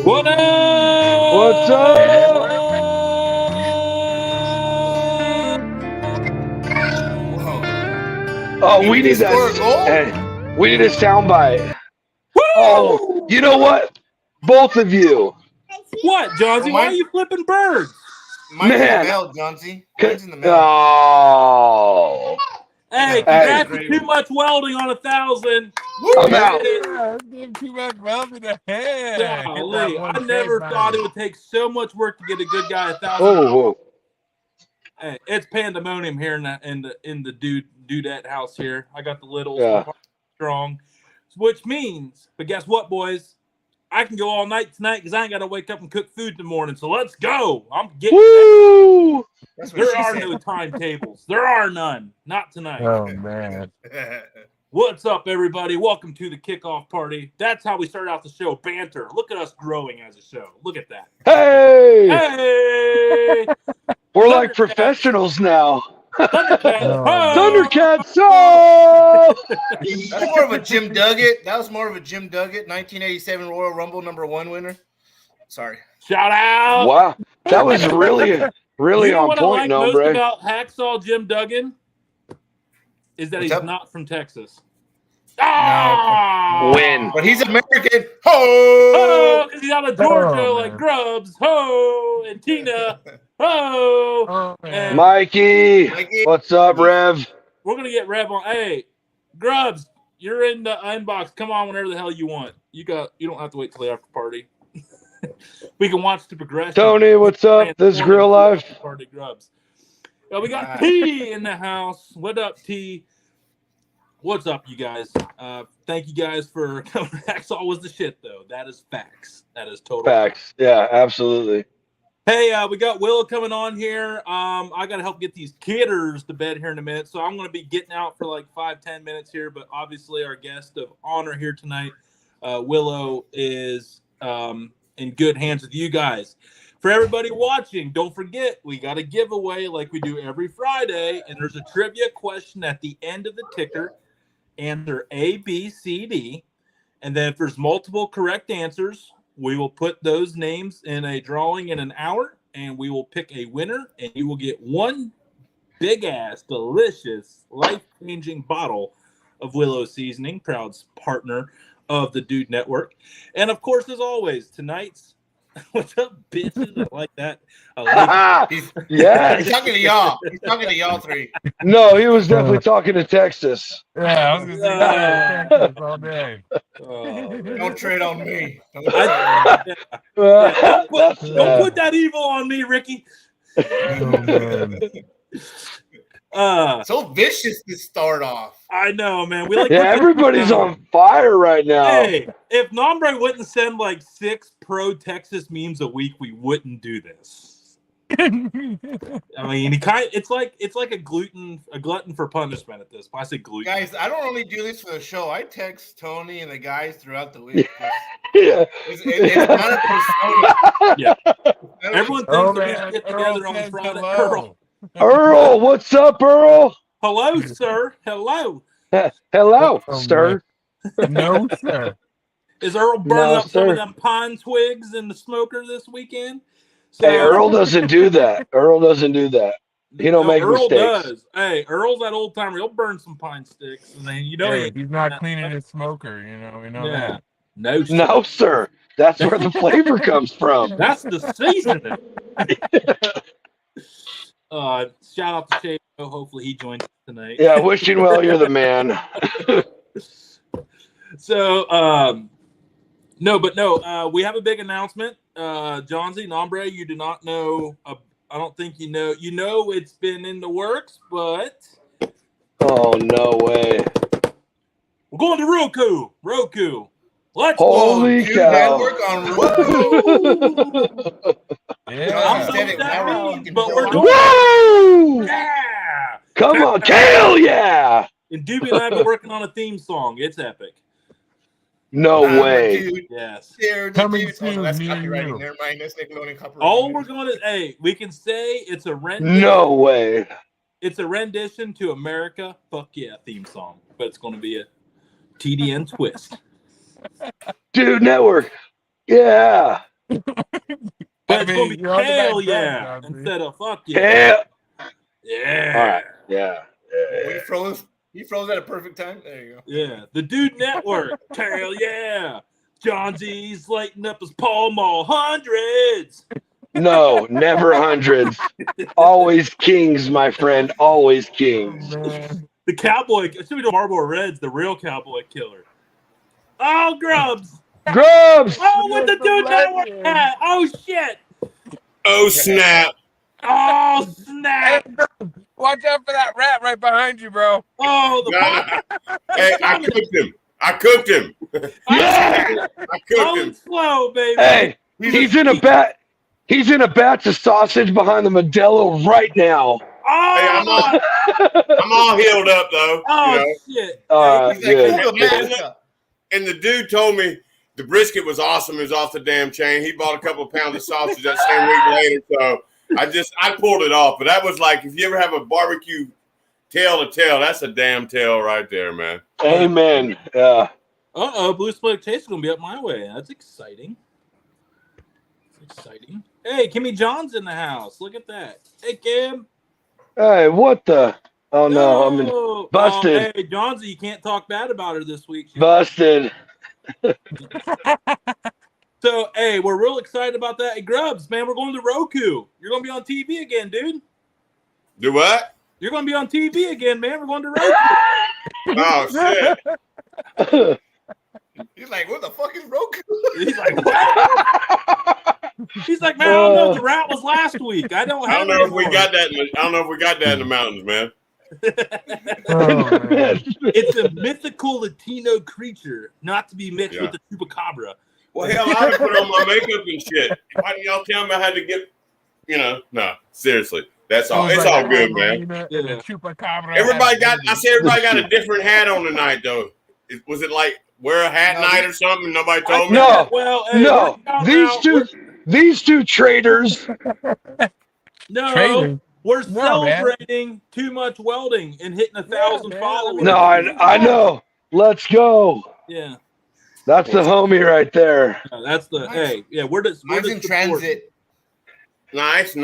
What up? What's up? Oh, we need that. Hey, we need a soundbite. Woo! Oh, you know what? Both of you. What, Johnsy? Why are you flipping birds? Mine's in the mail, Johnsy. Mine's in the mail. Oh. Hey, congrats for too much welding on 1,000. I'm out. Too much welding to head. Golly, I never thought it would take so much work to get a good guy 1,000. Oh, hey, it's pandemonium here in the dudette house here. I got the littles strong, which means, but guess what, boys? I can go all night tonight because I ain't got to wake up and cook food in the morning. So let's go. I'm getting Woo! There are no timetables. There are none. Not tonight. Oh, man. What's up, everybody? Welcome to the kickoff party. That's how we start out the show. Banter. Look at us growing as a show. Look at that. Hey! Hey! We're like professionals now. Thundercats. Thundercats! Oh! That's more of a Jim Duggett. That was more of a Jim Duggett 1987 Royal Rumble #1 winner. Sorry. Shout out. Wow. That was really you know on what point, I like no, most about Hacksaw Jim Duggan is that he's not from Texas. No. Win. But he's American. Ho! Because he's out of Georgia like Grubbs. Ho! And Tina. Ho! And Mikey. What's up, Rev? we're going to get Rev on. Hey, Grubbs, you're in the inbox. Come on whenever the hell you want. You don't have to wait till the after party. We can watch the progression. Tony, what's up? This Grill Live. Party Grubbs. We got T in the house. What up, T? What's up, you guys? Thank you guys for coming. Hacksaw was the shit, though. That is facts. That is total facts. Yeah, absolutely. Hey, we got Willow coming on here. I got to help get these kidders to bed here in a minute, so I'm going to be getting out for like 5-10 minutes here. But obviously, our guest of honor here tonight, Willow, is in good hands with you guys. For everybody watching, don't forget, we got a giveaway like we do every Friday, and there's a trivia question at the end of the ticker. Answer A, B, C, D. And then if there's multiple correct answers, we will put those names in a drawing in an hour, and we will pick a winner, and you will get one big-ass, delicious, life-changing bottle of Willow Seasoning, proud partner of the Dude Network. And, of course, as always, tonight's what's up, bitches? I like that. He's talking to y'all. He's talking to y'all three. No, he was definitely talking to Texas. Yeah, I was going to say Texas all day. Don't trade on me. Don't put that evil on me, Ricky. So vicious to start off. I know, man. We like everybody's on fire right now. Hey, if Nombre wouldn't send like 6 pro Texas memes a week, we wouldn't do this. I mean, it's like a glutton for punishment at this point. I say gluten. Guys, I don't only do this for the show. I text Tony and the guys throughout the week. Yeah. It's not a persona. Yeah. Everyone thinks we should get together on Friday. Earl, what's up, Earl? Hello, sir. Hello. Hello, sir. No, sir. Is Earl burning up some of them pine twigs in the smoker this weekend? So, hey, Earl doesn't do that. Earl doesn't do that. He don't make Earl mistakes. Does. Hey, Earl's that old timer. He'll burn some pine sticks, and then he's not cleaning his smoker. We know that. No, sir. That's where the flavor comes from. That's the seasoning. Shout out to Shane. Hopefully he joins us tonight. Yeah, wishing well, you're the man. So, we have a big announcement. Johnsy, Nombre, you do not know. I don't think you know. You know it's been in the works, but oh no way! We're going to Roku. Let's holy go. Cow! Network on Roku. But we're doing Woo! Yeah! Come on, hell yeah! And Doobie and I have been working on a theme song. It's epic. No way. Dude. Yes. Coming soon. That's copywriting. Never mind. That's Nickelodeon copyright. All we're going to, we can say it's a rendition. No way. It's a rendition to America Fuck Yeah theme song, but it's going to be a TDN twist. Dude Network. Yeah. But it's gonna be you're on the hell right track, yeah John, instead of fuck yeah. Yeah. All right. Yeah. We froze. He froze at a perfect time. There you go. Yeah. The Dude Network. Hell yeah. John Z's lighting up his Pall Mall hundreds. No, never hundreds. Always kings, my friend. Always kings. man. The cowboy. It should be the Marlboro Reds, the real cowboy killer. Oh, Grubs. Grubs! Oh, with the You're the Dude Network legend. hat. Oh, shit. Oh, snap. Oh, snap. Watch out for that rat right behind you, bro. Oh, the Hey, I cooked him. I cooked him. Yeah! I cooked him. slow, baby. Hey, he's in a bat. He's in a batch of sausage behind the Modelo right now. Oh, Hey, I'm all healed up though. oh shit. All He's right, like, good. "Who the mask up?" And the dude told me the brisket was awesome. It was off the damn chain. He bought a couple of pounds of sausage that same week later. So I pulled it off. But that was like, if you ever have a barbecue tail to tail, that's a damn tail right there, man. Amen. Yeah. Blue Split Taste is gonna be up my way. That's exciting. That's exciting. Hey, Kimmy John's in the house. Look at that. Hey, Kim. Hey, what the? Oh no, I'm in, busted. Hey, Johnsy, you can't talk bad about her this week. Busted. So, hey, we're real excited about that. Hey, Grubs, man, we're going to Roku. You're going to be on TV again, dude. Do what? You're going to be on TV again, man. We're going to Roku. Oh, shit. He's like, "What the fuck is Roku?" He's like, what? He's like, man, I don't know. The rat was last week. I don't I don't know if we got that. I don't know if we got that in the mountains, man. Oh, man. It's a mythical Latino creature, not to be mixed with the chupacabra. Well, hell, I would put on my makeup and shit. Why didn't y'all tell me I had to get, no, seriously. That's all. It's all good, man. Yeah. Everybody got a different hat on tonight, though. Was it like wear a hat night or something? Nobody told me. No, Well, hey, no. we're These two traitors. No, we're No, celebrating too much welding and hitting 1,000 man. followers. No, I know. Let's go. Yeah, That's the homie right there. that's the hey. Yeah, we're just Mine's in transit. Nice.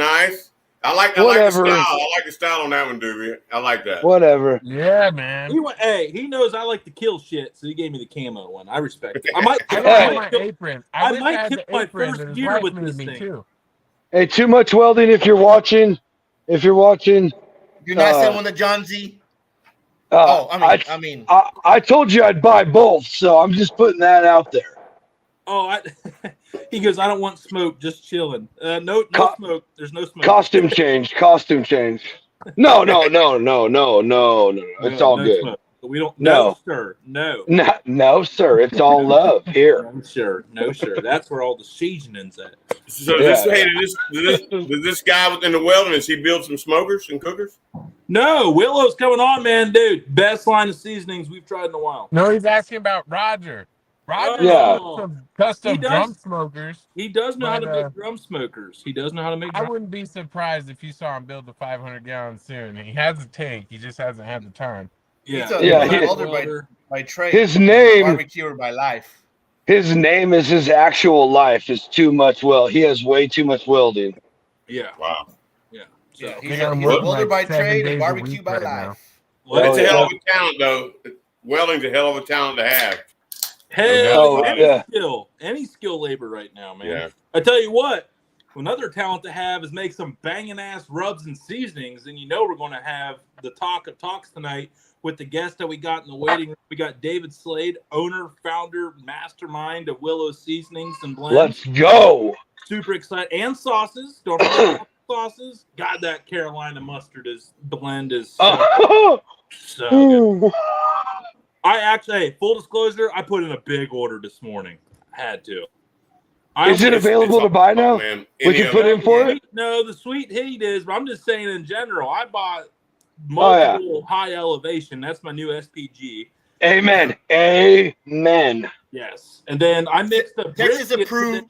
I like the Whatever. style. I like the style on that one, Doobie. I like that. Whatever. Yeah, man. He knows I like to kill shit, so he gave me the camo one. I respect it. I might. I I don't have might my kill- apron. I wish might had kill the my apron, first but his year wife with made this me thing. too. Hey, too much welding if you're watching. You're not saying one of the John Z. I told you I'd buy both, so I'm just putting that out there. Oh, he goes. I don't want smoke. Just chilling. No smoke. There's no smoke. Costume change. No. It's all no good. Smoke. We don't. No. No, sir. No. No, sir. It's all love here. No, sir. That's where all the seasoning's at. So did this guy within the wilderness, he build some smokers and cookers? No, Willow's coming on, man, dude. Best line of seasonings we've tried in a while. No, he's asking about Roger. Roger Yeah. knows some custom He does. drum smokers. He does know how to But, make drum smokers. He does know how to make. I Drum- wouldn't be surprised if you saw him build the 500-gallon soon. He has a tank. He just hasn't had the time. yeah, He's a welder by trade. His name Barbecuer by life. is his actual life is too much weld. He has way too much welding. Yeah. Wow. Yeah. So, Yeah, he's They a got him working welder by like 7 trade days and a barbecue week by right life. now. well, It's a yeah. hell of a talent, though. Welding's a hell of a talent to have. hell, Oh, any skill labor right now, man. Yeah. I tell you what, another talent to have is make some banging ass rubs and seasonings, and we're going to have the talk of talks tonight with the guest that we got in the waiting room. We got David Slade, owner, founder, mastermind of Willow Seasonings and Blends. Let's go. Super excited, and sauces. Don't forget sauces. God, that Carolina mustard blend is so good. I actually, full disclosure, I put in a big order this morning. I had to. Is it available to buy now? Man. We can put in for it? No, the sweet heat is, but I'm just saying in general. I bought multiple high elevation. That's my new SPG. Amen. Yes. And then I mixed the Texas brisket. approved.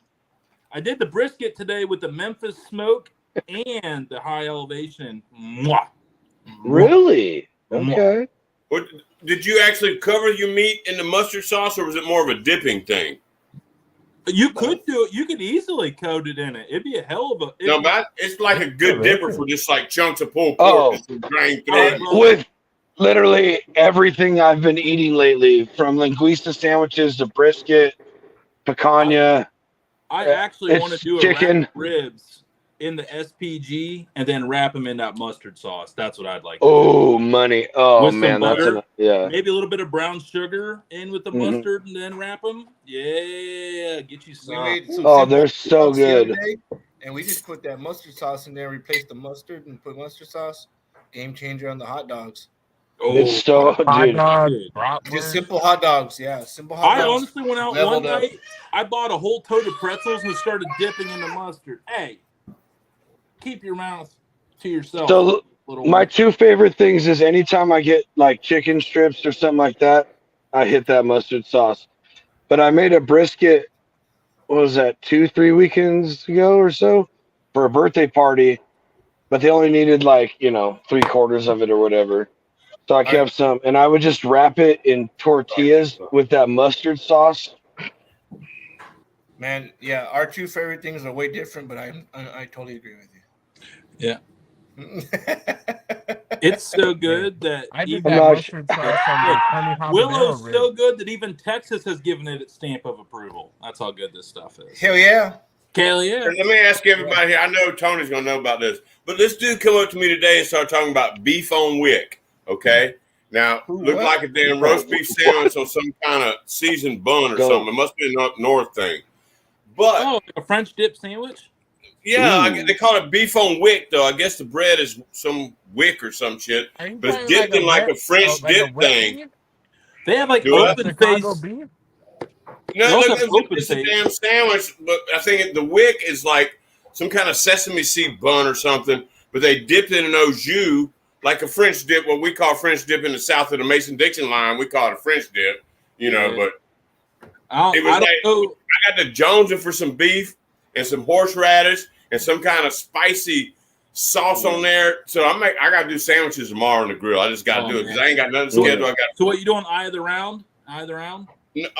I did the brisket today with the Memphis smoke and the high elevation. Mwah. Really? Okay. What, did you actually cover your meat in the mustard sauce, or was it more of a dipping thing? You could do it. You could easily coat it in it. It'd be a hell of a. No, but it's like a good dipper for just like chunks of pulled Oh. pork and drain through. With literally everything I've been eating lately, from linguiça sandwiches to brisket, picanha. I actually want to It's do a chicken. wrap ribs in the SPG and then wrap them in that mustard sauce. That's what I'd like. Oh, money. Oh, With some man. That's butter. yeah. Maybe a little bit of brown sugar in with the Mhm. mustard and then wrap them. Yeah, get you We some. made some Oh, simple they're so sauce the other good. day, and we just put that mustard sauce in there, replaced the mustard, and put mustard sauce. Game changer on the hot dogs. Oh, It's so, Hot dude. dog, dude. bratwurst. Just simple hot dogs. Yeah, simple hot I dogs. honestly went out Leveled one up. night. I bought a whole tote of pretzels and started dipping in the mustard. Hey, keep your mouth to yourself. So little my one. two favorite things is anytime I get like chicken strips or something like that, I hit that mustard sauce. But I made a brisket, what was that, 2-3 weekends ago or so, for a birthday party, but they only needed like, 3/4 of it or whatever. So I kept some, and I would just wrap it in tortillas with that mustard sauce. Man, yeah, our two favorite things are way different, but I totally agree with Yeah. you. It's so good that I did even that not mustard sauce on the honey habanero Willow's ribs. so good that even Texas has given it its stamp of approval. That's how good this stuff is. Hell yeah. Hell yeah. Let me ask everybody here. I know Tony's gonna know about this, but this dude come up to me today and started talking about beef on wick. Okay, now looked what? like a damn roast beef sandwich on some kind of seasoned bun or Go. something. It must be an up north thing. But Oh, a French dip sandwich? yeah, Ooh. they call it beef on wick though. I guess the bread is some wick or some shit, Are you but it's talking dipped in like a wet- French like a dip wet thing. beef? They have like Do what? open Chicago face. beef? No, They also look, have look, open it's a face. damn sandwich, but I think the wick is like some kind of sesame seed bun or something, but they dipped it in au jus, like a French dip, what we call French dip in the south of the Mason-Dixon line. We call it a French dip, Yeah. but I It was don't like- know. I got the Jonesing for some beef and some horseradish and some kind of spicy sauce on there. So I got to do sandwiches tomorrow on the grill. I just got to Oh, do it because man. I ain't got nothing So- scheduled. I got So what you doing? Either round? Either round?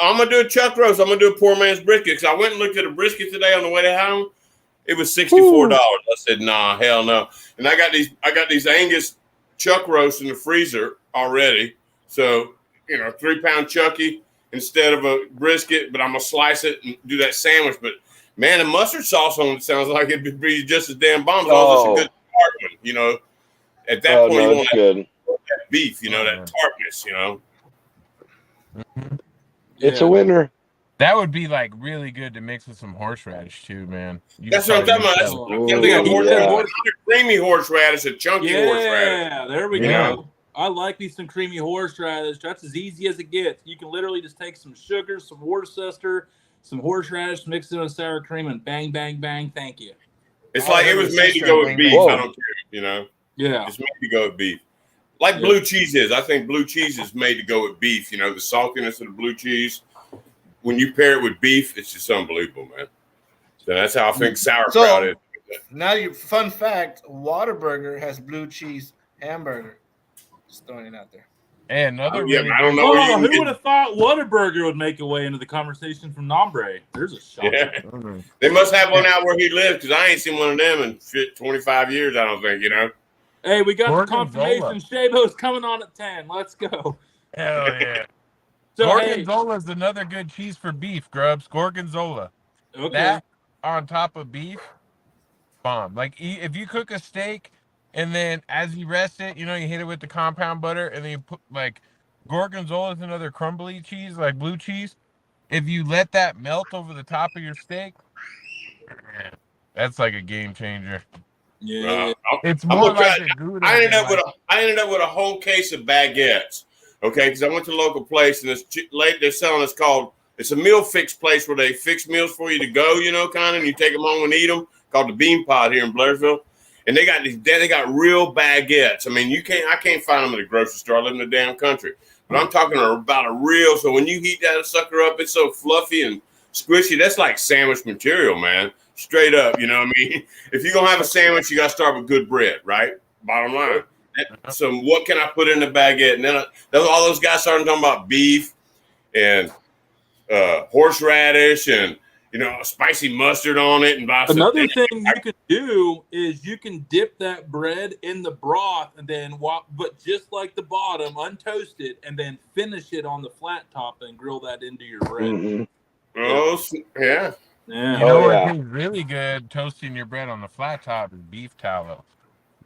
I'm gonna do a chuck roast. I'm gonna do a poor man's brisket because I went and looked at a brisket today on the way to home. It was $64. I said, nah, hell no. And I got these Angus chuck roasts in the freezer already. So 3-pound chucky instead of a brisket, but I'm gonna slice it and do that sandwich. But man, the mustard sauce on it sounds like it'd be just as damn bomb as long as it's a good tart one. At that Oh, point, no, you it's want good. that beef, that tartness, It's a winner. That would be like really good to mix with some horseradish too, man. You That's could what I'm talking probably about. do That's, that. Ooh, I'm thinking of yeah. not a creamy horseradish, a chunky horseradish. Yeah, there we Yeah. go. I like me some creamy horseradish. That's as easy as it gets. You can literally just take some sugar, some Worcester, some horseradish, mix it in with sour cream, and bang, bang, bang. Thank you. It's Oh, like that it was was made to sister go with Wayne beef. Whoa. I don't care, Yeah. It's made to go with beef. Like Yeah. blue cheese is. I think blue cheese is made to go with beef. The saltiness of the blue cheese. When you pair it with beef, it's just unbelievable, man. So that's how I think sauerkraut is. Now, your fun fact: Whataburger has blue cheese hamburger. Just throwing it out there. And another Yeah, really I don't good- know. Oh, who would have thought Whataburger would make a way into the conversation from Nombre? There's a shot. Yeah. Mhm. They must have one out where he lives because I ain't seen one of them in 25 years, I don't think, Hey, we got the Gorgonzola. confirmation. Shabo's coming on at 10. Let's go. Hell yeah. So, hey, Gorgonzola is another good cheese for beef, Grubs. Gorgonzola. okay. That on top of beef, bomb. Like if you cook a steak and then as you rest it, you hit it with the compound butter and then you put like Gorgonzola is another crumbly cheese, like blue cheese. If you let that melt over the top of your steak, man, that's like a game changer. Yeah. It's I'm more gonna like try- a Gouda. I ended than up with like- I ended up with a whole case of baguettes. Okay, because I went to a local place and this lady they're selling it's a meal fix place where they fix meals for you to go, kind of, and you take them home and eat them. Called the Bean Pod here in Blairsville, and they got real baguettes. I mean, I can't find them at the grocery store. I live in the damn country, but I'm talking about a real. So when you heat that sucker up, it's so fluffy and squishy. That's like sandwich material, man. Straight up, you know what I mean? If you're gonna have a sandwich, you gotta start with good bread, right? Bottom line. So what can I put in the baguette? And then all those guys started talking about beef and horseradish and spicy mustard on it and buy some. Another thing you can do is you can dip that bread in the broth and then, but just like the bottom, untoast it and then finish it on the flat top and grill that into your bread. Mhm. Oh, yeah. Yeah. You know what yeah. tastes really good toasting your bread on the flat top is beef tallow.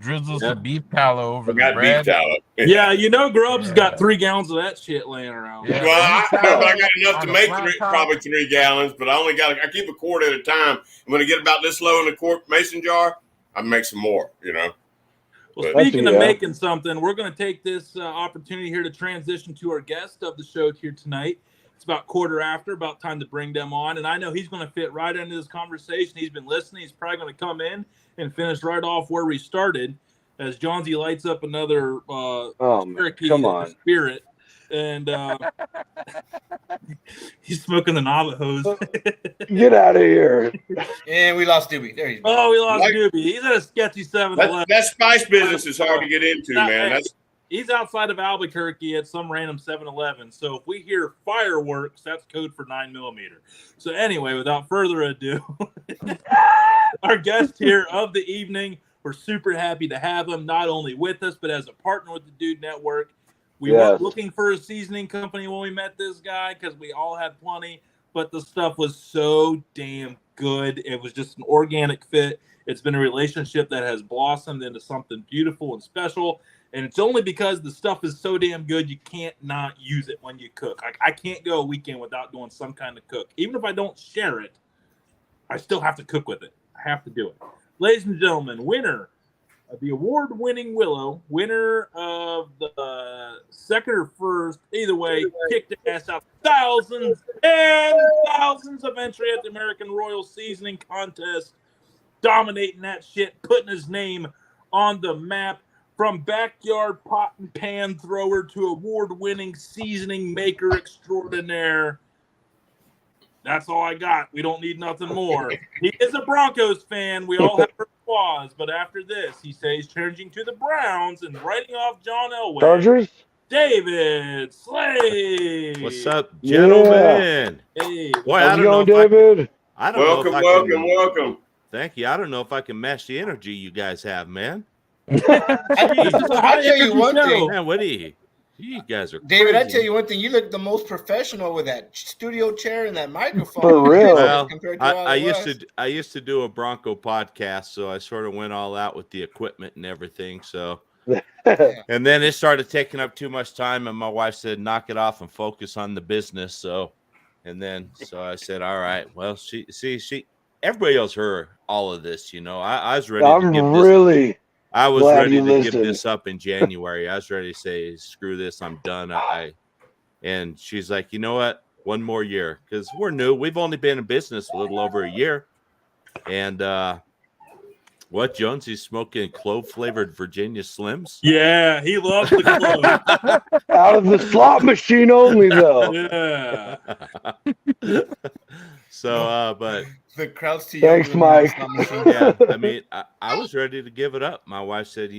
Drizzle Yeah. some beef tallow over I the got bread. beef tallow. Yeah, Grubbs has got Yeah. 3 gallons of that shit laying around. Yeah. Well, I beef don't know if I tallow got enough on to a make flat top. probably 3 gallons, but I keep a quart at a time. And when I get about this low in the quart mason jar, I make some more, Well, But- speaking of Yeah. making something, we're going to take this opportunity here to transition to our guest of the show here tonight. It's about quarter after, about time to bring them on. And I know he's going to fit right into this conversation. He's been listening. He's probably going to come in and finish right off where we started as Johnsy lights up another Cherokee come on. Spirit. And he's smoking the Navajos. Get out of here. And we lost Doobie. There he is. Oh, we lost Like- Doobie. He's at a sketchy 7-Eleven. that spice business is hard to get into, man. He's outside of Albuquerque at some random 7-Eleven. So if we hear fireworks, that's code for 9mm. So anyway, without further ado, our guest here of the evening, we're super happy to have him not only with us, but as a partner with the Dude Network. We weren't looking for a seasoning company when we met this guy because we all had plenty, but the stuff was so damn good. It was just an organic fit. It's been a relationship that has blossomed into something beautiful and special. And it's only because the stuff is so damn good, you can't not use it when you cook. I can't go a weekend without doing some kind of cook. Even if I don't share it, I still have to cook with it. I have to do it. Ladies and gentlemen, winner of the award-winning Willow, winner of the second or first, either way, kicked the ass out. Thousands and thousands of entry at the American Royal Seasoning Contest, dominating that shit, putting his name on the map. From backyard pot and pan thrower to award-winning seasoning maker extraordinaire. That's all I got. We don't need nothing more. He is a Broncos fan. We all have our flaws, but after this, he says changing to the Browns and writing off John Elway. Chargers? David Slade. What's up, gentlemen? Hey, Boy, How's it going, David? I don't know if I can, Welcome. Thank you. I don't know if I can match the energy you guys have, man. I'll tell you one thing. Man, what do you guys are David, crazy. I tell you one thing. You look the most professional with that studio chair and that microphone. For real. Well, compared to I used to do a Bronco podcast, so I sort of went all out with the equipment and everything. So, and then it started taking up too much time, and my wife said, "Knock it off and focus on the business." So I said, "All right." Well, she everybody else heard all of this, I was ready. I was ready to give this up in January. I was ready to say, "Screw this, I'm done." And she's like, "You know what? One more year, because we're new. We've only been in business a little over a year." And what, Jonesy's smoking clove-flavored Virginia Slims? Yeah, he loves the clothes. Out of the slot machine only, though. Yeah. So, but the crowd's too Thanks, young. Mike. yeah, I mean, I was ready to give it up. My wife said,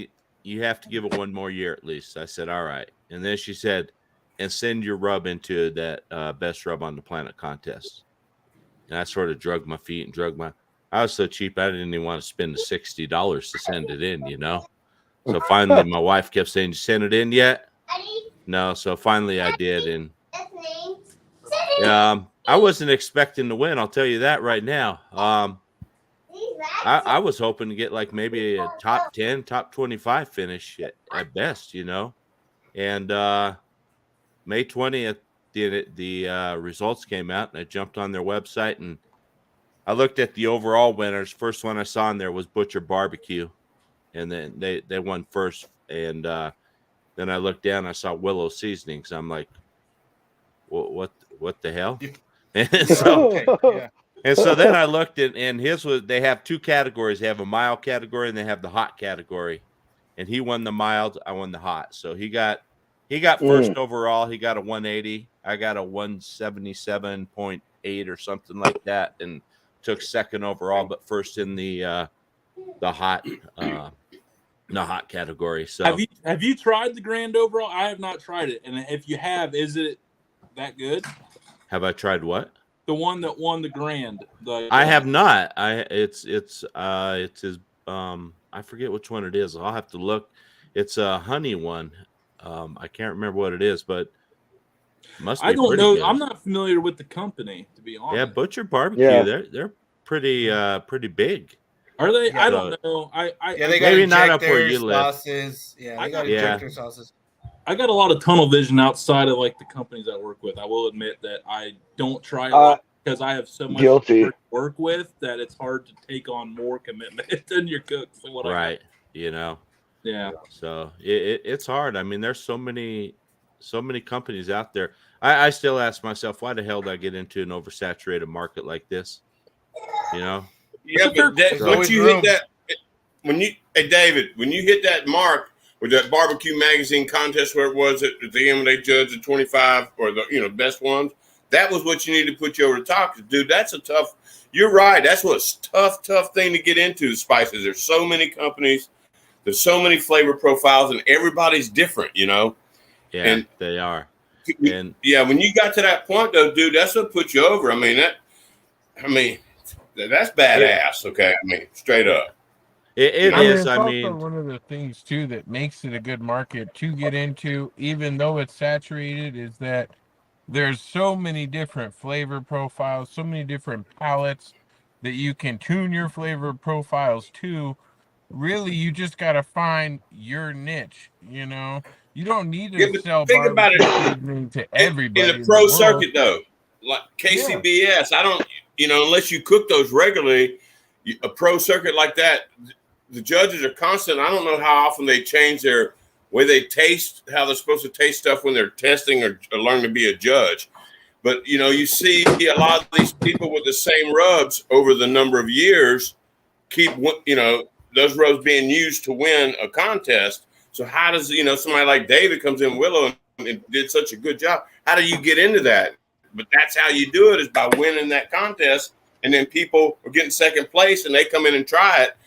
you have to give it one more year at least. I said, all right. And then she said, and send your rub into that best rub on the planet contest. And I sort of drug my feet and I was so cheap, I didn't even want to spend the $60 to send it in, So finally, my wife kept saying, "You sent it in yet?" No. So finally I did. And I wasn't expecting to win. I'll tell you that right now. I was hoping to get like maybe a top 10, top 25 finish at best, And May 20th, the results came out, and I jumped on their website and I looked at the overall winners. First one I saw in there was Butcher Barbecue, and then they won first. And then I looked down, I saw Willow Seasonings. I'm like, what the hell? And so then I looked and his was, they have two categories. They have a mild category and they have the hot category. And he won the mild, I won the hot. So he got first overall. He got a 180. I got a 177.8 or something like that, and took second overall, but first in the hot category. So have you tried the grand overall? I have not tried it, and if you have, is it that good? Have I tried what? The one that won the grand. I have not. It's his I forget which one it is. I'll have to look. It's a honey one. I can't remember what it is, but must be I don't pretty know. good. I'm not familiar with the company, to be honest. Yeah, Butcher Barbecue. Yeah. They're pretty big. Are they? Yeah. I don't know. Yeah, they got Maybe not up where injector you live. sauces. Yeah, I they got Yeah. injector sauces. I got a lot of tunnel vision outside of like the companies I work with. I will admit that I don't try a lot because I have so much Guilty. to work with that it's hard to take on more commitment than your cooks. Right. You know. Yeah. So it's hard. I mean, there's so many companies out there. I still ask myself, why the hell did I get into an oversaturated market like this? You know? Yeah, but once you hit that, David, when you hit that mark with that barbecue magazine contest where it was at the end when they judged the 25 or the best ones, that was what you need to put you over the top. Dude, that's a tough. You're right. That's what's tough thing to get into. The spices. There's so many companies. There's so many flavor profiles, and everybody's different. Yeah, and they are. And yeah, when you got to that point, though, dude, that's what put you over. I mean, that's badass. Okay, I mean, straight up. It is. It's I also mean, one of the things too that makes it a good market to get into, even though it's saturated, is that there's so many different flavor profiles, so many different palettes that you can tune your flavor profiles to. Really, you just got to find your niche. You know, you don't need to sell think about barbecue to everybody in the pro world. circuit, though. Like KCBS, I don't, unless you cook those regularly, a pro circuit like that, the judges are constant. I don't know how often they change their way they taste, how they're supposed to taste stuff when they're testing or learn to be a judge. But, you see a lot of these people with the same rubs over the number of years keep, those rubs being used to win a contest. So how does, somebody like David comes in Willow and did such a good job. How do you get into that? But that's how you do it, is by winning that contest. And then people are getting second place and they come in and try it.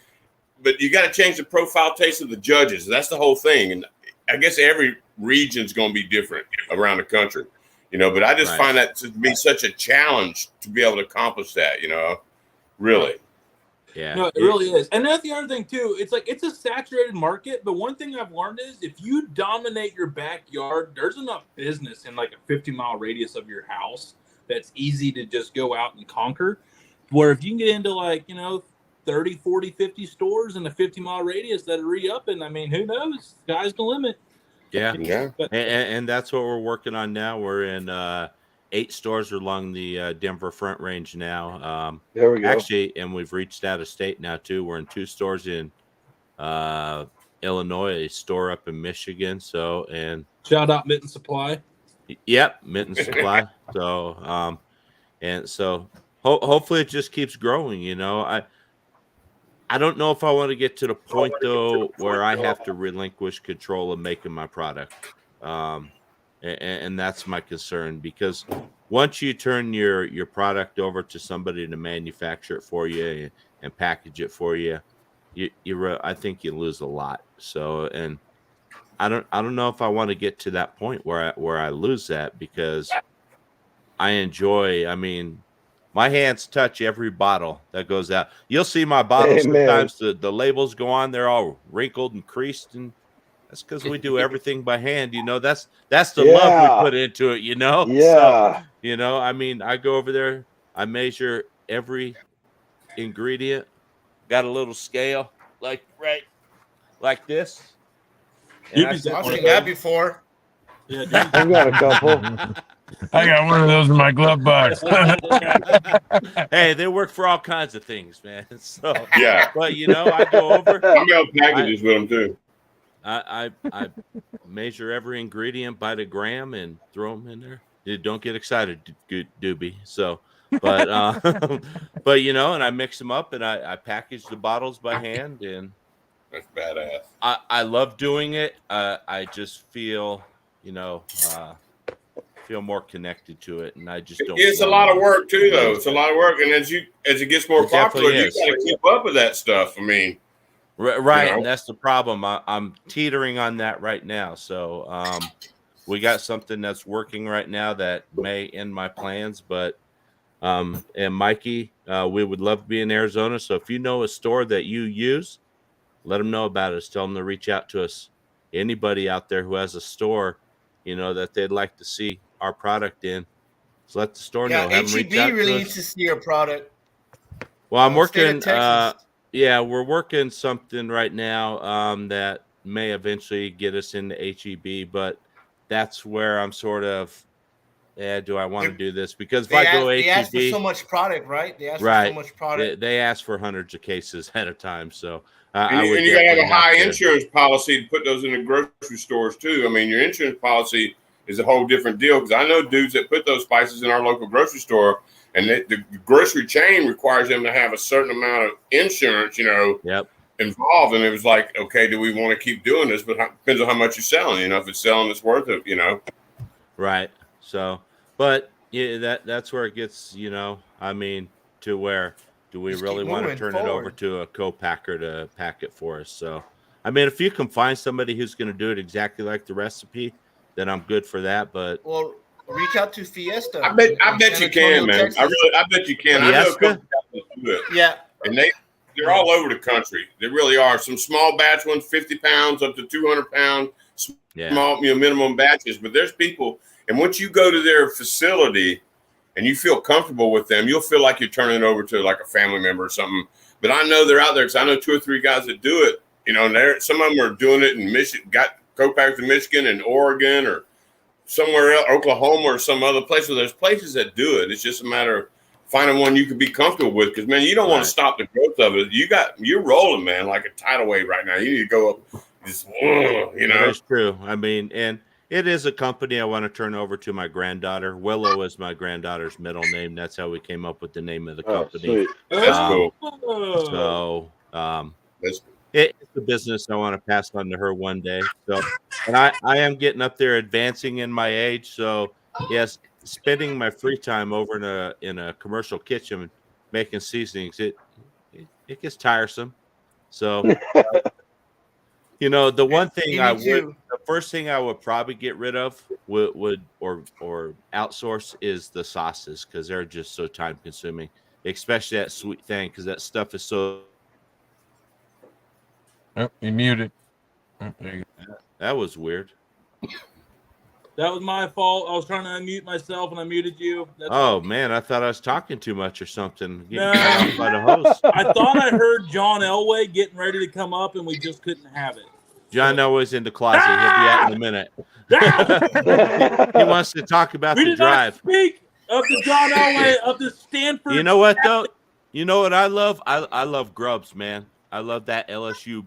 But you got to change the profile taste of the judges. That's the whole thing. And I guess every region's going to be different around the country, but I just find that to be such a challenge to be able to accomplish that, really. Yeah. No, it really is. And that's the other thing too. It's like, it's a saturated market, but one thing I've learned is if you dominate your backyard, there's enough business in like a 50-mile radius of your house that's easy to just go out and conquer. Where if you can get into like, 30, 40, 50 stores in a 50-mile radius that are re-upping, I mean, who knows? Sky's the limit. Yeah. But, and that's what we're working on now. We're in 8 stores along the Denver Front Range now. There we go. Actually, and we've reached out of state now too. We're in 2 stores in Illinois, a store up in Michigan. So, and shout out Mitten Supply. Yep, Mitten Supply. So, and so hopefully it just keeps growing. I don't know if I want to get to the point though where I have to relinquish control of making my product. And that's my concern, because once you turn your product over to somebody to manufacture it for you and package it for you, I think you lose a lot. So, and I don't know if I want to get to that point where I lose that, because I enjoy. I mean, my hands touch every bottle that goes out. You'll see my bottles sometimes. The labels go on; they're all wrinkled and creased, and that's because we do everything by hand. That's the love we put into it. Yeah. So, I mean, I go over there, I measure every ingredient. Got a little scale, like this. I've seen that before. Yeah, dude. I've got a couple. I got one of those in my glove box. Hey, they work for all kinds of things, man. So yeah, but I go over. I'm got packages with them too. I measure every ingredient by the gram and throw them in there. Don't get excited, doobie. So, but and I mix them up and I package the bottles by hand, and that's badass. I love doing it. I just feel feel more connected to it, and I just don't. It's a lot of work too, though. It's a lot of work, and as it gets more popular, you got to keep up with that stuff. I mean, right, and that's the problem. I'm teetering on that right now. So we got something that's working right now that may end my plans, but And Mikey, we would love to be in Arizona. So if you know a store that you use, let them know about us. Tell them to reach out to us. Anybody out there who has a store, that they'd like to see our product in, so let the store know. Have them reach HEB out really to needs us. to see your product. Well, I'm State working. of Texas. Yeah, we're working something right now that may eventually get us into HEB, but that's where I'm sort of, do I want to do this? Because if I go They ask for so HEB, much product, right? They ask for so right? much product. They ask for hundreds of cases at a time, so And I would you got to have definitely a high to. insurance policy to put those in the grocery stores too. I mean, your insurance policy is a whole different deal, because I know dudes that put those spices in our local grocery store, and the grocery chain requires them to have a certain amount of insurance, Yep. involved. And it was like, okay, do we want to keep doing this? But depends on how much you're selling. If it's selling, it's worth it. Right. So, but yeah, that's where it gets. I mean, to where do we Just really keep want to moving turn it over forward. to a co-packer to pack it for us? So, I mean, if you can find somebody who's going to do it exactly like the recipe, then I'm good for that. But Well, reach out to Fiesta. I bet in you San can, Antonio, man. Texas. I bet you can. I know a couple guys that do it. Yeah. And they're all over the country. They really are. Some small batch ones, 50 pounds up to 200 pounds, small, minimum batches. But there's people, and once you go to their facility and you feel comfortable with them, you'll feel like you're turning it over to like a family member or something. But I know they're out there, because I know 2 or 3 guys that do it. And some of them are doing it in Michigan, got co-packers in Michigan and Oregon or somewhere else, Oklahoma or some other place. So there's places that do it. It's just a matter of finding one you can be comfortable with, because man, you don't want to stop the growth of it. You're rolling, man, like a tidal wave right now. You need to go up, That's true. I mean, and it is a company I want to turn over to my granddaughter. Willow is my granddaughter's middle name. That's how we came up with the name of the company. That's cool. So That's cool. it's a business I want to pass on to her one day. So, and I am getting up there, advancing in my age. So yes, spending my free time over in a commercial kitchen making seasonings, it gets tiresome. So the one thing the first thing I would probably get rid of would or outsource is the sauces, because they're just so time consuming, especially that sweet thing, because that stuff is so. Oh, you muted. Oh, there you go. That was weird. That was my fault. I was trying to unmute myself and I muted you. Man, I thought I was talking too much or something. No. Getting cut off by the host. I thought I heard John Elway getting ready to come up, and we just couldn't have it. John Elway's in the closet. He'll be out in a minute. He wants to talk about the drive. Speak of the John Elway of the Stanford. You know what though? You know what I love? I love Grubs, man. I love that LSU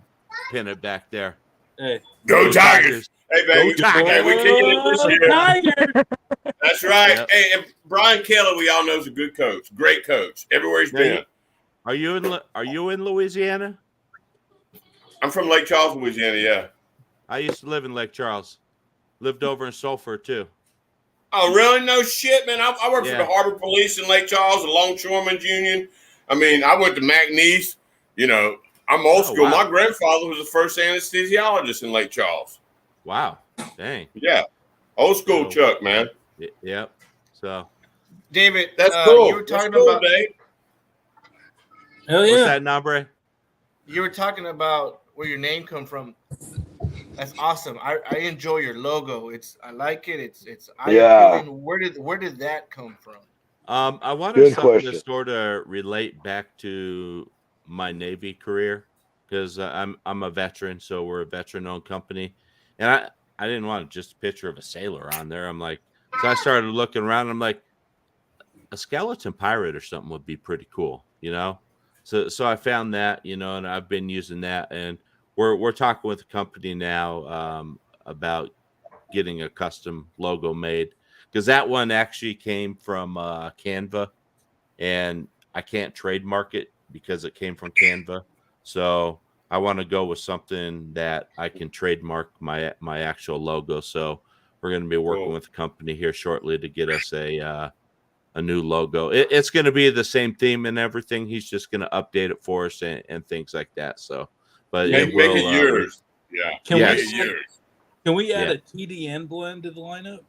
pennant back there. Hey, go Tigers! Hey, baby, Go Tigers. Hey, we kicking it this year. Tigers. That's right. Yep. Hey, and Brian Kelly, we all know, is a good coach, great coach. Everywhere he's been. Are you in Louisiana? I'm from Lake Charles, Louisiana. Yeah. I used to live in Lake Charles. Lived over in Sulphur too. Oh, really? No shit, man. I worked for the Harbor Police in Lake Charles, the Longshoremen's Union. I mean, I went to McNeese. I'm old school. Wow. My grandfather was the first anesthesiologist in Lake Charles. Wow. Dang. Yeah. Old school Chuck, man. Yep. So, David, that's cool. You were talking cool, about Dave. Hell yeah. What's that number? You were talking about where your name come from. That's awesome. I enjoy your logo. I like it. It's eye-appealing. Where did that come from? I wanted something to sort of relate back to my Navy career, because I'm a veteran, so we're a veteran-owned company, and I didn't want just a picture of a sailor on there. I'm like, so I started looking around. And I'm like, a skeleton pirate or something would be pretty cool, So I found that, and I've been using that, and we're talking with the company now about getting a custom logo made, because that one actually came from Canva, and I can't trademark it because it came from Canva. So I want to go with something that I can trademark my actual logo. So we're going to be working with the company here shortly to get us a new logo. It's going to be the same theme and everything. He's just going to update it for us and things like that. So, but make it yours. Yeah. Can we add a TDN blend to the lineup?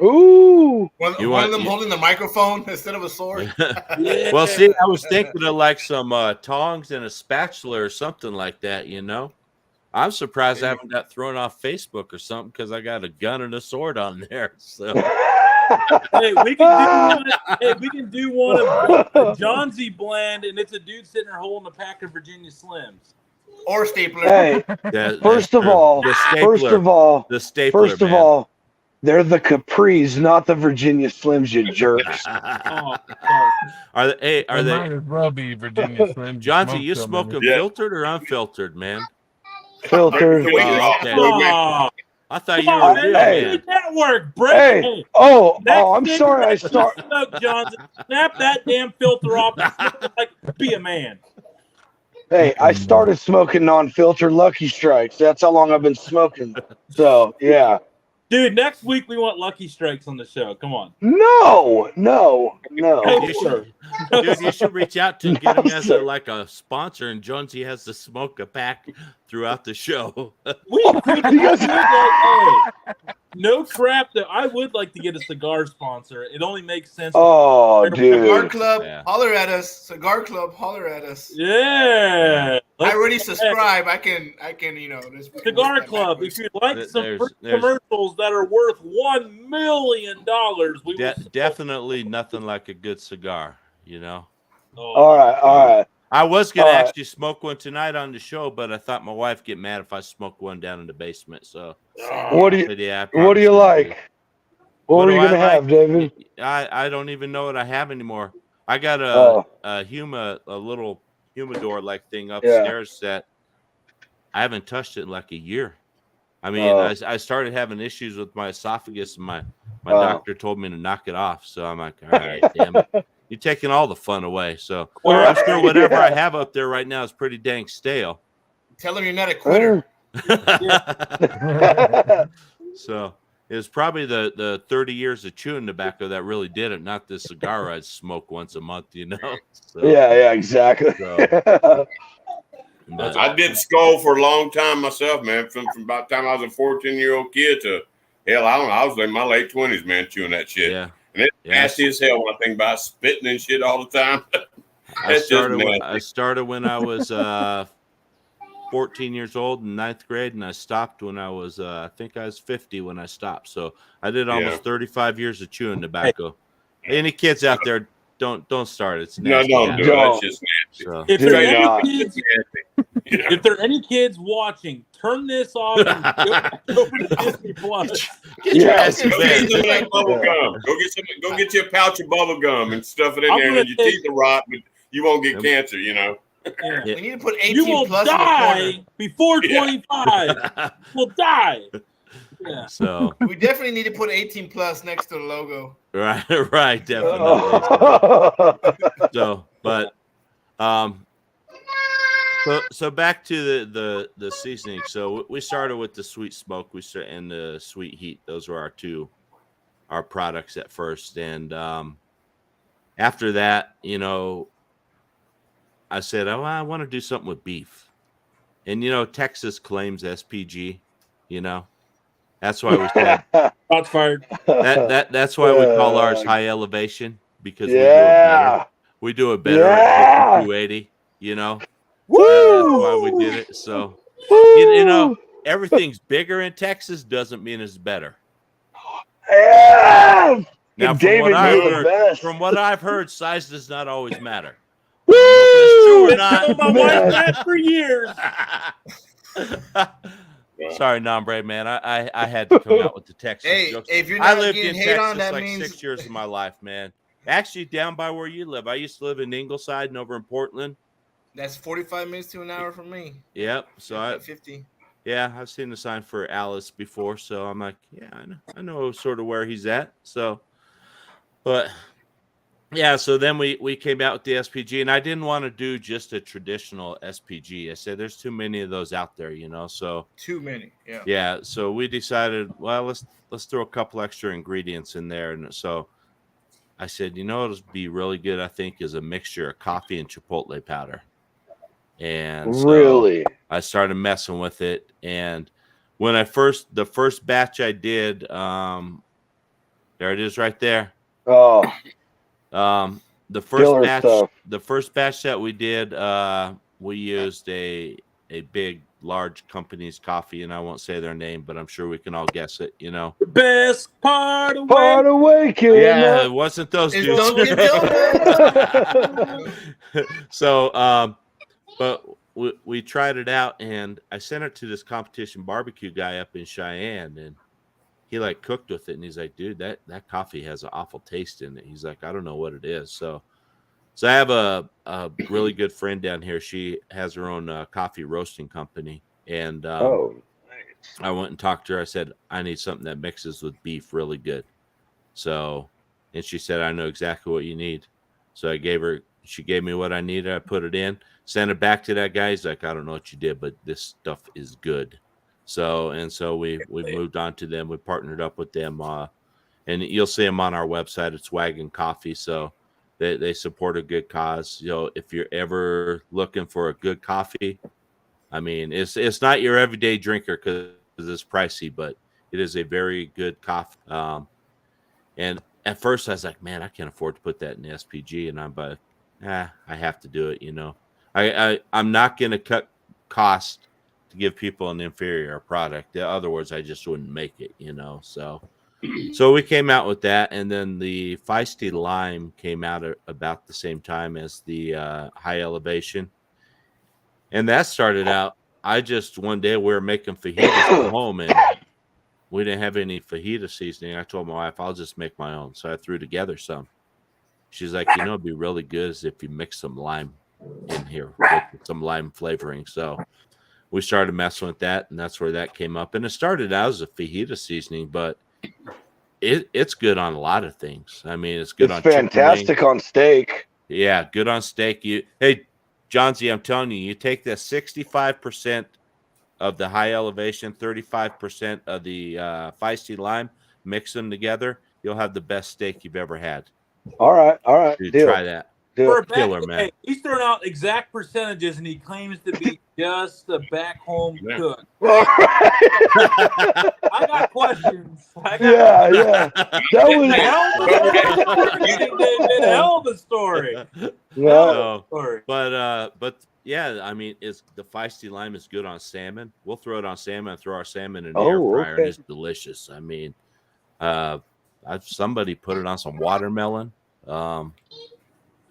Ooh. One of them holding the microphone instead of a sword. Yeah. Well, see, I was thinking of like some tongs and a spatula or something like that, you know. I'm surprised I haven't got thrown off Facebook or something because I got a gun and a sword on there. So Hey, we can do one of a Johnsy blend, and it's a dude sitting there holding a pack of Virginia Slims. Or stapler. Hey, first of all, the stapler, they're the Capris, not the Virginia Slims, you jerks. Oh, Are they? Might as well be Virginia Slim. Johnsy, you smoking filtered or unfiltered, man? Filtered. oh. I thought you Come were on, a real man. man. Make that work, Brett. Hey, I'm Next sorry. I thing start. you smoke, Johnson, snap that damn filter off and smoke like be a man. Hey, I started smoking non-filtered Lucky Strikes. That's how long I've been smoking. So yeah. Dude, next week we want Lucky Strikes on the show. Come on. No. Dude, you should reach out to get him as a sponsor, and Jonesy has to smoke a pack throughout the show. No crap. That I would like to get a cigar sponsor. It only makes sense. Oh, dude. Cigar Club, holler at us. Cigar Club, holler at us. Yeah. I already subscribe. I can. Cigar Club. If you'd like some commercials that are worth $1 million, we will definitely nothing like a good cigar, you know. All right. I was gonna actually smoke one tonight on the show, but I thought my wife get mad if I smoked one down in the basement. So what do you like? What were you gonna have, David? I don't even know what I have anymore. I got a little humidor like thing upstairs that I haven't touched it in like a year. I mean, I started having issues with my esophagus, and my doctor told me to knock it off. So I'm like, all right, damn it. You're taking all the fun away. So I'm sure whatever I have up there right now is pretty dang stale. Tell him you're not a quitter. So it was probably the 30 years of chewing tobacco that really did it, not the cigar I smoke once a month, you know? So, yeah, exactly. So, I did skull for a long time myself, man. From about the time I was a 14-year-old kid to hell, I don't know. I was in my late 20s, man, chewing that shit. Yeah. And it's nasty as hell when I think about spitting and shit all the time. I started when I was 14 years old in 9th grade, and I stopped when I was I think I was 50 when I stopped. So I did almost 35 years of chewing tobacco. Any kids out there, don't start. It's nasty. No, don't do it. That's just nasty. So, if there are any kids watching, turn this off and go back over to Disney Plus. Go get some bubble gum. Go get you a pouch of bubble gum and stuff it in there, and your teeth will rot, but you won't get cancer, you know. Yeah. We need to put 18 you will plus die before 25. Will die. Yeah. So we definitely need to put 18 plus next to the logo. Right, definitely. So, but so back to the seasoning. So we started with the sweet smoke, and the sweet heat. Those were our products at first, and after that, you know, I said, I want to do something with beef, and you know, Texas claims SPG, you know. That's why we said shots fired. That's why we call ours high elevation, because we do it better at 280, you know. Woo! That's why we did it. So you know, everything's bigger in Texas doesn't mean it's better. Yeah. Now, from what I've heard, size does not always matter. Woo! Been telling my wife that for years. Sorry, Nombre, man. I had to come out with the Texas jokes. If you're not I lived getting in hate Texas on, that like means 6 years of my life, man. Actually, down by where you live. I used to live in Ingleside and over in Portland. That's 45 minutes to an hour from me. Yep. So 50. Yeah, I've seen the sign for Alice before, so I'm like, yeah, I know sort of where he's at. So, but yeah, so then we came out with the SPG, and I didn't want to do just a traditional SPG. I said there's too many of those out there, you know. So too many, yeah. Yeah, so we decided, well, let's throw a couple extra ingredients in there, and so I said, you know, it'll be really good. I think is a mixture of coffee and chipotle powder. And so I started messing with it, and when the first batch I did, There it is, right there. Oh, The first killer batch, stuff. the first batch that we did, we used a big, large company's coffee, and I won't say their name, but I'm sure we can all guess it. You know, The best part of Part away, kid. yeah, it wasn't those It's dudes. Dunkin' Donuts. So, but we tried it out, and I sent it to this competition barbecue guy up in Cheyenne, and he like cooked with it, and he's like, dude, that coffee has an awful taste in it. He's like, I don't know what it is. So I have a really good friend down here. She has her own coffee roasting company, and Oh, I went and talked to her. I said, I need something that mixes with beef really good. So, and she said, I know exactly what you need. So she gave me what I needed. I put it in, sent it back to that guy. He's like, I don't know what you did, but this stuff is good. So we moved on to them. We partnered up with them, and you'll see them on our website. It's Wagon Coffee. So they support a good cause. You know, if you're ever looking for a good coffee, I mean, it's not your everyday drinker because it's pricey, but it is a very good coffee. And at first I was like, man, I can't afford to put that in the SPG. And I'm like, I have to do it. You know, I'm not going to cut cost to give people an inferior product. In other words, I just wouldn't make it, you know? So we came out with that. And then the Feisty Lime came out about the same time as the High Elevation. And that started out, one day we were making fajitas at home, and we didn't have any fajita seasoning. I told my wife, I'll just make my own. So I threw together some. She's like, you know, it'd be really good is if you mix some lime in here with some lime flavoring. So we started messing with that, and that's where that came up. And it started out as a fajita seasoning, but it's good on a lot of things. I mean, it's good on fantastic on steak. Yeah, good on steak. Hey, John Z, I'm telling you, you take the 65% of the High Elevation, 35% of the Feisty Lime, mix them together, you'll have the best steak you've ever had. All right. Dude, Deal. try that. For Killer, man. Hey, he's throwing out exact percentages, and he claims to be just a back home cook. All right. I got questions. Yeah. That was a hell of a story. No. But yeah, I mean, the Feisty Lime is good on salmon. We'll throw it on salmon and throw our salmon in the air fryer, and it's delicious. I mean, somebody put it on some watermelon.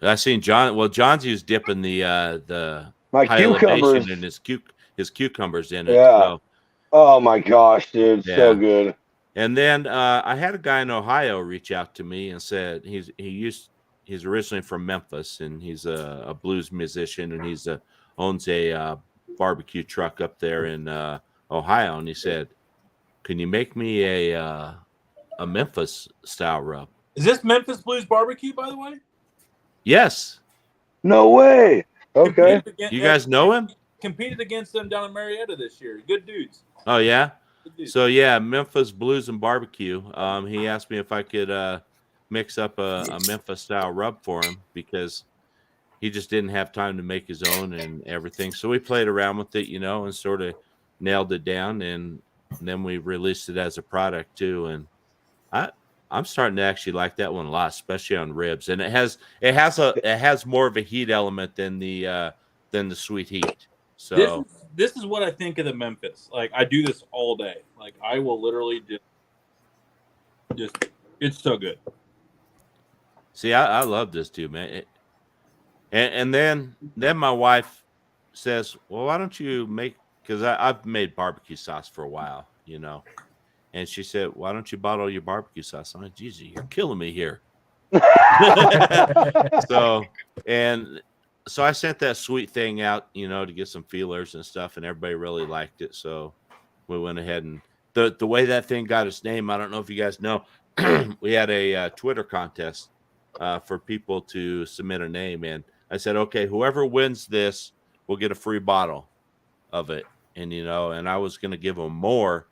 I seen John. Well, John's used dipping the my High cucumbers Elevation and his cucumbers in it. Yeah. So. Oh my gosh, dude, so good. And then I had a guy in Ohio reach out to me and said he's originally from Memphis, and he's a blues musician, and owns a barbecue truck up there in Ohio. And he said, "Can you make me a Memphis style rub?" Is this Memphis Blues Barbecue, by the way? Yes. No way. Okay. You guys know him? Competed against them down in Marietta this year. Good dudes. Oh yeah. So yeah, Memphis Blues and Barbecue. He asked me if I could mix up a Memphis style rub for him because he just didn't have time to make his own and everything. So we played around with it, and sort of nailed it down, and then we released it as a product too. And I'm starting to actually like that one a lot, especially on ribs. And it has more of a heat element than the sweet heat. So this is what I think of the Memphis. Like, I do this all day. Like, I will literally just it's so good. See, I love this too, man. And then my wife says, well, why don't you make, because I've made barbecue sauce for a while, and she said, why don't you bottle your barbecue sauce? I'm like, Jesus, you're killing me here. So I sent that sweet thing out, to get some feelers and stuff, and everybody really liked it. So we went ahead, and the way that thing got its name, I don't know if you guys know, we had a Twitter contest for people to submit a name, and I said, okay, whoever wins this will get a free bottle of it. And and I was going to give them more,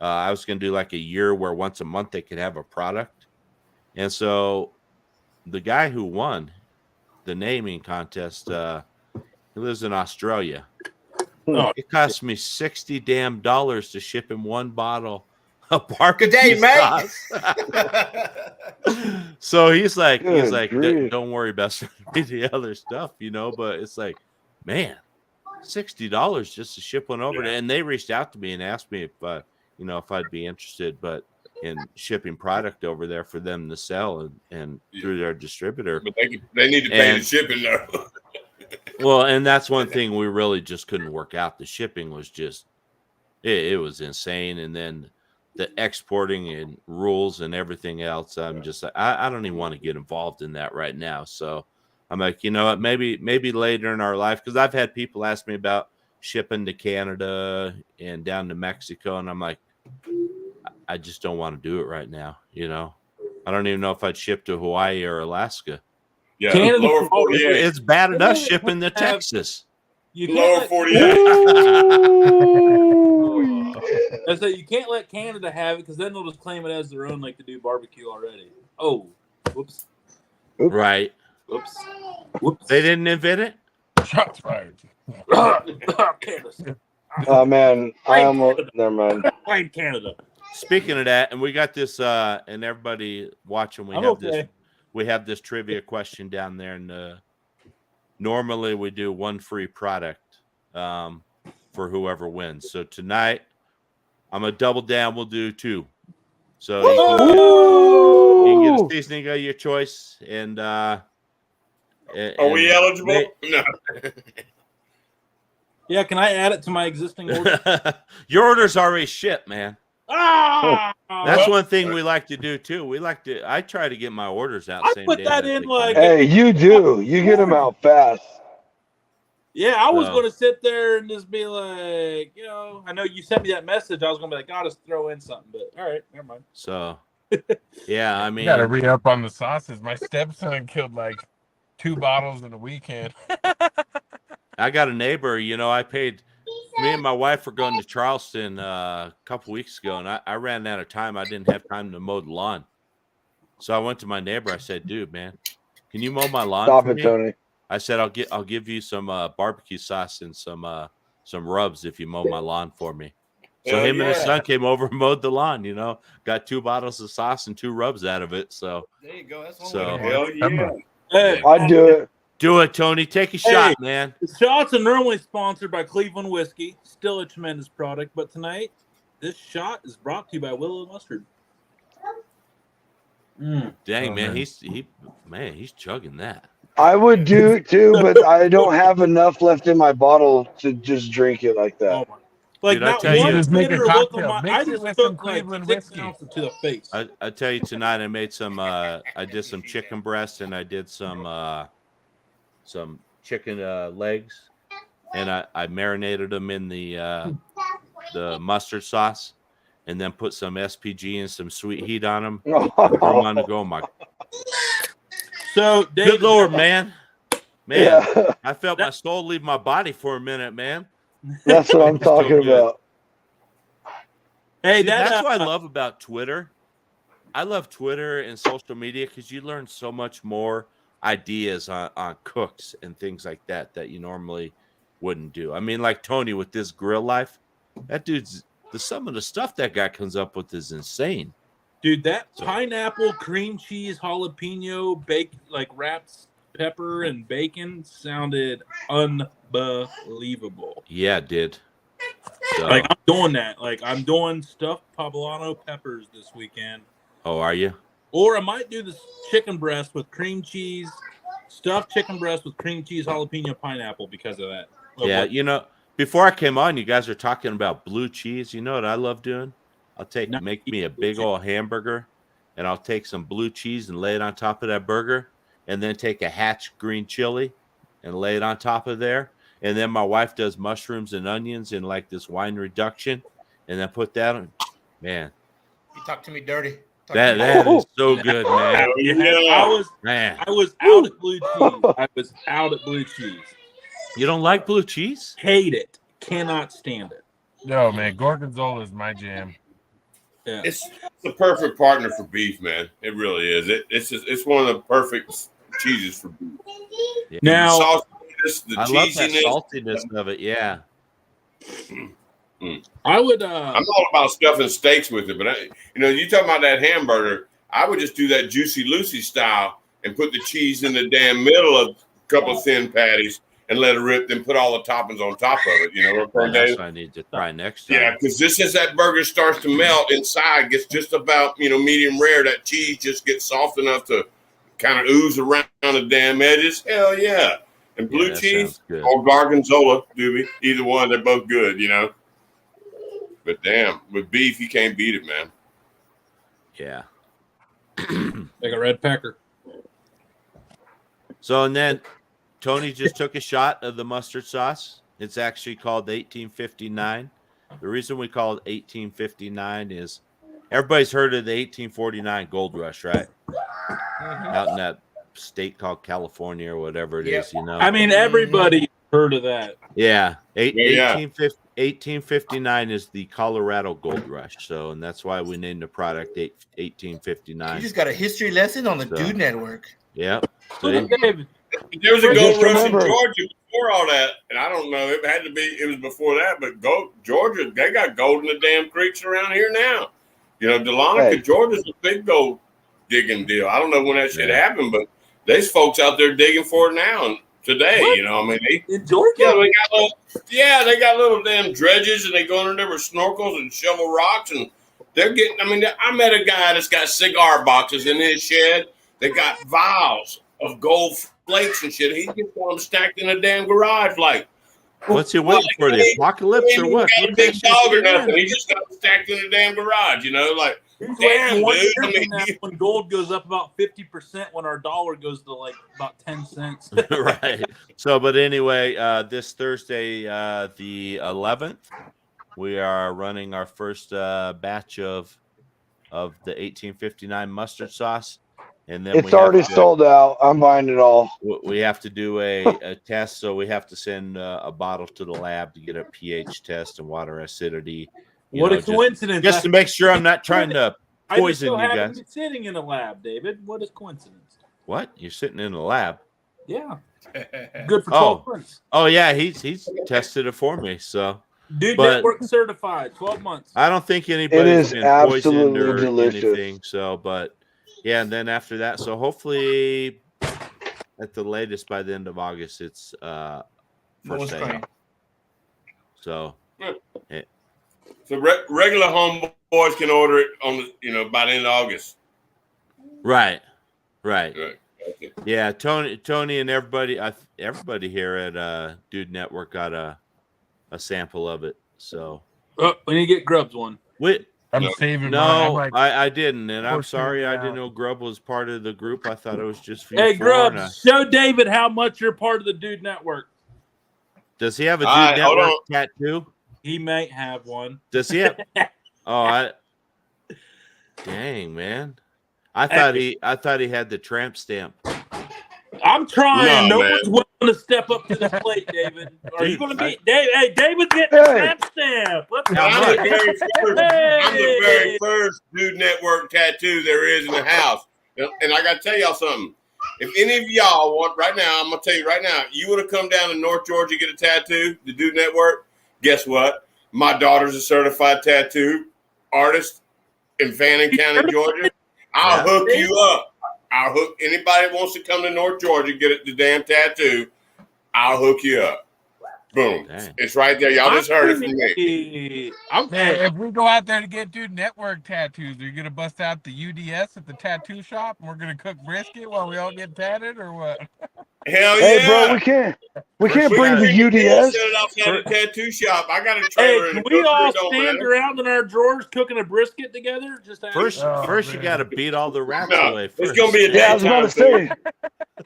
I was going to do like a year where once a month they could have a product. And so the guy who won the naming contest, he lives in Australia. It cost me $60 to ship him one bottle a barbecue Good day, mate. sauce. So he's like, grief. don't worry about the other stuff, but it's like, man, $60 just to ship one over there. And they reached out to me and asked me if I'd be interested, but in shipping product over there for them to sell and through their distributor. But they need to pay the shipping though. Well, and that's one thing we really just couldn't work out. The shipping was just, it was insane. And then the exporting and rules and everything else, I'm just like, I don't even want to get involved in that right now. So I'm like, you know what, maybe later in our life, because I've had people ask me about shipping to Canada and down to Mexico, and I'm like, I just don't want to do it right now. I don't even know if I'd ship to Hawaii or Alaska. Yeah, Canada, lower 48. It's bad enough shipping to Texas. Lower 48. I say you can't let Canada have it because then they'll just claim it as their own, like they do barbecue already. Oh, whoops. Right. Whoops. They didn't invent it? Shots fired. Canada. Oh man, I almost never mind. Blame Canada. Speaking of that, and we got this, and everybody watching, we have this trivia question down there, and normally we do one free product for whoever wins. So tonight, I'm gonna double down. We'll do 2. So you can get a seasoning of your choice, and are we eligible? No. Yeah, can I add it to my existing order? Your order's already shipped, man. Ah! That's one thing we like to do too. I try to get my orders out. I same put day that they in come like. in. Hey, you do. You get them out fast. Yeah, I was So- going to sit there and just be like, I know you sent me that message. I was going to be like, I'll just throw in something, but all right, never mind. So, yeah, I mean, You gotta re-up on the sauces. My stepson killed like 2 bottles in a weekend. I got a neighbor, I paid, me and my wife were going to Charleston a couple weeks ago, and I ran out of time. I didn't have time to mow the lawn. So I went to my neighbor. I said, dude, man, can you mow my lawn Stop for it, me? Tony. I said, I'll give you some barbecue sauce and some rubs if you mow my lawn for me. So Hell him and his yeah. son came over and mowed the lawn, got 2 bottles of sauce and 2 rubs out of it. So There you go. That's one So- way to Hell work. yeah. Hey, I'd do it. do it, Tony. Take a shot, man. the shots are normally sponsored by Cleveland Whiskey. Still a tremendous product, but tonight, this shot is brought to you by Willow Mustard. Dang, Oh, man, man. he's chugging that. I would do it too, but I don't have enough left in my bottle to just drink it like that. Oh my! Like Dude, I not tell you- one Just make a bitter look on cocktail. my. Mix I it just with some took like Cleveland 6 whiskey. ounces to the face. I tell you, tonight I made some. I did some chicken breast and I did some chicken legs, and I marinated them in the mustard sauce, and then put some SPG and some sweet heat on them. Threw them on the go. My So, David, good lord, man, Yeah, I felt my soul leave my body for a minute, man. that's what I'm It's still talking good. about. Hey, See, that, that's what I love about Twitter. I love Twitter and social media because you learn so much more ideas on cooks and things like that you normally wouldn't do. I mean, like Tony with this grill life, that dude's some of the stuff that guy comes up with is insane. dude, that So- pineapple, cream cheese, jalapeno, bake like wrapped pepper and bacon sounded unbelievable. Yeah, it did. So, Like I'm doing that. Like I'm doing stuffed poblano peppers this weekend. oh, are you? Or I might do this chicken breast with cream cheese, stuffed chicken breast with cream cheese, jalapeno, pineapple because of that. Yeah, before I came on, you guys were talking about blue cheese. You know what I love doing? Make me a big old hamburger, and I'll take some blue cheese and lay it on top of that burger, and then take a Hatch green chili and lay it on top of there. And then my wife does mushrooms and onions in like this wine reduction, and then put that on. Man, You talk to me dirty. that is so good, man. Hell Yeah, yeah. Man, I was out at blue cheese. I was out at blue cheese. you don't like blue cheese? Hate it. Cannot stand it. No, man, Gorgonzola is my jam. Yeah. It's the perfect partner for beef, man. It really is. It's one of the perfect cheeses for beef. Yeah. Now, The sauciness, the I love that cheesiness. saltiness of it. Yeah. I would. I'm all about stuffing steaks with it, but you talking about that hamburger. I would just do that Juicy Lucy style and put the cheese in the damn middle of a couple of thin patties and let it rip, then put all the toppings on top of it. You know what I'm That's saying? what I need to try next time. Yeah, because just as that burger starts to melt inside, gets just about medium rare, that cheese just gets soft enough to kind of ooze around the damn edges. Hell yeah. And blue cheese or gorgonzola, doobie. Either one, they're both good, But damn, with beef, you can't beat it, man. Yeah. Like a red pecker. So, and then Tony just took a shot of the mustard sauce. It's actually called 1859. The reason we call it 1859 is everybody's heard of the 1849 gold rush, right? Out in that state called California or whatever it is, I mean, everybody heard of that. Yeah. 1859 is the Colorado gold rush. So, and that's why we named the product 1859. You just got a history lesson on the Dude Network. Yep. So, there was a gold rush in Georgia before all that, and I don't know. It had to be. It was before that, but Georgia, they got gold in the damn creeks around here now. Dahlonega, Georgia's a big gold digging deal. I don't know when that shit happened, but there's folks out there digging for it now and today. What? In Georgia, they got little damn dredges, and they go under there with snorkels and shovel rocks, and they're getting. I met a guy that's got cigar boxes in his shed. They got vials of gold flakes and shit. He gets one stacked in a damn garage. Like, what's he waiting for? The apocalypse or what? Got a big dog or nothing. He just got them stacked in a damn garage. Like, damn, dude. When gold goes up about 50%, when our dollar goes to like about 10 cents. Right. So, but anyway, this Thursday, the 11th, we are running our first batch of the 1859 mustard sauce. And then it's already sold out. I'm buying it all. We have to do a test, so we have to send a bottle to the lab to get a pH test and water acidity. What a coincidence! Just to make sure I'm not trying to poison you guys. I'm sitting in a lab, David. What a coincidence! What? You're sitting in a lab? Yeah. Good for 12 months. Oh yeah, he's tested it for me. So. Dude Network certified, 12 months. I don't think anybody's been poisoned or delicious. anything. So, but. Yeah, and then after that, so hopefully at the latest by the end of August, it's first day. So, so regular homeboys can order it on by the end of August. Right. Yeah, Tony, and everybody here at Dude Network got a sample of it. So, we need to get Grubs one. I'm saving. No, I didn't, and I'm sorry. I didn't know Grub was part of the group. I thought it was just for you. Hey, Grub, show David how much you're part of the Dude Network. Does he have a Dude Network tattoo? He might have one. Does he have? Dang, man! I thought he had the tramp stamp. I'm trying. No one's willing to step up to the plate, David. Are you going to be David? Hey, David's getting the tramp stamp. I'm the very first Dude Network tattoo there is in the house. And I got to tell y'all something. If any of y'all want right now, I'm going to tell you right now, you want to come down to North Georgia and get a tattoo, the Dude Network, guess what? My daughter's a certified tattoo artist in Fannin County, Georgia. I'll hook you up. I'll hook anybody that wants to come to North Georgia, get the damn tattoo. I'll hook you up. Boom. Dang. It's right there. Y'all just heard it from me. If we go out there to get Dude Network tattoos, are you going to bust out the UDS at the tattoo shop and we're going to cook brisket while we all get tatted or what? Hell yeah. Hey, bro, we can't bring the UDS. Set it outside the tattoo shop. I got a trailer. Hey, can we all stand around in our drawers cooking a brisket together? First you got to beat all the rats away. It's going to be a I was about to say,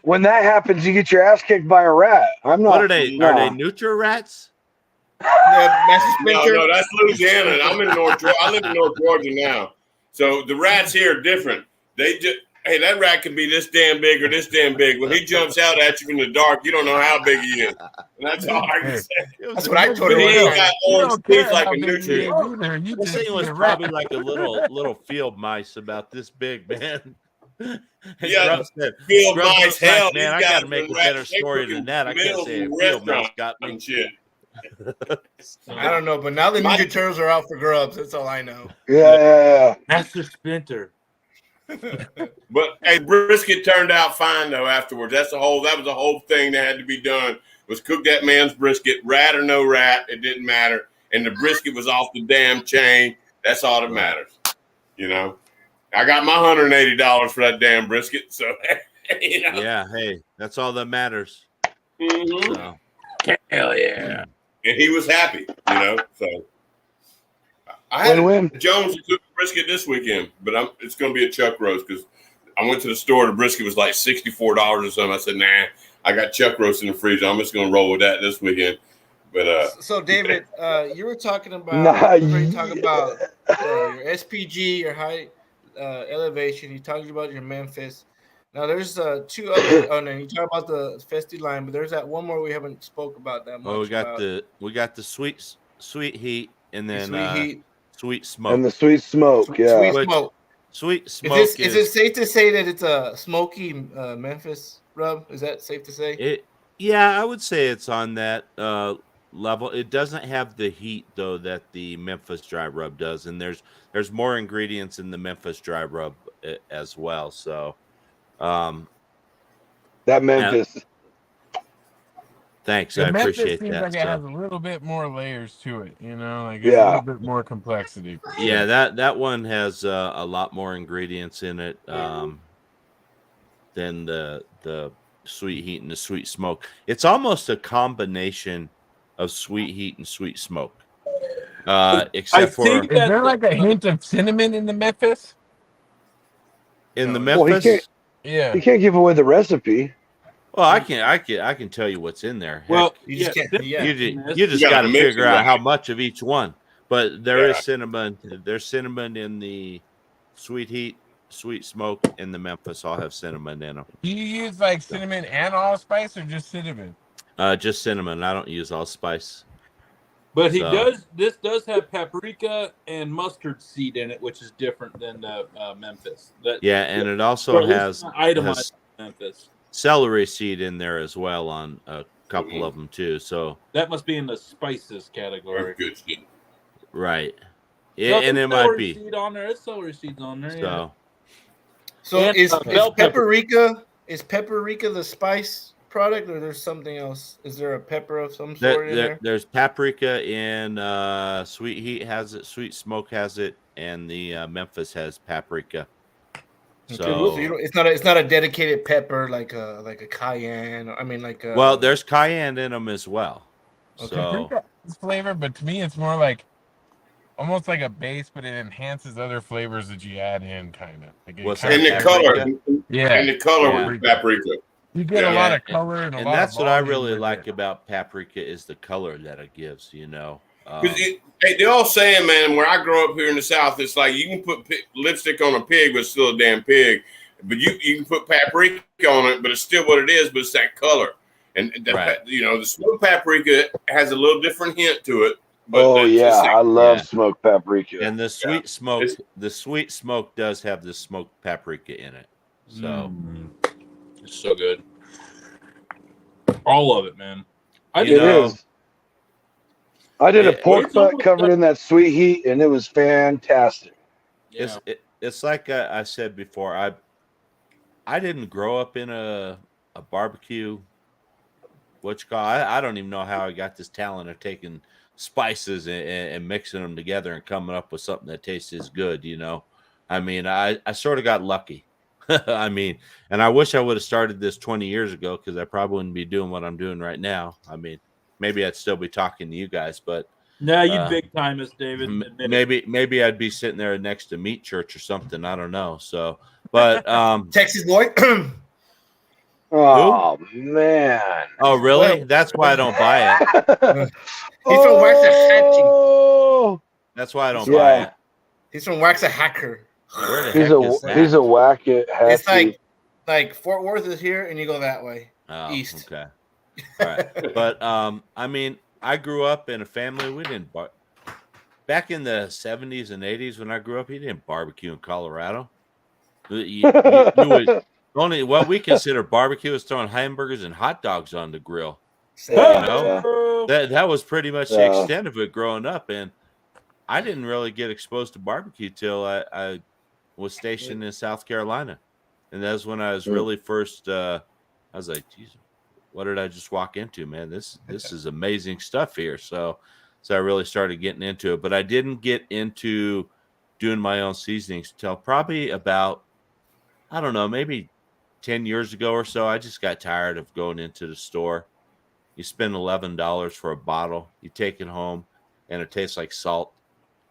when that happens, you get your ass kicked by a rat. I'm not. What are they? Are they Nutra rats? No, that's Louisiana. I'm in North Georgia. I live in North Georgia now. So the rats here are different. They just. Hey, that rat can be this damn big or this damn big. When he jumps out at you in the dark, you don't know how big he is. And that's all I can say. That's what I told him. He ain't got orange teeth like a nutrient. This thing was probably like a little field mice about this big, man. Yeah, field mice. Hell, man, I got to make a better story than that. I can't say a field mouse got me. Shit. I don't know, but now the Ninja Turtles are out for grubs. That's all I know. Yeah. Master Splinter. But hey, brisket turned out fine though. Afterwards, that was the whole thing that had to be done was cook that man's brisket, rat or no rat, it didn't matter, and the brisket was off the damn chain. That's all that matters, you know. I got my $180 for that damn brisket, so you know. Yeah, hey, that's all that matters. Mm-hmm. So. Hell yeah! And he was happy, you know. So I had Jones to cook brisket this weekend, but it's going to be a chuck roast because I went to the store. The brisket was like $64 or something. I said, nah, I got chuck roast in the freezer. I'm just going to roll with that this weekend. But so David, you were talking about your SPG, your high elevation. You talked about your Memphis. Now there's two other. Oh no, you talk about the Festy line, but there's that one more we haven't spoke about that much. Well, we got the sweet heat, and then sweet smoke, and the sweet smoke. Sweet smoke. Sweet smoke. Is it safe to say that it's a smoky Memphis rub? Is that safe to say? Yeah, I would say it's on that level. It doesn't have the heat though that the Memphis dry rub does, and there's more ingredients in the Memphis dry rub as well. So. That Memphis. Thanks, I appreciate seems that. Like it has a little bit more layers to it, you know, like it's a little bit more complexity. Yeah, that one has a lot more ingredients in it than the sweet heat and the sweet smoke. It's almost a combination of sweet heat and sweet smoke. Except for is there like a hint of cinnamon in the Memphis? In the Memphis. Well, you can't give away the recipe. Well, I can tell you what's in there. Heck, Well, you just can't. you just got to figure out how much of each one. But there is cinnamon. There's cinnamon in the sweet heat, sweet smoke, and the Memphis all have cinnamon in them. Do you use like cinnamon and allspice, or just cinnamon? Just cinnamon. I don't use allspice. But this does have paprika and mustard seed in it, which is different than the Memphis. And it also has itemized Memphis celery seed in there as well on a couple of them too. So that must be in the spices category. Good shit. Right. Yeah, and it might be. Seed on there. There's celery seeds on there. So is paprika the spice product, or there's something else? Is there a pepper of some sort in there? There's paprika in sweet heat has it, sweet smoke has it, and the Memphis has paprika. So it's not a dedicated pepper like a cayenne. I mean well, there's cayenne in them as well. Okay. So it's flavor, but to me it's more like almost like a base, but it enhances other flavors that you add in, kind of. Like the color with paprika. You get a lot of color and that's what I really like about paprika is the color that it gives, you know. They're all saying, man, where I grow up here in the South, it's like you can put lipstick on a pig, but it's still a damn pig. But you can put paprika on it, but it's still what it is, but it's that color. And, you know, the smoked paprika has a little different hint to it. But I love smoked paprika. And the sweet smoke does have the smoked paprika in it. So it's so good. All of it, man. It is. I did a pork butt covered in that sweet heat, and it was fantastic. Yeah. It's like I said before. I didn't grow up in a barbecue. I don't even know how I got this talent of taking spices and mixing them together and coming up with something that tastes good. You know, I mean, I sort of got lucky. I mean, and I wish I would have started this 20 years ago because I probably wouldn't be doing what I'm doing right now. I mean, maybe I'd still be talking to you guys, but no, you'd big time us, David. Maybe I'd be sitting there next to Meat Church or something. I don't know. So, but Texas boy. Oh man! Oh really? That's why I don't buy it. He's from Waxahachie. That's why I don't buy it. He's from Waxahachie. He's a whack it. It's like Fort Worth is here, and you go that way east. Okay. All right. But I mean, I grew up in a family. We didn't back in the 70s and 80s when I grew up. He didn't barbecue in Colorado. You would only what we consider barbecue is throwing hamburgers and hot dogs on the grill. That was pretty much the Yeah. extent of it growing up, and I didn't really get exposed to barbecue till I was stationed in South Carolina, and that's when I was really first. I was like, "Jesus, what did I just walk into, man? This is amazing stuff here." So I really started getting into it, but I didn't get into doing my own seasonings till probably about, I don't know, maybe 10 years ago or so. I just got tired of going into the store. You spend $11 for a bottle, you take it home, and it tastes like salt,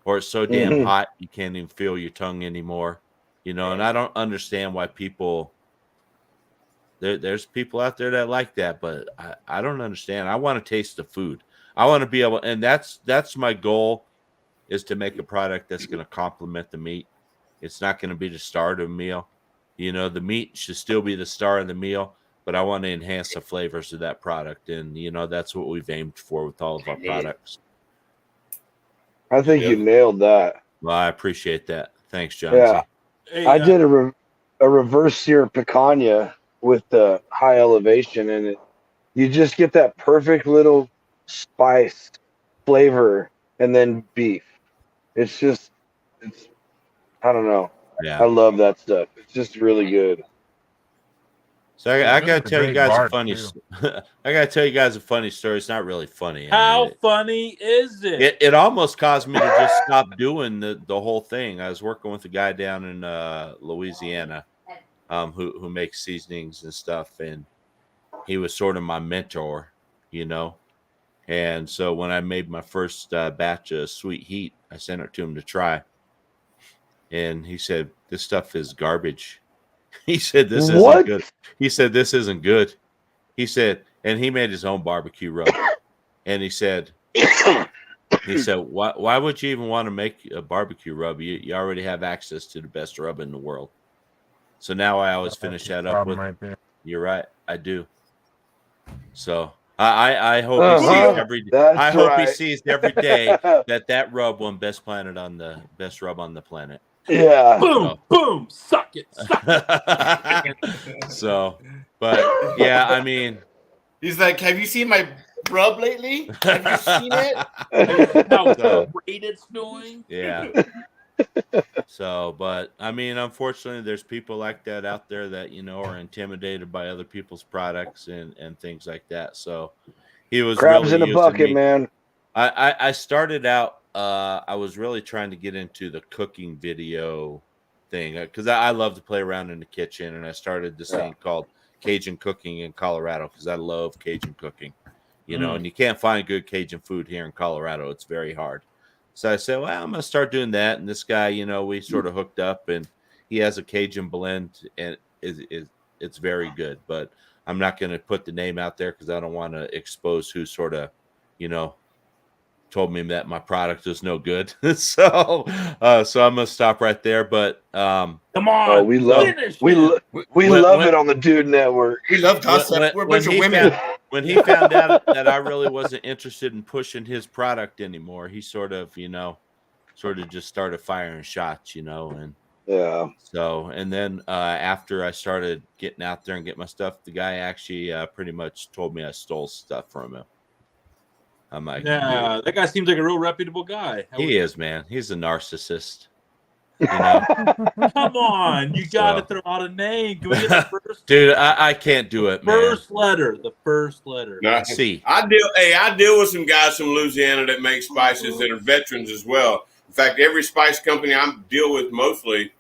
or it's so damn hot you can't even feel your tongue anymore. And I don't understand why people. There's people out there that like that, but I don't understand. I want to taste the food. I want to be able, and that's my goal, is to make a product that's going to complement the meat. It's not going to be the star of the meal. The meat should still be the star of the meal, but I want to enhance the flavors of that product, and that's what we've aimed for with all of our products. I think you nailed that. Well, I appreciate that. Thanks, John. Yeah, I did a reverse sear picanha with the high elevation in it. You just get that perfect little spice flavor, and then beef. It's I don't know. Yeah, I love that stuff. It's just really good. So I gotta tell you guys a funny. I gotta tell you guys a funny story. It's not really funny. How funny is it? It almost caused me to just stop doing the whole thing. I was working with a guy down in Louisiana, who makes seasonings and stuff, and he was sort of my mentor, And so when I made my first batch of Sweet Heat, I sent it to him to try, and he said, "This stuff is garbage." He said, "This isn't good." He said, "This isn't good." He said, and he made his own barbecue rub. And he said, why would you even want to make a barbecue rub? You already have access to the best rub in the world. So now I always finish that up with, "You're right, I do." So I hope he sees every day. I hope he sees every day that rub won Best Planet on the best rub on the planet. Yeah. Boom, boom, suck it. So, but yeah, I mean, he's like, "Have you seen my rub lately? Have you seen it? How great it's doing?" Yeah. So, but I mean, unfortunately, there's people like that out there that are intimidated by other people's products and things like that. So, he was crabs really in a bucket, man. I started out. I was really trying to get into the cooking video thing because I love to play around in the kitchen, and I started this thing called Cajun Cooking in Colorado because I love Cajun cooking, and you can't find good Cajun food here in Colorado. It's very hard. So I said, well, I'm going to start doing that. And this guy, we sort of hooked up, and he has a Cajun blend, and it's very good. But I'm not going to put the name out there because I don't want to expose who sort of, told me that my product is no good. so I'm gonna stop right there. But come on, we love it on the Dude Network. We love gossip. We're a bunch of women. When he found out that I really wasn't interested in pushing his product anymore, he sort of just started firing shots, and yeah. So and then after I started getting out there and getting my stuff, the guy actually pretty much told me I stole stuff from him. I'm like, yeah, that guy seems like a real reputable guy. He is, man. He's a narcissist. Come on, you got to throw out a name. Can we get the first? Dude, I can't do it, man. The first letter. No, see, I deal with some guys from Louisiana that make spices that are veterans as well. In fact, every spice company I deal with mostly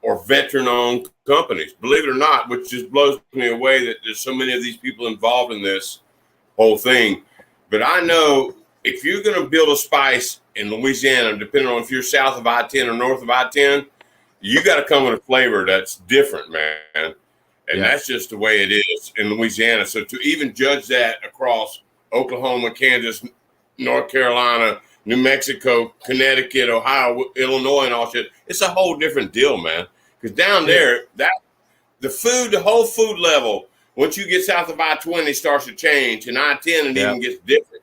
are veteran-owned companies. Believe it or not, which just blows me away that there's so many of these people involved in this whole thing. But I know if you're going to build a spice in Louisiana, depending on if you're south of I-10 or north of I-10, you got to come with a flavor that's different, man. And that's just the way it is in Louisiana. So to even judge that across Oklahoma, Kansas, North Carolina, New Mexico, Connecticut, Ohio, Illinois, and all shit, it's a whole different deal, man. Because down there, the whole food level, once you get south of I-20, starts to change, and I-10 and even gets different,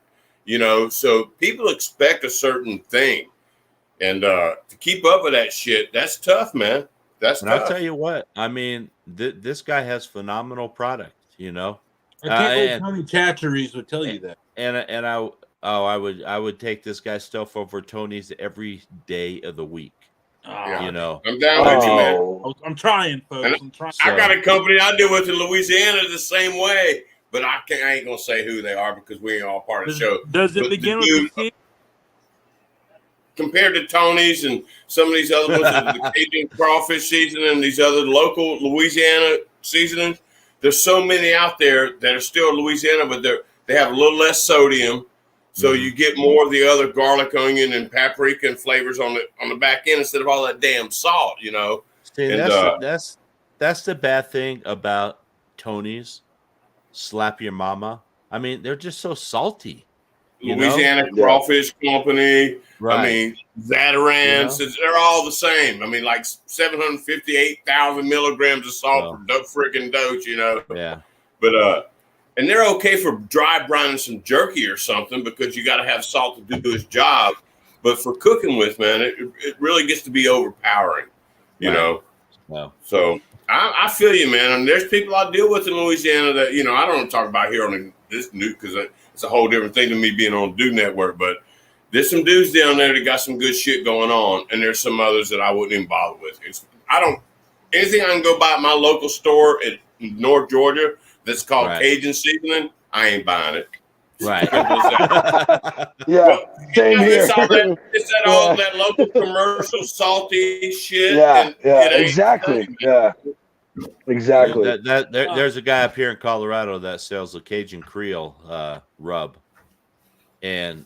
So people expect a certain thing, and to keep up with that shit, that's tough, man. That's tough. I'll tell you what. I mean, this guy has phenomenal product. I can't believe and- Tony Chachere's would tell you that. And I would take this guy's stuff over Tony's every day of the week. Ah, You know, I'm down with you, man. Oh, I'm trying, folks. And I'm trying. I got a company I deal with in Louisiana the same way, but I ain't gonna say who they are because we ain't all part of the show. Does it But begin the with the C? Compared to Tony's and some of these other ones, the Cajun crawfish seasoning and these other local Louisiana seasonings, there's so many out there that are still Louisiana, but they have a little less sodium, so you get more of the other garlic, onion, and paprika and flavors on the back end instead of all that damn salt, you know. See, And, that's the bad thing about Tony's Slap Your Mama. I mean, they're just so salty. Louisiana Crawfish Company. Right. I mean, Zatarans. They're all the same. I mean, like 758,000 milligrams of salt per freaking dose, you know. Yeah. But and they're okay for dry brining some jerky or something because you got to have salt to do its job. But for cooking with, man, it really gets to be overpowering, you know. No. So I feel you, man. And there's people I deal with in Louisiana that, you know, I don't talk about here on this new because it's a whole different thing to me being on Dude Network. But there's some dudes down there that got some good shit going on, and there's some others that I wouldn't even bother with. Anything I can go buy at my local store in North Georgia that's called Cajun seasoning, I ain't buying it. Right. Yeah, same here. It's all that local commercial salty shit. Yeah, exactly. Yeah, exactly. There's a guy up here in Colorado that sells the Cajun Creole rub, and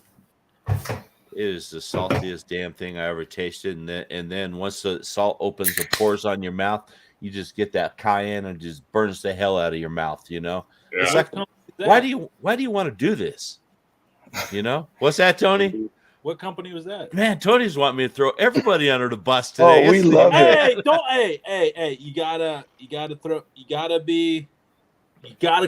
it is the saltiest damn thing I ever tasted. And then once the salt opens and pours on your mouth, you just get that cayenne and just burns the hell out of your mouth. You know, it's like, why do you want to do this? You know, what's that, Tony? What company was that? Man, Tony's wanting me to throw everybody under the bus today. Oh, we love it. Hey, you gotta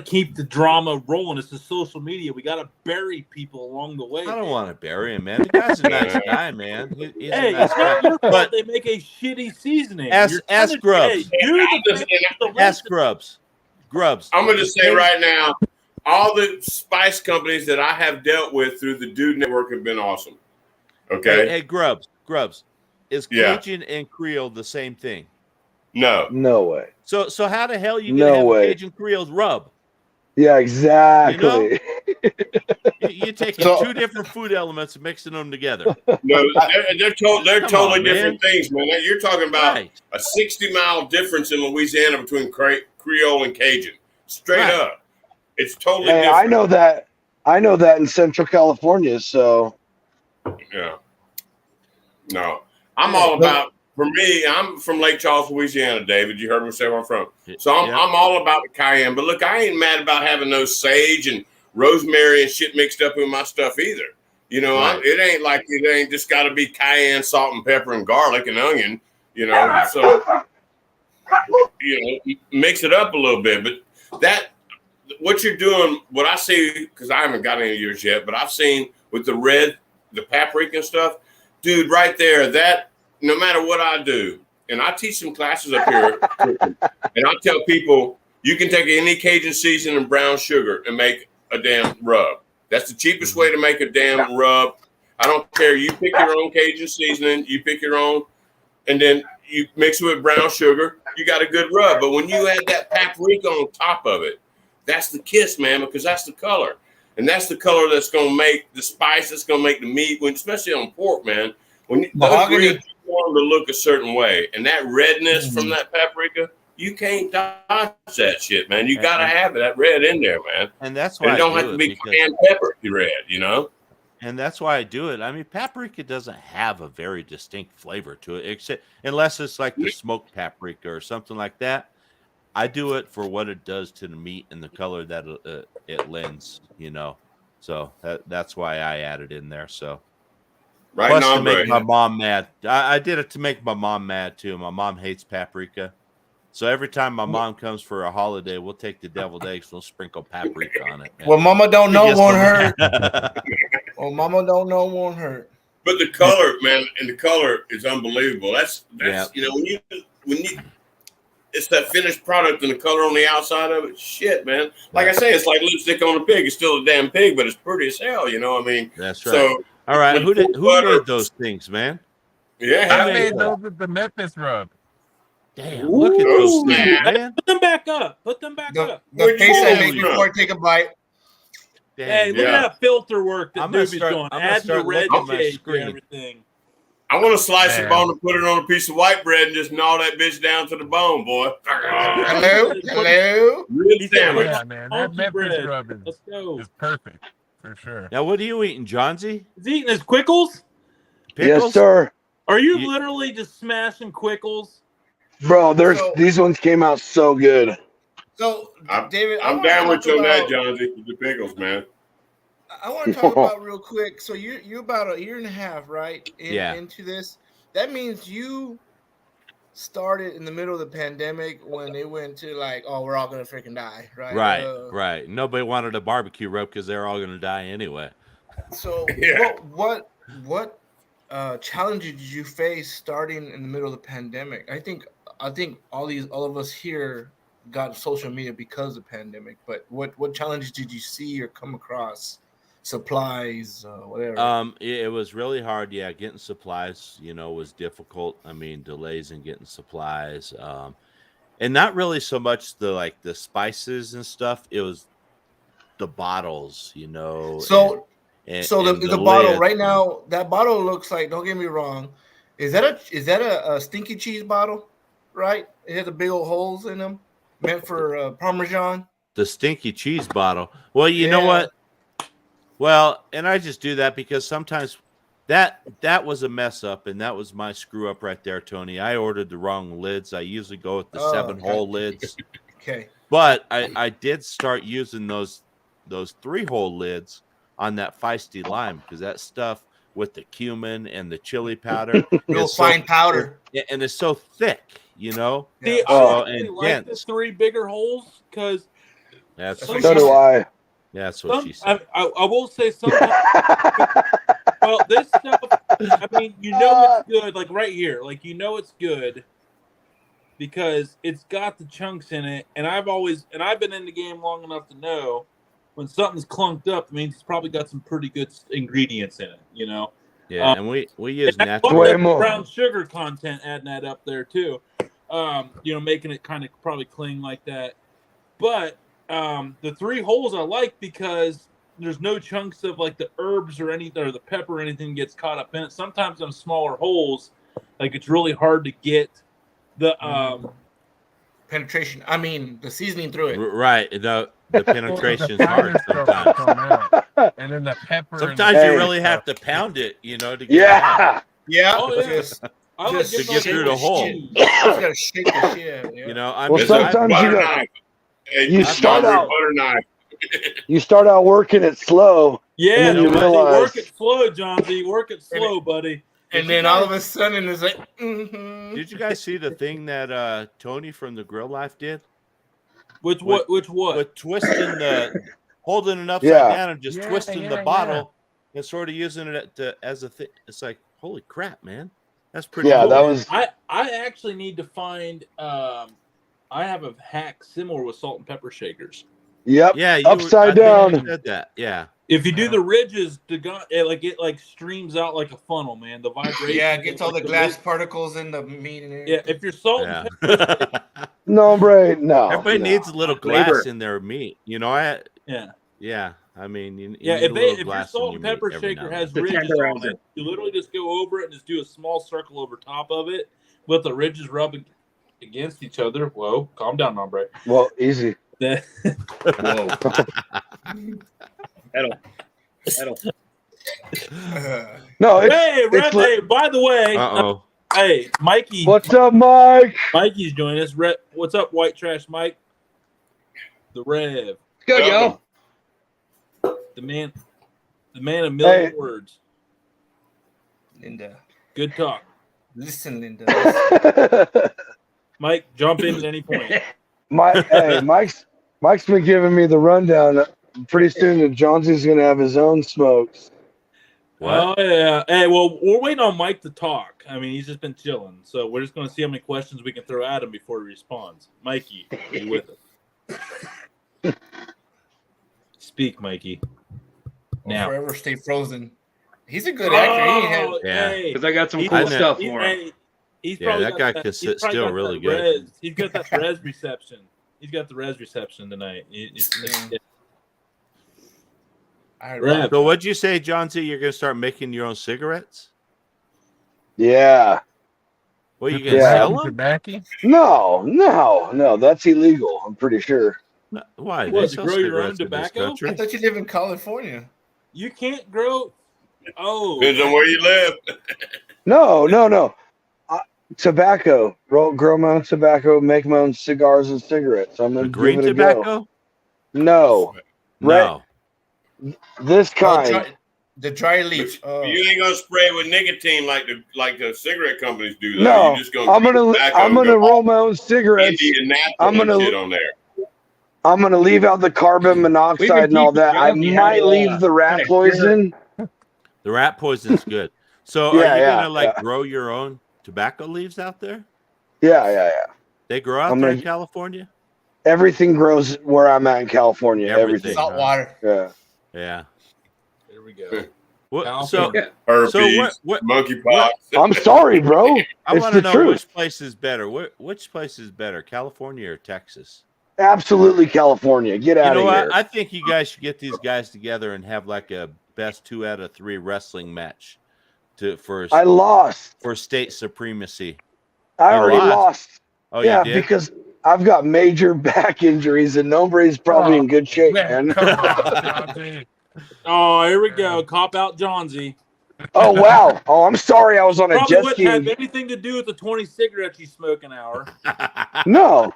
keep the drama rolling. It's the social media. We gotta bury people along the way. I don't want to bury him, man. The guy's a nice guy, man. He's Hey, a nice it's not guy. your fault But they make a shitty seasoning. ask Grubbs. Ask Grubbs. Grubbs. I'm going to say right now, all the spice companies that I have dealt with through the Dude Network have been awesome. Okay. Hey, Grubbs. Is Cajun and Creole the same thing? No way. So how the hell you gonna have a Cajun Creole rub? Yeah, exactly. You're taking two different food elements and mixing them together. No, they're totally different things, man. You're talking about a 60-mile difference in Louisiana between Creole and Cajun. Straight up. It's totally different. I know that in Central California, so yeah. No. I'm all about, for me, I'm from Lake Charles, Louisiana, David. You heard me say where I'm from. So I'm all about the cayenne. But look, I ain't mad about having no sage and rosemary and shit mixed up in my stuff either. You know, it ain't like it ain't just got to be cayenne, salt, and pepper, and garlic and onion, you know. So, you know, mix it up a little bit. But what you're doing, what I see, because I haven't got any of yours yet, but I've seen with the paprika and stuff, dude, right there, that no matter what I do, and I teach some classes up here, and I tell people, you can take any Cajun seasoning and brown sugar and make a damn rub. That's the cheapest way to make a damn rub. I don't care. You pick your own Cajun seasoning, you pick your own, and then you mix it with brown sugar, you got a good rub. But when you add that paprika on top of it, that's the kiss, man, because that's the color. And that's the color that's going to make the spice, that's going to make the meat, especially on pork, man. When those ribs, you want them to look a certain way. And that redness from that paprika, you can't dodge that shit, man. You got to have that red in there, man. And that's why it don't have to be cayenne pepper red, you know? And that's why I do it. I mean, paprika doesn't have a very distinct flavor to it, unless it's like the smoked paprika or something like that. I do it for what it does to the meat and the color that it lends, you know. So that's why I added in there. So, plus to make my mom mad. I did it to make my mom mad too. My mom hates paprika, so every time my mom comes for a holiday, we'll take the deviled eggs. We'll sprinkle paprika on it. Man. Well, Mama don't know won't hurt. Well, Mama don't know won't hurt. But the color, man, and the color is unbelievable. That's you know when you. it's that finished product and the color on the outside of it. Shit, man. Like I say, it's like lipstick on a pig. It's still a damn pig, but it's pretty as hell. You know what I mean? That's right. So, all right, who butter, made those things, man? Yeah, I made those with the Memphis rub. Damn, look at those things, man. Put them back up. Put them back up. The face I make before I take a bite. Damn, hey, look at that filter work that Doobie's doing. Add the red shade to everything. I want to slice a bone and put it on a piece of white bread and just gnaw that bitch down to the bone, boy. Hello. Really damn it. Yeah, man. That Memphis rub is perfect for sure. Now, what are you eating, Johnsy? He's eating his Quickles? Pickles? Yes, sir. Are you literally just smashing Quickles? Bro, these ones came out so good. So, David, I'm down with you on that, Johnsy, with the pickles, man. I want to talk about real quick. So you about a year and a half, right? Into this. That means you started in the middle of the pandemic when it went to like, oh, we're all gonna freaking die, right? Right. Nobody wanted a barbecue rub because they're all gonna die anyway. So what challenges did you face starting in the middle of the pandemic? I think all of us here got social media because of the pandemic. But what challenges did you see or come across? Supplies, whatever. It was really hard. Yeah, getting supplies, was difficult. I mean, delays in getting supplies, and not really so much the spices and stuff. It was the bottles, So, the bottle right now, that bottle looks like. Don't get me wrong. Is that a stinky cheese bottle? Right? It has a big old holes in them, meant for Parmesan. The stinky cheese bottle. Well, you know what? Well, and I just do that because sometimes that was a mess up, and that was my screw up right there, Tony. I ordered the wrong lids. I usually go with the 7-hole lids. Okay. But I did start using those 3-hole lids on that feisty lime because that stuff with the cumin and the chili powder, real fine powder, and it's so thick, See, I like the 3 bigger holes because so do I. Yeah, that's what she said. I will say something. Well, this stuff, I mean, it's good, like right here. Like, it's good because it's got the chunks in it. And I've been in the game long enough to know when something's clunked up, it means it's probably got some pretty good ingredients in it, Yeah, and we use natural. Brown sugar content, adding that up there too. Making it kind of probably cling like that. But the 3 holes I like because there's no chunks of like the herbs or anything or the pepper or anything gets caught up in it. Sometimes on smaller holes, like it's really hard to get the penetration. I mean, the seasoning through it. Right. The penetration's hard sometimes. And then the pepper. Sometimes you really have to pound it, to get it out. Yeah. Oh, yeah. Just to get through the hole. You gotta shake the shit. Sometimes you start out butter knife. You start out working it slow. Yeah, and then you realize, work it slow, John. You work it slow, buddy. And then all of a sudden it's like. Mm-hmm. Did you guys see the thing that Tony from the Grill Life did? Which what? With twisting holding it upside down and just twisting the bottle and sort of using it as a thing. It's like, holy crap, man. That's pretty cool. That was. I actually need to find. I have a hack similar with salt and pepper shakers. Yep. Yeah. Upside down. Said that. Yeah. If you do the ridges, it streams out like a funnel, man. The vibration. Yeah, it gets all the glass particles in the meat. Yeah. If you're salt and pepper. No, Bray. No. Everybody needs a little glass in their meat. Yeah. Yeah. I mean, if your salt and pepper shaker has ridges on it, you literally just go over it and just do a small circle over top of it with the ridges rubbing against each other. Whoa, calm down, hombre. Well, easy. Whoa. No, hey, by the way, hey, Mikey. What's up, Mike? Mikey's joining us. What's up, White Trash Mike? The Rev. Good, yo. The man a million words. Linda. Good talk. Listen, Linda. Mike, jump in at any point. Mike's been giving me the rundown. Pretty soon, Johnsy's going to have his own smokes. What? Oh yeah. Hey, well, we're waiting on Mike to talk. I mean, he's just been chilling, so we're just going to see how many questions we can throw at him before he responds. Mikey, are you with us? Speak, Mikey. Now, Forever stay frozen. He's a good actor. He had, Yeah. Because I got some He's- cool I know- stuff for him. He's Yeah, probably that got guy could he's sit probably still got really that good. res. He's got that res reception. He's got the res reception tonight. I had Rev. So what'd you say, John Z? You're gonna start making your own cigarettes? Yeah. Well, you gonna Yeah. sell them? Tobacco? No. That's illegal. I'm pretty sure. Why? What, They to sell grow your own cigarettes in this tobacco? country. I thought you live in California. You can't grow. Oh, Depends on where you live. No. Tobacco. Grow my own tobacco. Make my own cigars and cigarettes. I'm The gonna green give it a go. tobacco? No, No. this Oh, kind. the dry leaf. You ain't gonna spray it with nicotine like the cigarette companies do. Though. No, You're just gonna I'm gonna go roll my own cigarettes. Indian natural I'm gonna- and shit on there. I'm gonna leave out the carbon monoxide and all that. I might leave the rat poison. The rat poison's good. So Yeah, are you yeah, gonna like yeah. grow your own tobacco leaves out there? Yeah. They grow out I'm there gonna- in California? Everything grows where I'm at in California. Everything. Salt water. Yeah. Yeah. there we go. What, so Yeah. Herpes, So what monkeypox. I'm sorry, bro. I It's want the to know truth. which place is better. Which place is better, California or Texas? Absolutely, California. Get You out know of what? here. I think you guys should get these guys together and have like a best 2 out of 3 wrestling match for I lost. state supremacy. I You already lost. lost. Oh, Yeah, you did? because I've got major back injuries and Nombre's probably in good shape, Man, man. come on, Jonathan. Oh, here we go. Cop out Johnsy. Oh wow. Oh, I'm sorry. I was on a Probably jet wouldn't have ski. anything to do with the 20 cigarettes you smoke an hour. No,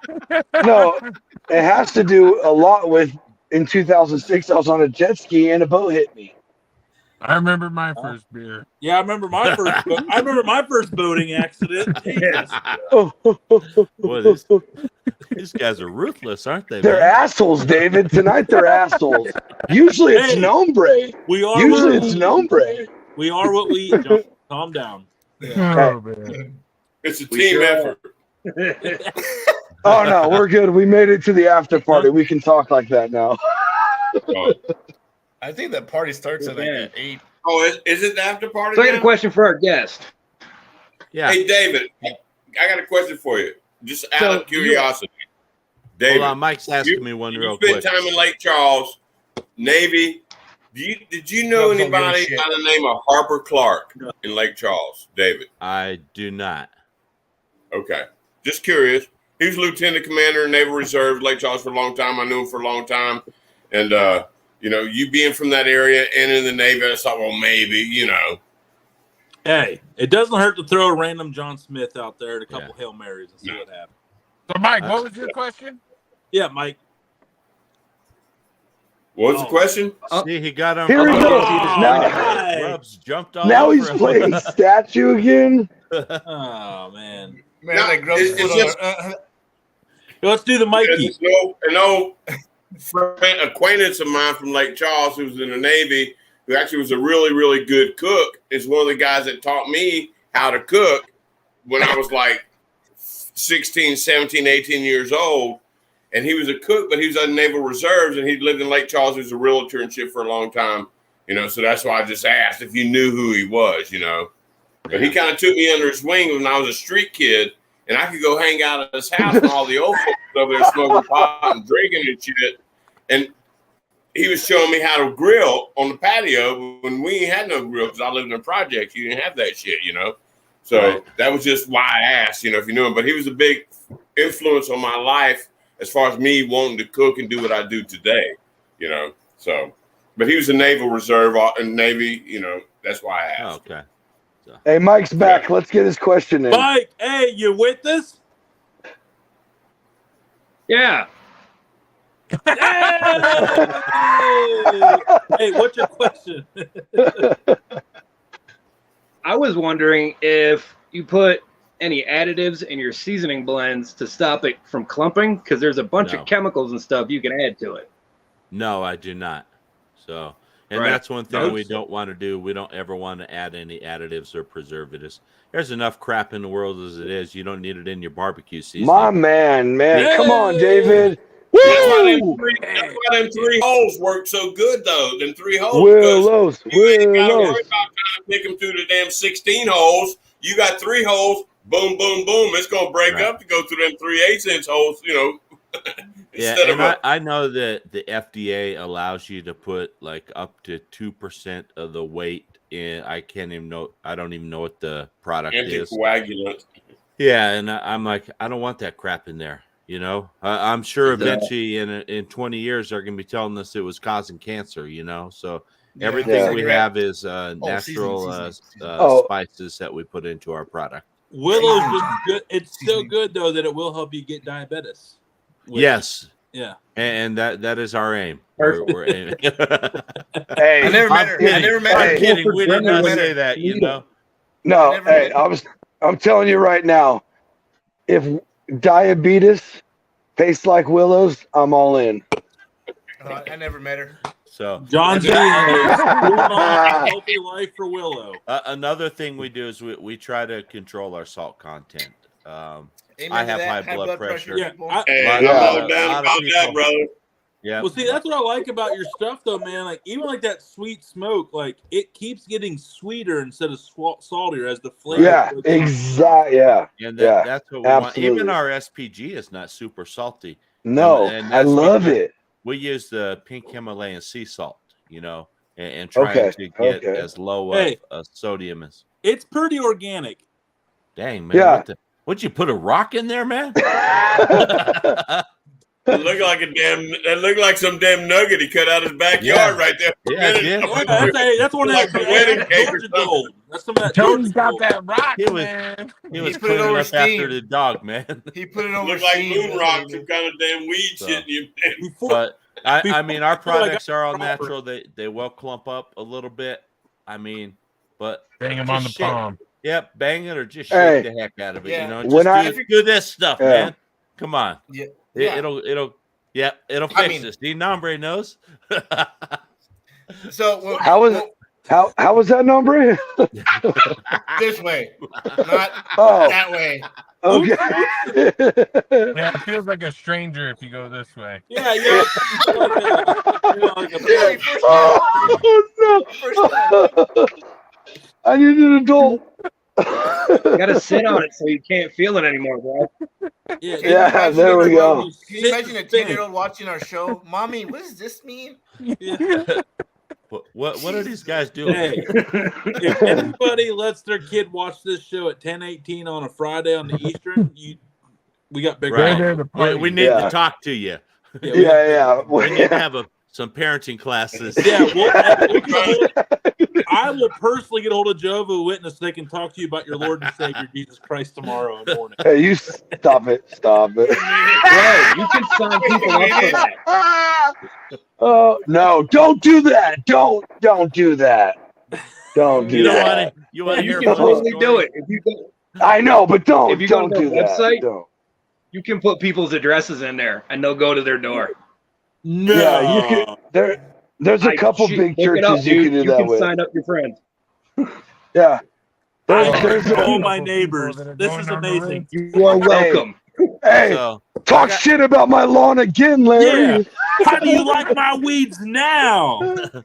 it has to do a lot with. In 2006, I was on a jet ski and a boat hit me. I remember my first beer. Yeah, I remember my first boating accident. Jesus. Boy, these guys are ruthless, aren't they? They're man? assholes, David. Tonight they're assholes. Usually it's Hey, Nombre. We are Usually what it's we- Nombre. We are what we eat. John. Calm down. Oh, man. It's a team effort. Oh no, we're good. We made it to the after party. We can talk like that now. Oh, I think that party starts at Yeah. like 8. is it the after party? So I got a now? question for our guest. Yeah. Hey, David, I got a question for you. Just out So of curiosity. Hold David, on, Mike's asking me one you real spent quick. time in Lake Charles, Navy. Did you know Don't give a anybody shit. by the name of Harper Clark in Lake Charles, David? I do not. Okay. Just curious. He was lieutenant commander in Naval Reserve, Lake Charles, for a long time. I knew him for a long time. And, you being from that area and in the Navy, I thought, well, maybe, Hey, it doesn't hurt to throw a random John Smith out there at a couple Hail Marys and see what happens. So, Mike, what was your question? Yeah, Mike. What was the question? See, he got him. Here he Oh, goes. Now- Rubs jumped all Now over he's him. playing statue again. Oh man. Man, No, that grub's it's foot just- on. Let's do the Mikey. An old friend, acquaintance of mine from Lake Charles who was in the Navy, who actually was a really, really good cook, is one of the guys that taught me how to cook when I was like 16, 17, 18 years old. And he was a cook, but he was in Naval Reserves, and he'd lived in Lake Charles. He was a realtor and shit for a long time, so that's why I just asked if you knew who he was, But he kind of took me under his wing when I was a street kid, and I could go hang out at his house and all the old folks over there smoking pot and drinking and shit. And he was showing me how to grill on the patio when we ain't had no grill because I lived in a project. You didn't have that shit, So Right. that was just why I asked, if you knew him. But he was a big influence on my life as far as me wanting to cook and do what I do today, So, but he was a Naval Reserve and Navy, that's why I Oh, asked. okay. Hey, Mike's back. Let's get his question in. Mike, hey, you with us? Yeah. Hey, what's your question? I was wondering if you put any additives in your seasoning blends to stop it from clumping, because there's a bunch No. of chemicals and stuff you can add to it. No, I do not. So And Right. that's one thing we don't want to do. We don't ever want to add any additives or preservatives. There's enough crap in the world as it is. You don't need it in your barbecue seasoning. My man. Hey! Come on, David. That's why Woo! them three holes work so good, though. Them 3 holes. Willows. You ain't got to worry Willows. about trying to pick them through the damn 16 holes. You got 3 holes. Boom, boom, boom. It's going to break up to go through them 3/8 inch holes, you know. Yeah, and I know that the FDA allows you to put like up to 2% of the weight in. I don't even know what the product is. Anticoagulant. Yeah, and I'm like, I don't want that crap in there. You know, I'm sure eventually in 20 years they're going to be telling us it was causing cancer. You know, so everything we have is natural spices that we put into our product. Willow's just good. It's so good though that it will help you get diabetes. Yes. Yeah. And that is our aim. We're aiming. Hey, I never met her. I'm kidding. We did not say that, you know. No, hey, I'm telling you right now, if diabetes tastes like Willows, I'm all in. I never met her. So John's a healthy life for Willow. Another thing we do is we try to control our salt content. Amen I have to that. high blood pressure. Yeah, I'm all down about that, brother. Yeah. Well, see, that's what I like about your stuff, though, man. Like, even like that sweet smoke, like it keeps getting sweeter instead of saltier as the flavor. Yeah, exactly. Yeah, And yeah, that's what we want. absolutely. Even our SPG is not super salty. No, and I love it. We use the pink Himalayan sea salt, you know, and trying to get as low of sodium as. It's pretty organic. Dang, man. Yeah. What'd you put a rock in there, man? It looked like that looked like some damn nugget he cut out his backyard right there. Yeah, That's one of Like that a wedding cake or Georgia gold. That's some of that Tony's Georgia got gold. that rock, man. He was put it cleaning over up steam. after the dog, man. He put it over Looked like steam. moon rock, some kind of damn weed shit in you. But I mean, our before I products are all got natural. They will clump up a little bit. I mean, but Bang him on the palm. Yep, bang it or just shake the heck out of it. Yeah. You know, When just do this stuff, man. Come on. Yeah. It'll fix this. The nombre knows. So How was that number? this way, not Oh, that way. okay. Yeah, it feels like a stranger if you go this way. Yeah, yeah. Really, first Oh, no. I need an adult. You gotta sit on it so you can't feel it anymore, bro. Yeah, there we go. Can you imagine a 10-year-old watching our show? Mommy, what does this mean? Yeah. What are these guys doing? Hey, if anybody lets their kid watch this show at 10:18 on a Friday on the Eastern, we got big. Right. We need to talk to you. Yeah. We need to have some parenting classes. Yeah, I will personally get a hold of Jehovah's Witness so they can talk to you about your Lord and Savior Jesus Christ tomorrow morning. Hey, you stop it. Stop it. Bro, you can sign people up for that. Oh, no, don't do that. Don't do that. Don't do that. You want to hear You can a funny totally story? do it. If you go, I know, but don't. If you go don't to do their that. website, Don't. you can put people's addresses in there, and they'll go to their door. No, Yeah, you can. There's a couple big churches you can do that with. Sign up your friends. Yeah. There's all my neighbors. This is amazing. You are welcome. Hey, talk shit about my lawn again, Larry. Yeah. How do you like my weeds now?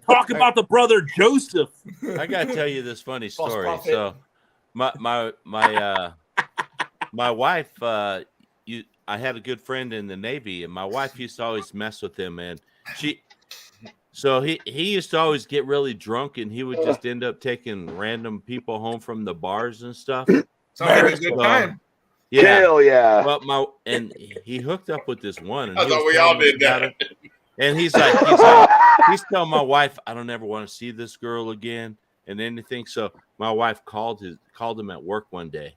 Talk about the brother Joseph. I gotta tell you this funny False story. prophet. So, my wife, I had a good friend in the Navy, and my wife used to always mess with him, and he used to always get really drunk, and he would just end up taking random people home from the bars and stuff. Sounds like a good time. Yeah. Hell yeah. Well, he hooked up with this one. And I thought we all did that. And he's telling my wife, I don't ever want to see this girl again and anything. So my wife called him at work one day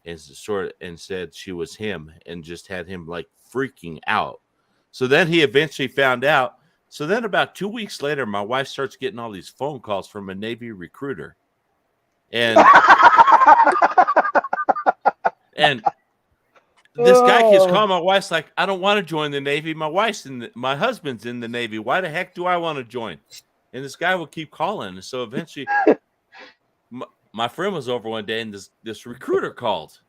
and said she was him and just had him like freaking out. So then he eventually found out. So then about 2 weeks later, my wife starts getting all these phone calls from a Navy recruiter. And this guy keeps calling my wife's like, I don't want to join the Navy. My husband's in the Navy. Why the heck do I want to join? And this guy would keep calling. And so eventually, my friend was over one day, and this recruiter called,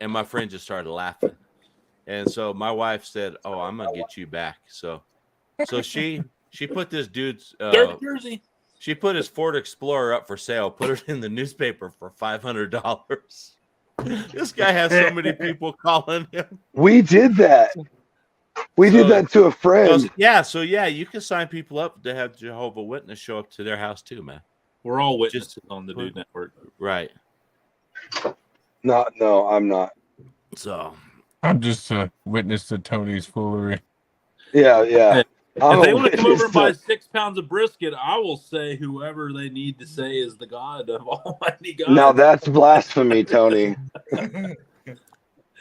and my friend just started laughing. And so my wife said, "Oh, I'm gonna get you back." So she put this dude's Dirty Jersey. she put his Ford Explorer up for sale, put it in the newspaper for $500. This guy has so many people calling him. We did that. We did that to a friend. So you can sign people up to have Jehovah's Witness show up to their house too, man. We're all witnesses on the Dude Network. Right. No, I'm not. So I'm just a witness to Tony's foolery. Yeah. If they want to come over and buy 6 pounds of brisket, I will say whoever they need to say is the God of Almighty God. Now that's blasphemy, Tony.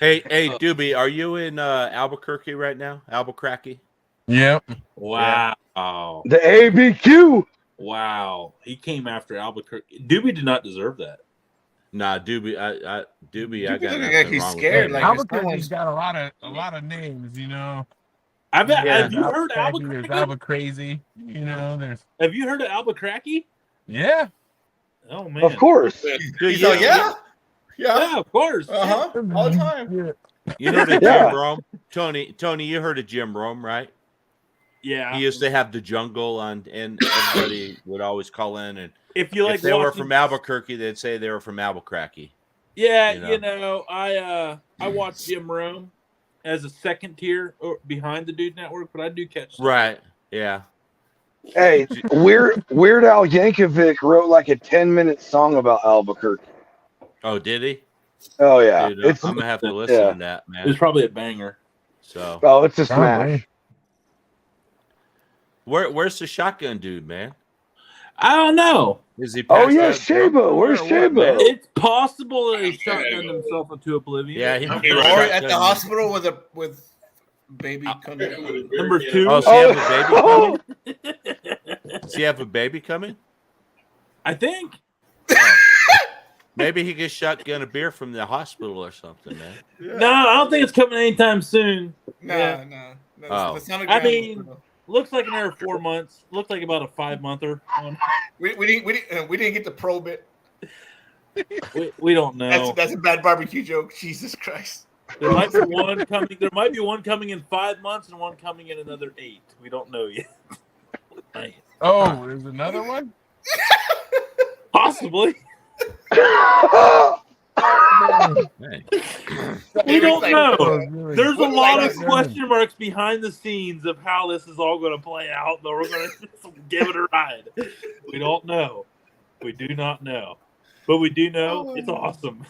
Hey, Doobie, are you in Albuquerque right now? Albuquerque? Yep. Wow. The ABQ. Wow. He came after Albuquerque. Doobie did not deserve that. Nah, Doobie, I got looking nothing like he's wrong scared, with like- him. Albuquerque's got a lot of names, you know. Have you heard There's Albuquerque? Albucrazy, you know. Have you heard of Albuquerque? Yeah. Oh man. Of course. Dude, He's like, yeah, Yeah, of course. all the time. You heard of Yeah. Jim Rome? Tony, you heard of Jim Rome, right? Yeah. He used to have the jungle on, and everybody would always call in, and If you like if they were watching- from Albuquerque, they'd say they were from Albuquerque. Yeah, you know. I watch Jim Rome as a second tier or behind the Dude Network, but I do catch stuff. Right. Yeah. Hey, Weird Al Yankovic wrote like a 10-minute song about Albuquerque. Oh, did he? Oh yeah, Dude, I'm gonna have to listen to that, man. It's probably a banger. So, it's a smash. where's the shotgun dude, man? I don't know. Is he? Oh passed yeah, out Shabo. drunk Where's or what, man? Shabo? It's possible that he shotgunned himself into oblivion. Yeah, he Or might be at the shotgun. hospital with baby coming. Number 2. Oh, does he have a baby coming? Does he have a baby coming? I think. Maybe he gets shotgun a beer from the hospital or something, man. No, I don't think it's coming anytime soon. No. Oh. The sonogram- I mean, looks like another 4 months. Looks like about a 5-monther. we didn't get to probe it. We don't know. That's a bad barbecue joke. Jesus Christ. There might be one coming. There might be one coming in 5 months and one coming in another 8. We don't know yet. Oh, there's another one? Possibly. Hey. We don't know. Really? There's a What lot like of that? question marks behind the scenes of how this is all going to play out, but we're going to give it a ride. We don't know. We do not know. But we do know it's awesome.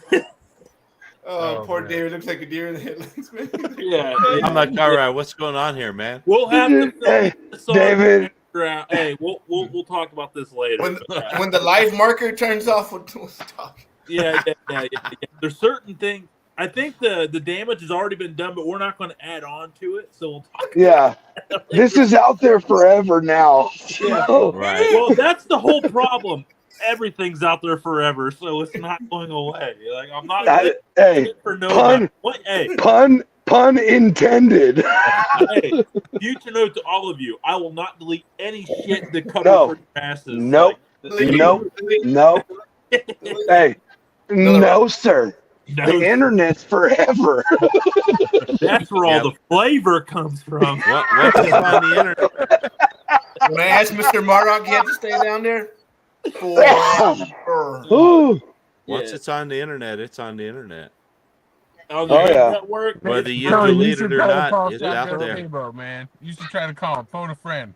Oh, poor man. David looks like a deer in the headlights, man. Yeah. I'm like, all right, what's going on here, man? We'll have to Hey, this song David. out. Hey, we'll talk about this later. When the live marker turns off, we'll talk. Yeah. There's certain things. I think the damage has already been done, but we're not going to add on to it. So we'll talk. Yeah, this is out there forever now. Yeah. Right. Well, that's the whole problem. Everything's out there forever, so it's not going away. Like I'm not Hey, for no pun. What? Hey, pun intended. hey, future note to all of you: I will not delete any shit that covers No. for passes. Nope. Nope. Hey, no, sir. No, The internet's forever. that's where all the flavor comes from. What's on the internet? When I asked Mr. Murdoch, he had to stay down there. Forever. Ooh. Once it's on the internet, it's on the internet. On the Oh, yeah. network. Whether you Tony, delete should it or try to not, call it's out Shotgun there. Stable, man. You should try to call him. Phone a friend.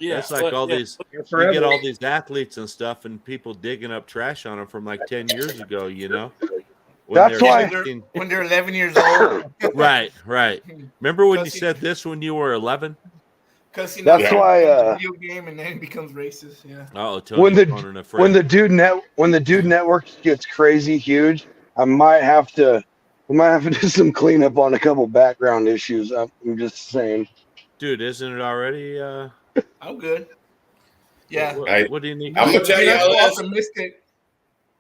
Yeah, It's like all these, you Forever. get all these athletes and stuff, and people digging up trash on them from like 10 years ago. You know, when That's they're why- 16. When they're 11 years old. Right. Remember when you said this when you were 11? Because That's why, video game and then it becomes racist. Yeah. Oh, Tony, When the phoning a friend. when the dude network gets crazy huge, we might have to do some cleanup on a couple background issues. I'm just saying. Dude, isn't it already? I'm good. Yeah. What do you need? I'm gonna tell you That's how this. optimistic.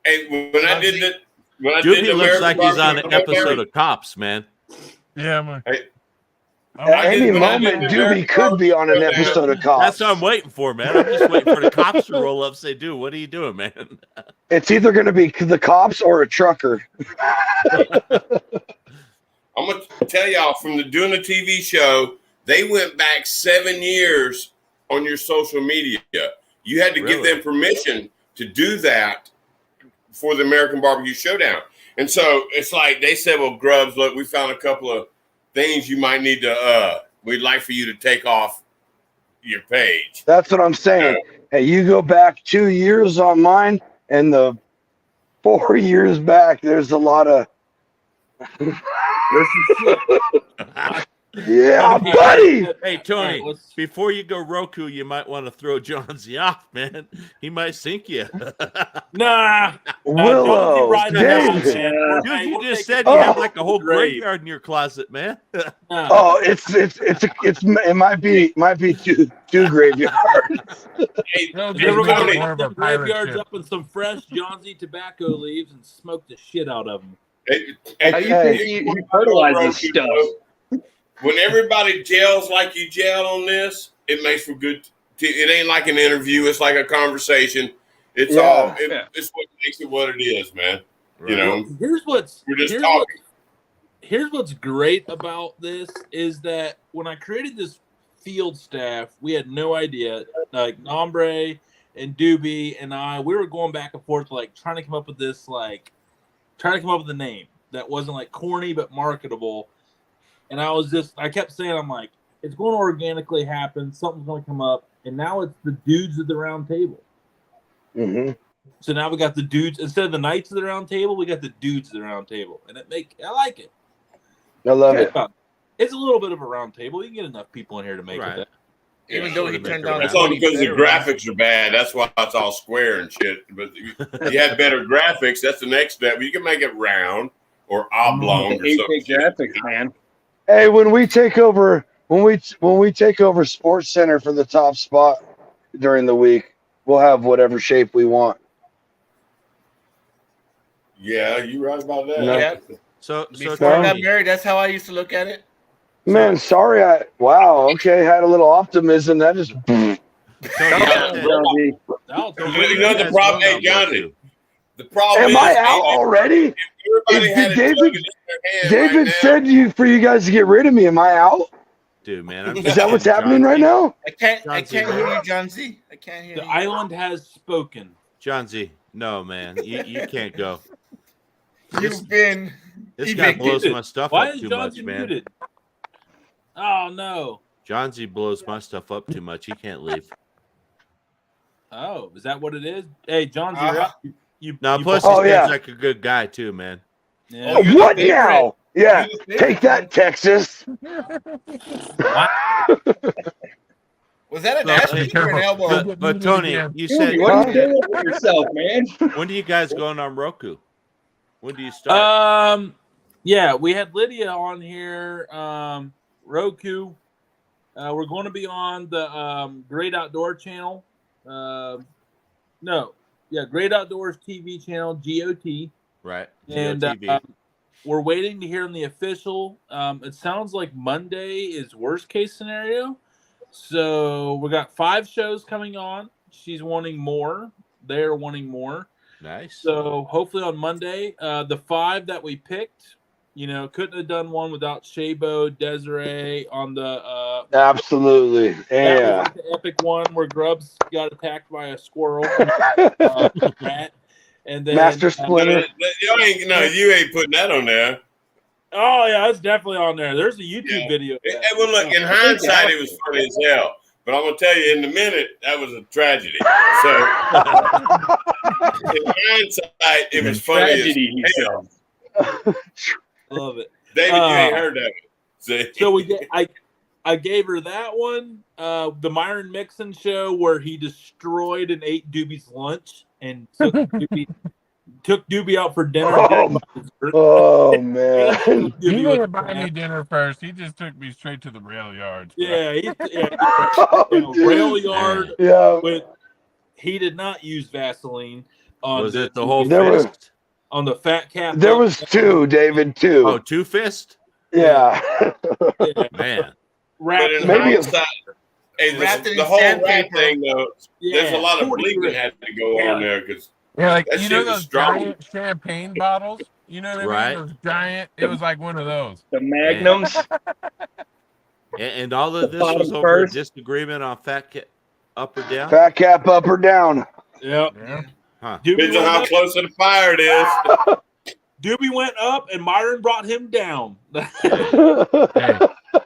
Hey, when I did the Doobie looks American like he's on an barbecue, episode of Cops, man. Yeah, man. At any when I moment, did the Doobie American could be on an Barbecue Showdown. episode of Cops. That's what I'm waiting for, man. I'm just waiting for the cops to roll up and say, dude, what are you doing, man? It's either going to be the cops or a trucker. I'm going to tell y'all from doing the TV show, they went back 7 years on your social media. You had to give them permission to do that for the American Barbecue Showdown. And so it's like they said, well, Grubbs, look, we found a couple of things you might need to, we'd like for you to take off your page. That's what I'm saying. Hey, you go back 2 years on mine, and the 4 years back, there's a lot of yeah, buddy. Hey, Tony, before you go Roku, you might want to throw Johnsy off, man. He might sink you. Nah. Willow, David. Dude, you just said you have like a whole graveyard in your closet, man. Oh, it might be two graveyards. Hey, We're going to more of put a the pirate graveyards ship. up in some fresh Johnsy tobacco leaves and smoke the shit out of them. How you think you fertilize this stuff? When everybody gels like you gel on this, it makes for good. It ain't like an interview; it's like a conversation. It's it's what makes it what it is, man. Right. You know. Here's what's great about this is that when I created this field staff, we had no idea. Like Nombre and Doobie and we were going back and forth, like trying to come up with this, trying to come up with a name that wasn't like corny but marketable. And I kept saying, I'm like, it's going to organically happen. Something's going to come up. And now it's the dudes at the round table. Mm-hmm. So now we got the dudes, instead of the knights at the round table, we got the dudes at the round table. And I like it. I love it. It's a little bit of a round table. You can get enough people in here to make it that. Even though he turned down, it's only because the graphics are bad. That's why it's all square and shit. But you had better graphics. That's the next step. You can make it round or oblong or something. Graphics, man. Hey, when we take over Sports Center for the top spot during the week, we'll have whatever shape we want. Yeah, you right about that. No. Yeah. So Before I got married, that's how I used to look at it. Man, sorry. Had a little optimism. That just. You know the problem, hey Johnny. The problem Am I out already? David said for you guys to get rid of me. Am I out? Dude, man, is that what's happening right now? I can't hear you, John Z. I can't hear you. The island has spoken. John Z, no, man, you can't go. You've been. This guy blows my stuff up too much, man. Muted? Oh no. John Z blows my stuff up too much. He can't leave. Oh, is that what it is? Hey, John Z, plus this guy's like a good guy too, man. Yeah. Oh, what now? Yeah, take that, Texas. Was that an ass or an elbow? But Tony, you said what are you doing with yourself, man? When do you guys going on Roku? When do you start? Yeah, we had Lydia on here. Roku. We're going to be on the Great Outdoor channel. Great Outdoors TV channel, GOT. Right. And we're waiting to hear on the official. It sounds like Monday is worst case scenario. So we got 5 shows coming on. She's wanting more. They're wanting more. Nice. So hopefully on Monday, the 5 that we picked, couldn't have done one without Shabo, Desiree on the. Absolutely. Yeah. That was like the epic one where Grubbs got attacked by a squirrel. Rat. And then Master Splinter. You ain't putting that on there. Oh yeah, that's definitely on there. There's a YouTube video. Well, look, in hindsight, it was funny as hell. But I'm gonna tell you, in the minute, that was a tragedy. So, in hindsight, it was funny as hell. Love it, David. You ain't heard of it. So I gave her that one. The Myron Mixon show where he destroyed and ate Doobie's lunch and took Doobie out for dinner. Oh man! He didn't buy me dinner first. He just took me straight to the rail yards. Rail yard. Yeah. But he did not use Vaseline. Was it the whole fist? On the fat cat. There was 2, David. 2. Oh, 2 fist? Yeah. Man. wrapped in Maybe hindsight, hey, Wrapped it in the whole rat sandpaper. thing though, there's a lot of 40 bleeding grit. had to go on there because Yeah, like that you shit know was those strong. giant champagne bottles. You know what I Right. mean? Those giant. It was like one of those. The Magnums. And all of The this was bottom over a first. disagreement on fat cap up or down. Fat cap up or down. Yep. Yeah. Huh. Doobie Depends on went how up. close to the fire it is. Doobie went up, and Myron brought him down. Hey,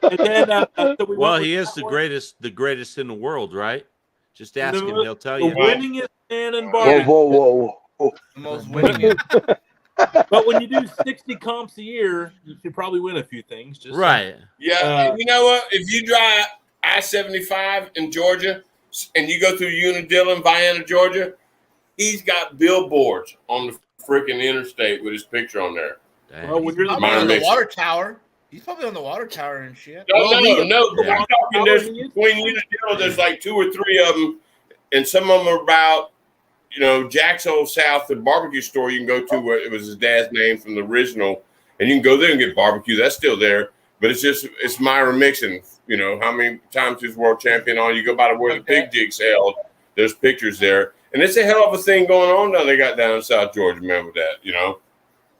And then so we Well, went he with is the greatest in the world, right? Just ask him; the he'll tell the you. winningest man in Whoa, barbecue. whoa. The most winning. But when you do 60 comps a year, you should probably win a few things. Just Right. Yeah, and you know what? If you drive I-75 in Georgia and you go through Unadilla, Vienna, Georgia, he's got billboards on the freaking interstate with his picture on there. Dang. Well, when you're the Probably Myron on the Mixon. water tower. He's probably on the water tower and shit. No, Well, but Yeah. I'm talking there's between Unadilla, there's like 2 or 3 of them, and some of them are about, Jack's Old South, the barbecue store you can go to where it was his dad's name from the original, and you can go there and get barbecue. That's still there, but it's Myron Mixon. How many times he's world champion on. You go by to where the pig jig's held. There's pictures there, and it's a hell of a thing going on now. They got down in South Georgia, man, with that.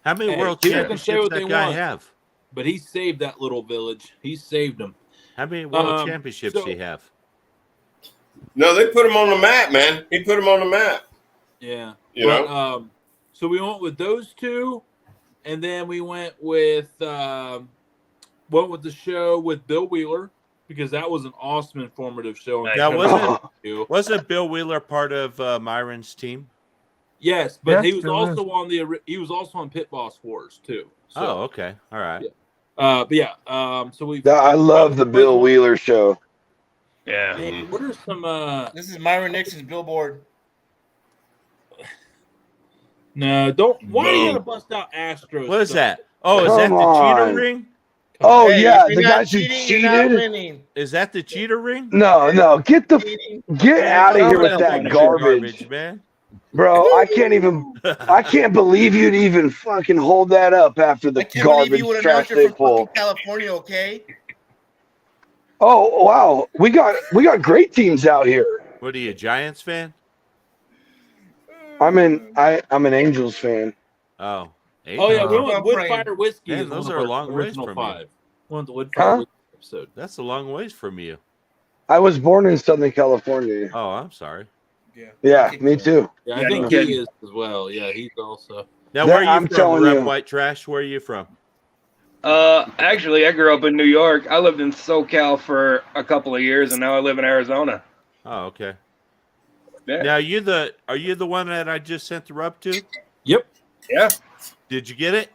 How many Hey, world people can say championships what they that guy want. have? But he saved that little village. He saved them. How many world championships so- do you have? No, they put him on the map, man. He put him on the map. Yeah. You know? So we went with those two, and then we went with the show with Bill Wheeler, because that was an awesome informative show. Now, You. wasn't Bill Wheeler part of Myron's team? Yes, but Yes, he was still also on Pit Boss Wars too. So, Oh, okay. All right. yeah. But yeah, so we. I love the Bill Wheeler show. Yeah. Hey, what are some? This is Myron Nixon's billboard. No, don't. Why are you Boom. gonna bust out Astros? What is stuff? that? Oh, is that Come the cheater on. ring? Oh Hey, yeah, if you're the not guys who cheating, you're not cheated. winning. Is that the cheater ring? No, get out of here with that garbage, man. bro. I can't believe you'd even fucking hold that up after the I can't believe garbage you would trash announce they you're from pull. fucking California, okay? Oh wow, we got great teams out here. What are you, a Giants fan? I'm an Angels fan. Oh. Oh yeah, we Uh, went with Woodfire Whiskey. Man, is those one are of a our long ways original from 5. you. We went to Woodfire Huh? Whiskey episode. That's a long ways from you. I was born in Southern California. Oh, I'm sorry. Yeah, me too. Yeah, Yeah, I think no he kidding. is as well. Yeah, he's also. Now, That- where are you I'm from, telling Rep you. White Trash? Where are you from? Actually, I grew up in New York. I lived in SoCal for a couple of years, and now I live in Arizona. Oh, okay. Yeah. Now, are you the one that I just sent the rub to? Yep. Yeah. Did you get it?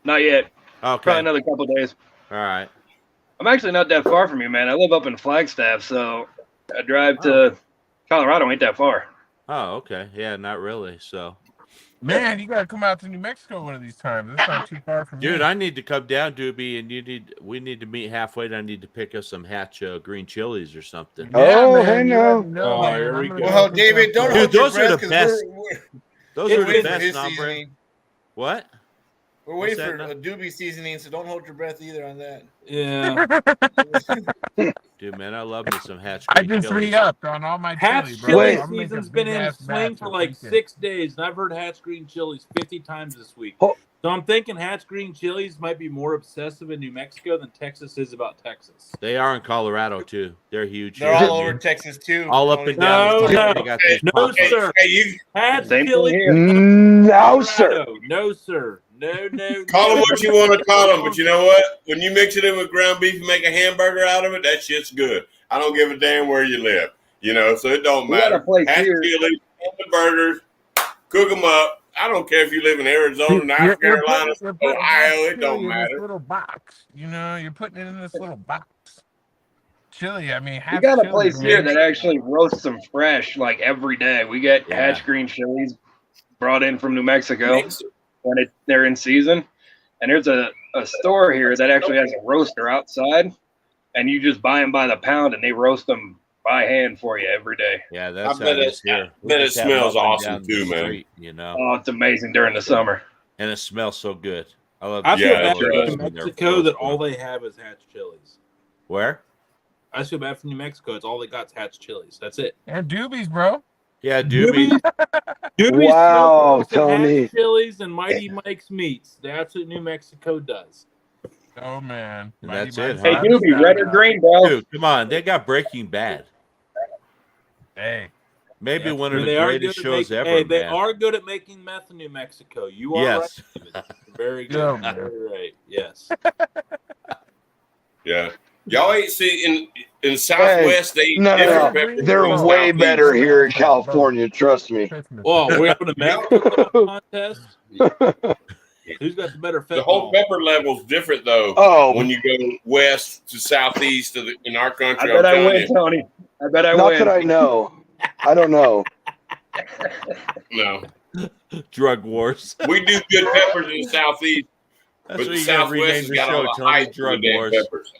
Not yet. Okay. Probably another couple of days. All right. I'm actually not that far from you, man. I live up in Flagstaff, so I drive to Colorado. Ain't that far. Oh, okay. Yeah, not really. So, man, you gotta come out to New Mexico one of these times. It's not too far from dude, me. I need to come down, Doobie, and we need to meet halfway. And I need to pick up some Hatch green chilies or something. Oh, man, hey, you now. let me know, Oh, man. here I'm we gonna go. Well, pick David, up don't some- Dude, hold your those are breath the 'cause best. Those we're are the waiting for best, his Nombre. seasoning. What? We're waiting What's for that a Doobie seasoning, so don't hold your breath either on that. Yeah. Dude, man, I love me some Hatch I green just chilies. re-upped on all my Hatch chili, bro. chili Wait. I'm gonna make a season's been in big-ass swing batch for this like weekend. 6 days, and I've heard Hatch green chilies 50 times this week. Oh. So I'm thinking Hatch green chilies might be more obsessive in New Mexico than Texas is about Texas. They are in Colorado too. They're huge. They're here. all over Texas too. All up and down. No, the state. no. They got Hey, these No, pop-ups. sir. Hey, you Hatch Same thing chili. here. No, sir. Colorado. No, sir. No. call them what you want to call them, but you know what? When you mix it in with ground beef and make a hamburger out of it, that shit's good. I don't give a damn where you live, so it don't We got matter. a place Hatch here. chili, the burgers, cook them up. I don't care if you live in Arizona, You're North Carolina, putting Ohio. It chili don't in this matter. little box, you're putting it in this little box. Chili, I mean, We half got a chili, place man. here that actually roasts them fresh, like every day. We get Yeah. Hatch green chilies brought in from New Mexico Mix it. when they're in season. And there's a store here that actually has a roaster outside, and you just buy them by the pound, and they roast them by hand for you every day. Yeah, that's I bet how it is here. I bet it just have smells up and awesome down the too, man. street, Oh, it's amazing during the summer. And it smells so good. I love. I the feel Yeah, bad it in does. New Mexico that all they have is Hatch chilies. Where? I feel bad for New Mexico. It's all they got is Hatch chilies. That's it. And doobies, bro. Yeah, Doobie. Doobie's Wow, Smokehouse and Tony. Hatch chilies and Mighty Mike's meats. That's what New Mexico does. Oh man. And that's Mighty it, Mike's Hey, huh? Hot Doobie, red or Dog. green, bro? Dude, come on. They got Breaking Bad. Hey. Maybe Yeah. one I of mean, the they are greatest good at shows making- ever, Hey, they man. are good at making meth in New Mexico. You are Yes. right. Very good. Yeah, man. Very right. Yes. Yeah. Y'all ain't see in Southwest they eat No, different no, peppers they're than way Southeast. better here in California. Trust me. Christmas. Well, we're having a meth contest. Who's got the better The whole fentanyl? pepper level's different though. Oh, When you go west to southeast in our I country, bet I I'm win, telling Tony. I bet I not win. that I know. I don't know. you, no, Drug wars. we do good peppers in the southeast, That's but what the you got to rename southwest has the got all show, the Tony. hype for the Drug damn wars. peppers.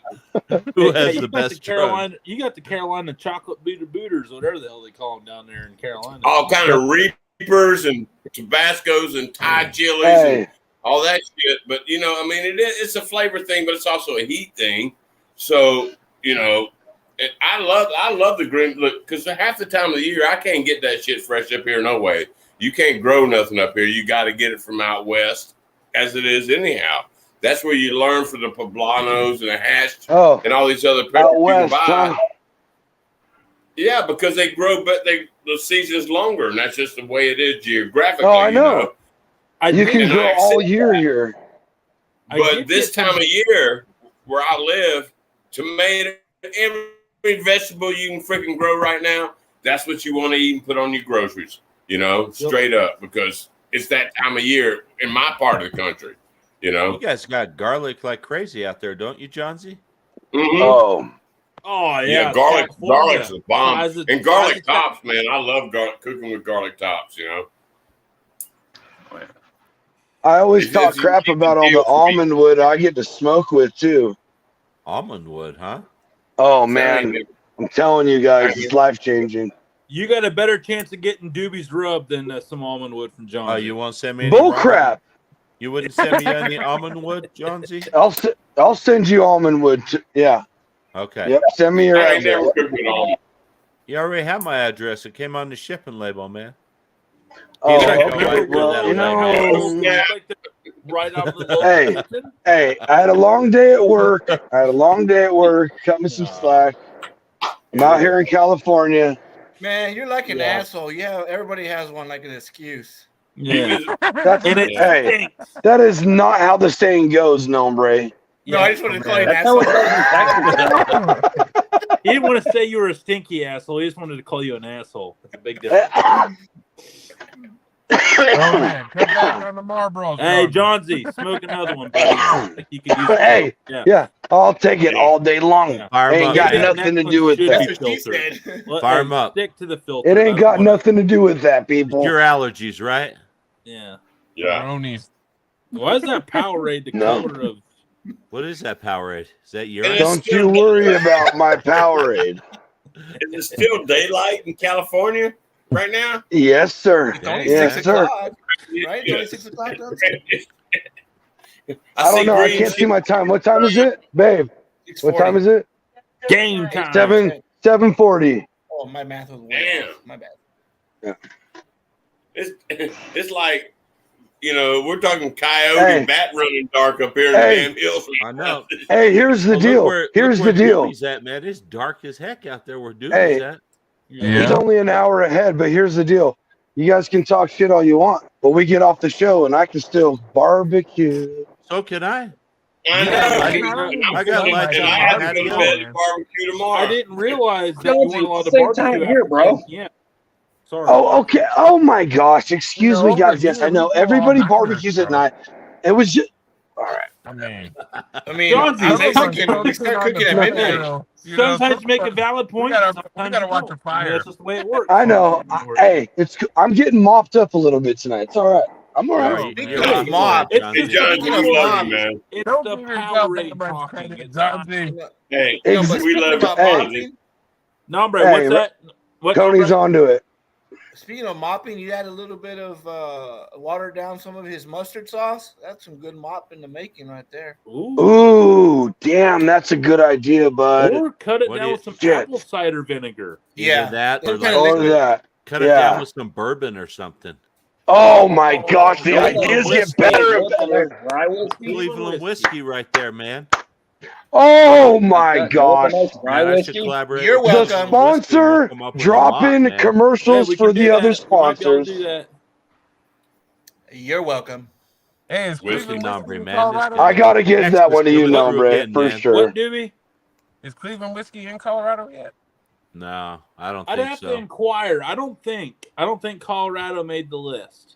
Who Hey, has you the got best drug? Carolina? You got the Carolina chocolate booters, whatever the hell they call them down there in Carolina. All kind of reapers and Tabascos and Thai chilies Hey, and all that shit. But you know, I mean, it's a flavor thing, but it's also a heat thing. So you know, I love the green look because half the time of the year I can't get that shit fresh up here. No way. You can't grow nothing up here. You got to get it from out west, as it is anyhow. That's where you learn from the poblanos and the hash oh, and all these other peppers out you can west, buy. huh? Yeah, because they grow, but the season is longer, and that's just the way it is geographically. Oh, I you know. You can and grow I all accept year that. here. I But did this get time of year, where I live, tomato, every vegetable you can freaking grow right now, that's what you want to eat and put on your groceries. You know, straight up, because it's that time of year in my part of the country. You know, You guys got garlic like crazy out there, don't you, Johnsy? Mhm. Oh, Oh yeah, yeah, garlic's California. a bomb, Size of- and garlic size of- tops, man. I love cooking with garlic tops. You know. I always If talk you crap keep about the all the deal for me. almond wood I get to smoke with too. Almond wood, huh? Oh So, man, hey, I'm telling you guys, it's life changing. You got a better chance of getting Doobie's rub than some almond wood from John. Oh, you won't send me any Bull ramen? crap! You wouldn't send me any almond wood, Johnsy? I'll send you almond wood. Yeah. Okay. Yep. Send me your I ain't address. never cooked with almond. You already have my address. It came on the shipping label, man. Oh, He's like, okay. "Oh, Well, that'll you know, Yeah. Right off the Hey. hey, I had a long day at work. Cut me some slack. I'm out here in California. Man, you're like an Yeah. asshole. Yeah, everybody has one like an excuse. Yeah. That's And it hey, stinks. that is not how the saying goes, nombre. No, I just wanted to call you an That's how asshole. it goes. He didn't want to say you were a stinky asshole. He just wanted to call you an asshole. That's a big difference. Oh man, cut back on the Marlboros. Hey, Johnsy. Johnsy, smoke another one, buddy. I think you could use But hey, yeah. yeah, I'll take it all day long. Yeah. Fire 'em Ain't up, got man. nothing to do with Should that. be That's what she filtered. said. Let- Fire hey, 'em up. Stick to the filter. It I ain't don't got wanna- nothing to do with that, people. Your allergies, right? Yeah. Yeah. Bronies. Why is that Powerade the No. color of? What is that Powerade? Is that And urine? it's Don't still you worry daylight. about my Powerade. Is it still daylight in California right now? Yes, sir. It's only Dang, Yes, 6 sir. o'clock, right? It's only 6 o'clock. Though? I don't see know. I green can't shit. see my time. What time is it, babe? What time is it? Game time. 7:40. Oh, my math was way Damn. off. My bad. It's like, you know, we're talking coyote Hey. bat running dark up here in Hey. the damn hills. I know. Hey, here's the Well, deal. look Here's where the deal. Doobie's at, man. It's dark as heck out there where Doobie's Hey. at. Yeah. It's only an hour ahead, but here's the deal. You guys can talk shit all you want, but we get off the show and I can still barbecue. So can I. I know. Yeah, I got lights And on I my have to patio. go to bed and barbecue tomorrow. I didn't realize that you Jonesy, weren't allowed to same barbecue time after here, bro. 10 p.m. Sorry. Oh, okay. Oh my gosh. Excuse me, guys. Yes, I know. Everybody barbecues at night. It was just all right. I mean, I mean, Jonesy, I'm I don't Mexican. know. We start cooking at Hey, midnight. Sometimes you make a valid point. gotta sometimes watch you don't. the fire. That's just the way it works. I know. Hey, I'm getting mopped up a little bit tonight. It's all right. I'm all All right. right, You're you're mobbed. It's Johnny. Hey, just John, the we people love you, man. It's don't the give yourself Powerade that much talking. credit, It's not. Johnny. Hey, Ex- we love About you. Hey. mopping? No, bro. Hey, What's that? What? Tony's bro? onto it. Speaking of mopping, you add a little bit of water down some of his mustard sauce. That's some good mop in the making right there. Ooh, damn, that's a good idea, bud. Or cut it What down do with some you- apple cider vinegar. Either that or some kind like of Or liquid. that. cut it down with some bourbon or something. Oh my gosh, the Oh, ideas get whiskey. better and What's the better. nice dry whiskey? Cleveland whiskey right there, man. Oh my You want gosh. the nice dry Man, I should whiskey? collaborate You're with The welcome. Cleveland Whiskey and we'll sponsor come up with a drop lot, in man. commercials we can for do the that. other We might be able to sponsors. do that. You're welcome. Hey, is Whiskey Cleveland Nombre, whiskey in man. Colorado? I gotta give Texas, that one to you, coming through Nombre, again, for man. sure. What, Doobie? Is Cleveland whiskey in Colorado yet? No, I don't I'd think have to so. inquire. I don't think Colorado made the list.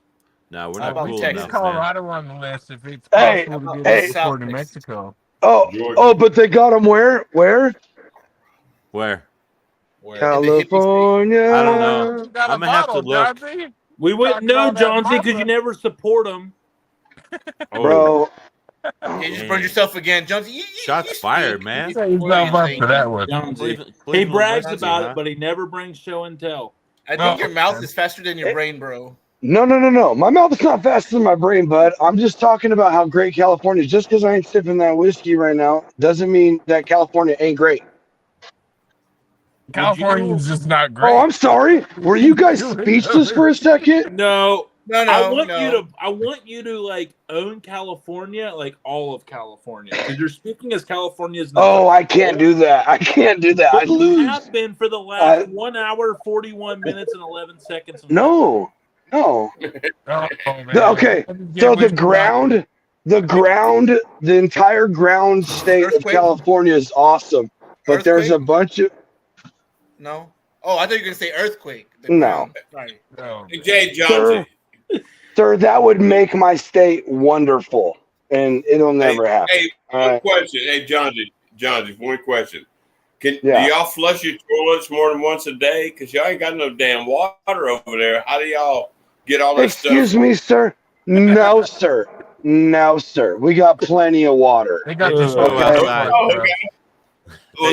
No, we're How not about cool Texas? enough, Get man. Colorado on the list if it's Hey, possible to hey, get it before New South Mexico. Oh, but they got them where? Where? California. I don't know. You got I'm a gonna have to bottle, look. Johnson. We wouldn't Talking know, all that Johnsy, because mafia. you never support them. Oh, Bro. You just man. burned yourself again, Jonesy. Shots fired, man. Set yourself up for that one. Johnsy. Cleveland He brags whiskey, about huh? it, but he never brings show and tell. I think your mouth man. is faster than your brain, bro. No. My mouth is not faster than my brain, bud. I'm just talking about how great California is. Just because I ain't sipping that whiskey right now doesn't mean that California ain't great. California's just not great. Oh, I'm sorry. Were you guys speechless for a second? No, No, I want you to like own California, like all of California, because you're speaking as California's. Oh, I can't do that. I can't do that. I But you lose. have been for the last 1 hour, 41 minutes, and 11 seconds. No. Oh, man. Okay. So the ground, the entire ground state of Earthquake? California is awesome. But there's a bunch of No. Oh, I thought you were gonna say earthquake. No. Sorry. Oh, Hey, Jay Johnson. Sir, that would make my state wonderful, and it'll never happen. Hey, All one right. question. Hey, Johnson, one question. Do Yeah. y'all flush your toilets more than once a day? Because y'all ain't got no damn water over there. How do y'all get all that stuff? Excuse me, sir. No, sir. No, sir. We got plenty of water. they got the Okay. show outside. Oh, bro. okay.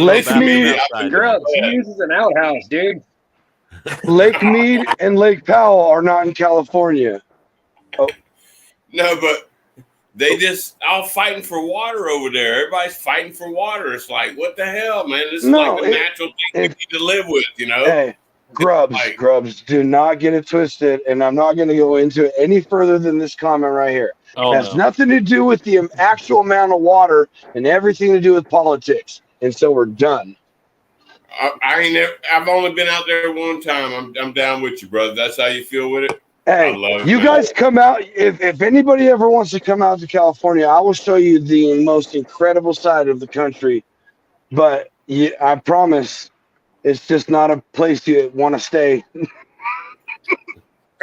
Lake Mead- Girls, he uses an outhouse, dude. Lake Mead and Lake Powell are not in California. No, but they just all fighting for water over there. Everybody's fighting for water. It's like, what the hell, man? This is No, like a natural thing we need to live with, you know? Hey, Grubs, do not get it twisted, and I'm not going to go into it any further than this comment right here. Oh, It has no. nothing to do with the actual amount of water and everything to do with politics. And so we're done. I've only been out there one time. I'm down with you, brother. That's how you feel with it? Hey, I love it, you man. guys come out. If anybody ever wants to come out to California, I will show you the most incredible side of the country. But I promise, it's just not a place you want to stay.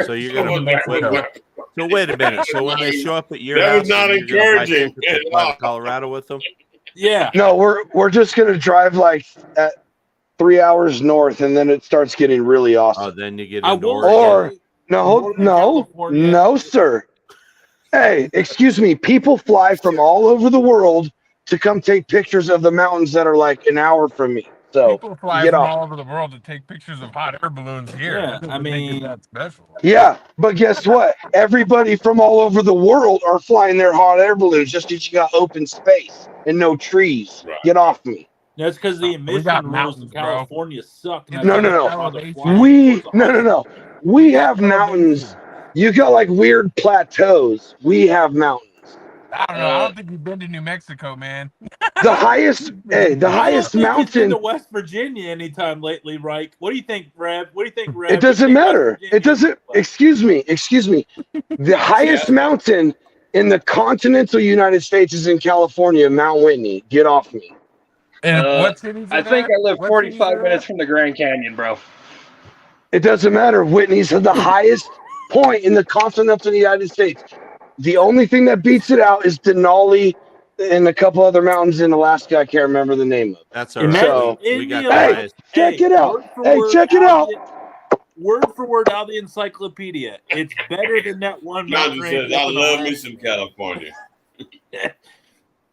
So you're gonna So wait a minute. So when they show up at your That house, was not you're gonna buy encouraging tickets to at fly all. to Colorado with them? Yeah. No, we're just gonna drive like at 3 hours north, and then it starts getting really awesome. Oh, then you get I into will Oregon. Or say, Northern California- no, sir. Hey, excuse me. People fly from all over the world to come take pictures of the mountains that are like an hour from me. So People fly get from off. all over the world to take pictures of hot air balloons here. Yeah, That doesn't I make it mean- that special. Yeah, but guess what? Everybody from all over the world are flying their hot air balloons just because you got open space and no trees. Right. Get off me. That's because the We emission got rules mountains, in bro. California suck. and No, that's no, why no. they're flying We towards the no. We have mountains. You got like weird plateaus. We have mountains. I don't know. I don't think you've been to New Mexico, man. The highest, I don't highest think it's been to mountain. West Virginia anytime lately, right? What do you think, Rev? What do you think, Rev? It doesn't What do you think matter. West Virginia It doesn't. is? Excuse me. The highest mountain in the continental United States is in California, Mount Whitney. Get off me. And what cities? I think I live 45 minutes from the Grand Canyon, bro. It doesn't matter. Whitney's the highest point in the continental United States. The only thing that beats it out is Denali and a couple other mountains in Alaska. I can't remember the name of. That's all And right. So- we got the Hey, highest. Check it out. word for Hey, word check it out. Word for word out of the encyclopedia. It's better than that one Johnson mountain says, I range love up me in some California.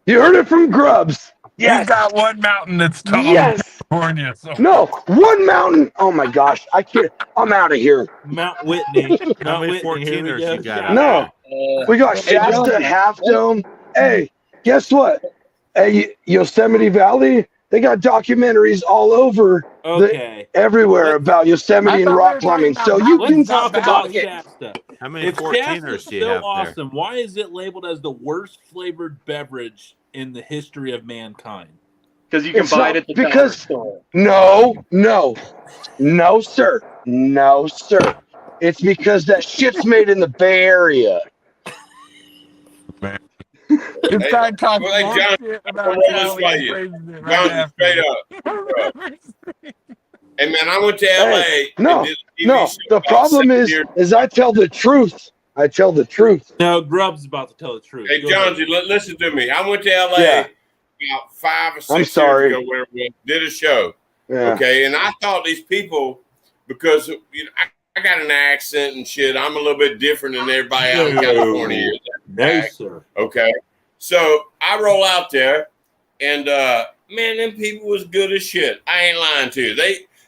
You heard it from Grubs. Yes. You got one mountain that's tall. Yes. California. So No, one mountain. Oh my gosh, I can't. I'm out of here. Mount Whitney. How Mount many Whitney. Here we 14ers go. you got Shout out out. No, we got Hey, Shasta, Johnson. Half Dome. Hey, guess what? Hey, Yosemite Valley. They got documentaries all over, Okay. everywhere Let's- about Yosemite I and thought we rock were climbing. talking So about you Let's can talk suck about it. Shasta. How many If 14ers Shasta's do you so have there? awesome, why is it labeled as the worst flavored beverage in the history of mankind? Because you can It's buy not it at the because- dollar store. No, sir. No, sir. It's because that shit's made in the Bay Area. this Hey, guy talks well, hey, more John, shit I'm about gonna roll this Cali by and you. praises it right Johnson, after. straight up. Hey, man, I went to LA. no, and did a TV No, show the about problem 7 is years. I tell the truth. I tell the truth. No, Grubb's about to tell the truth. Hey, Go ahead. Johnsy, listen to me. I went to LA Yeah. about 5 or 6 I'm years sorry. ago, where we did a show. Yeah. Okay, and I thought these people, because I got an accent and shit, I'm a little bit different than everybody out in No. California is. No, sir. Okay, so I roll out there, and man, them people was good as shit. I ain't lying to you.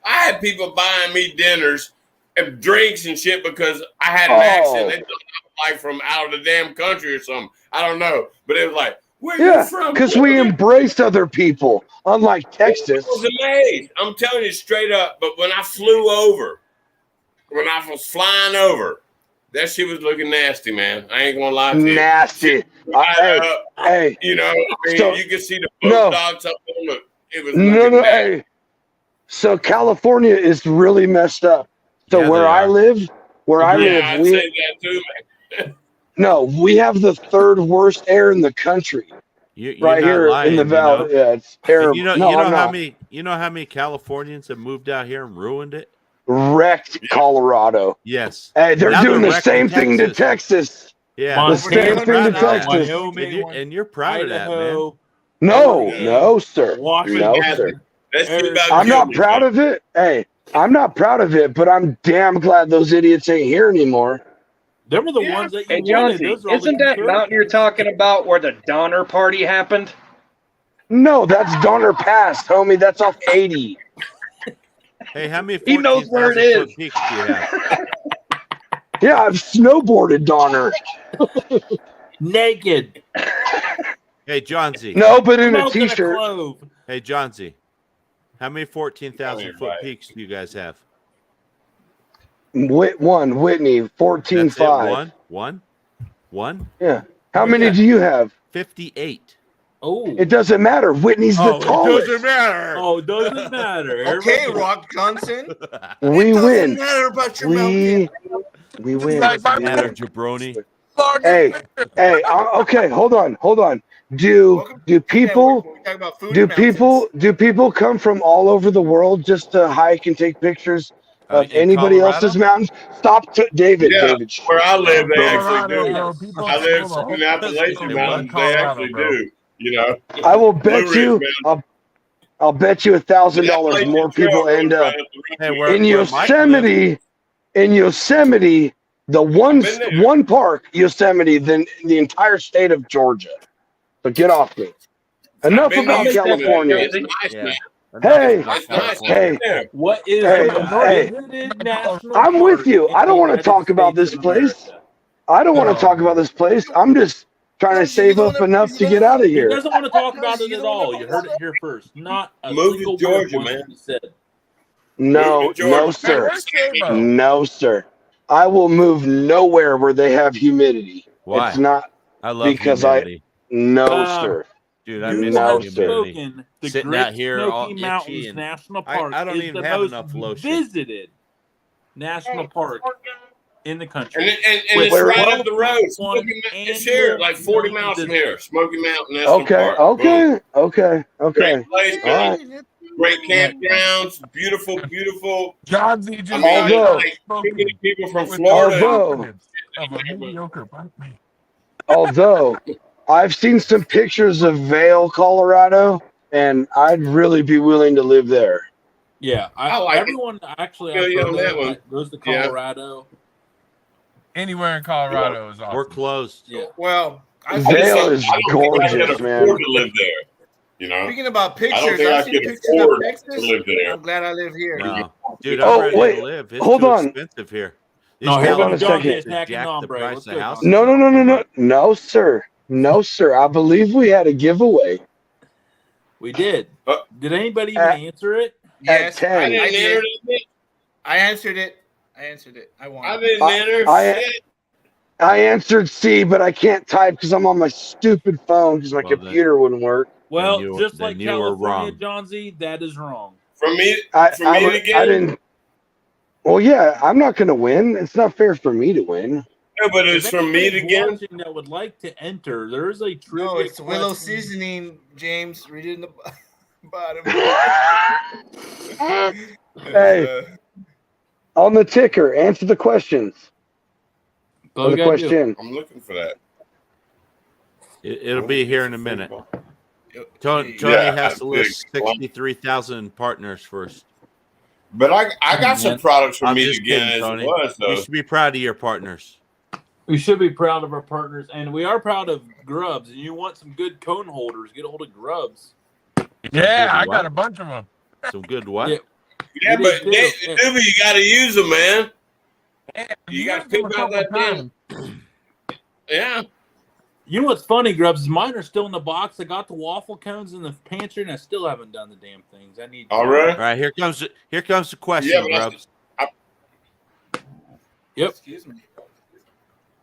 I had people buying me dinners and drinks and shit because I had an accent. They thought I was like from out of the damn country or something. I don't know, but it was like, where you from? Because we embraced other people, unlike Texas. I was amazed. I'm telling you straight up. But when I flew over, when I was flying over, that shit was looking nasty, man. I ain't gonna lie to you. Nasty. Hey, you know, I mean, so- you can see the no. dogs up on the. It was no, looking nasty. hey. So California is really messed up. So Yeah, where they I are. live, Yeah, I'd say that too, man. no, we have the third worst air in the country. You're Right not here lying, in the you valley. know? Yeah, it's terrible. And you know I'm how not. many Californians have moved out here and ruined it? Wrecked Colorado. Yes. Hey, they're Now doing the wrecking same thing to Texas. Yeah. Montana, The same thing to proud of that. Texas. Wyoming, And you're proud of that, man. Idaho, No, Oregon, no, sir. Washington. No, Yeah, sir. That shit about I'm killed not me, proud man. of it. Hey, I'm not proud of it, but I'm damn glad those idiots ain't here anymore. Them are the ones that you Hey, wanted. Johnsy, Those are all the isn't that mountain you're talking about where the Donner Party happened? No, that's Donner Pass, homie. That's off 80. Hey, how many He knows where it 14,000 foot is. peaks do you have? Yeah, I've snowboarded Donner. naked. Hey, Johnsy. No, but in a Smoking t-shirt. clove. Hey, Johnsy. How many 14,000 foot Right. peaks do you guys have? Whitney, That's 14.5. it. One? Yeah. How many Yeah. do you have? 58. Oh, It doesn't matter. Whitney's the tallest. matter. oh, it doesn't matter. Okay, Everybody- Rock Johnson. We It doesn't win. matter about your We mountain. win. Doesn't matter, jabroni. Hey, okay, hold on. Do people We talk about food do and mountains. people come from all over the world just to hike and take pictures of In anybody Colorado? else's mountains? Stop, David. Yeah, David. where I live, they Colorado, actually do. bro. People I live people in the Appalachian Hey, Mountains. They Colorado, actually bro. do. You know, I will bet Blue you. Ridge, I'll bet you $1,000 more people end up Hey, where in Mike Yosemite. In Yosemite, the been there. one park, Yosemite, than the entire state of Georgia. So get off me. Enough about California. It's nice, Yeah. man. Hey, It's nice. hey, Yeah. What is Hey, the most hey. visited national I'm with park you. in I don't the want to United talk about States this of place. America? I don't want to talk about this place. I'm just trying to save up enough to get out of He here. doesn't want to talk about it at all. You heard it here first. Not a Move to single Georgia, word wants man. to be said. No, Move to Georgia. no, sir. Where's J-Bo? No, sir. I will move nowhere where they have humidity. Why? It's not. I love Because humidity. No, Uh, sir. Dude, I You miss No, have the sir. humidity. spoken. The Sitting Great out here all Smoky itchy Mountains and- National I Park don't is even the have most enough lotion. visited national park in the And, country. and it's Where- right up the road. 12.1 Smoky Mountain. It's here, like 40 miles from here. Smoky Mountain National Okay, Park. Boom. okay. Great place, All right. great campgrounds, beautiful. Johnsy I just mean, got Although- like too many people from with Florida. the Although- confidence of a mediocre bike man. Although I've seen some pictures of Vail, Colorado, and I'd really be willing to live there. Yeah, I like it. everyone actually Feel I've you heard on that of one. that goes to Yeah. Colorado. Anywhere in Colorado is awesome. We're closed. Yeah. Well, I Vail don't- is I don't think I gorgeous, can man. afford to live there. You know, Speaking about I don't pictures, think I I've seen could pictures of afford to Texas. live there. I'm glad I live here. No. Dude, Oh, I'm ready wait, to live. It's hold too on. expensive here. No, These here Hold on comes a Johnny second. attacking jack the Ombre. price Let's of go, houses. Johnny. No, sir. No, sir. I believe we had a giveaway We did. Did anybody even At- answer it? Yes, at 10. I didn't enter it. I answered it. I won. I didn't enter shit. I answered C, but I can't type because I'm on my stupid phone because my computer wouldn't work. Well, you- just then like you were California, wrong. John Z, that is wrong. For me I to get didn't. Well, yeah, I'm not going to win. It's not fair for me to win. No, but it's If for me to anybody's get. watching that would like to enter, there is a trivia. No, it's Willow question. Seasoning, James. Read it in the bottom. Hey, on the ticker, answer the questions. All Or you the gotta do. question. I'm looking for that. It'll be here in a minute. Tony Yeah, has to list big. 63,000 partners first. But I got some products for I'm me just to get kidding, as Tony. it was, You though. should be proud of your partners. We should be proud of our partners, and we are proud of Grubs. And you want some good cone holders, get a hold of Grubs. Yeah, I what? got a bunch of them. Some good what? Yeah. Yeah, We but did too. Doobie, you got to use them, man. Yeah, You I've got to used them pick a out couple that damn. times. Yeah. You know what's funny, Grubs? Is mine are still in the box. I got the waffle cones in the pantry, and I still haven't done the damn things. I need. All right. All right, here comes the question, Yeah, but Grubs. Yep. Excuse me.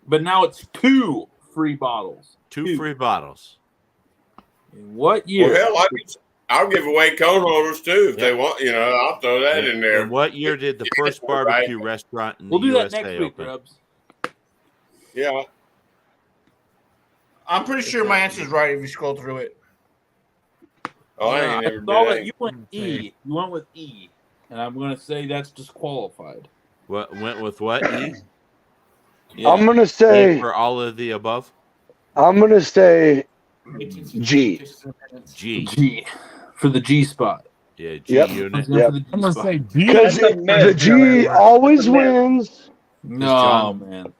But now it's 2 free bottles. Two free bottles. In what year? Well, hell, I'll give away cone holders too if they want. You know, I'll throw that in there. And what year did the first barbecue restaurant in We'll the do that USA next week, open? Grubs. Yeah. I'm pretty sure my answer is right if you scroll through it. Oh, I Yeah, ain't never saw did that that. you went E. You went with E, and I'm going to say that's disqualified. What went with what? E? Yeah. I'm gonna E say. for all of the above. I'm gonna say G. G. G for the G spot. Yeah, G Yep. unit. Yep. For the G I'm gonna spot. say B. Because That's a myth, the G John. always That's a myth. wins. No, John- man.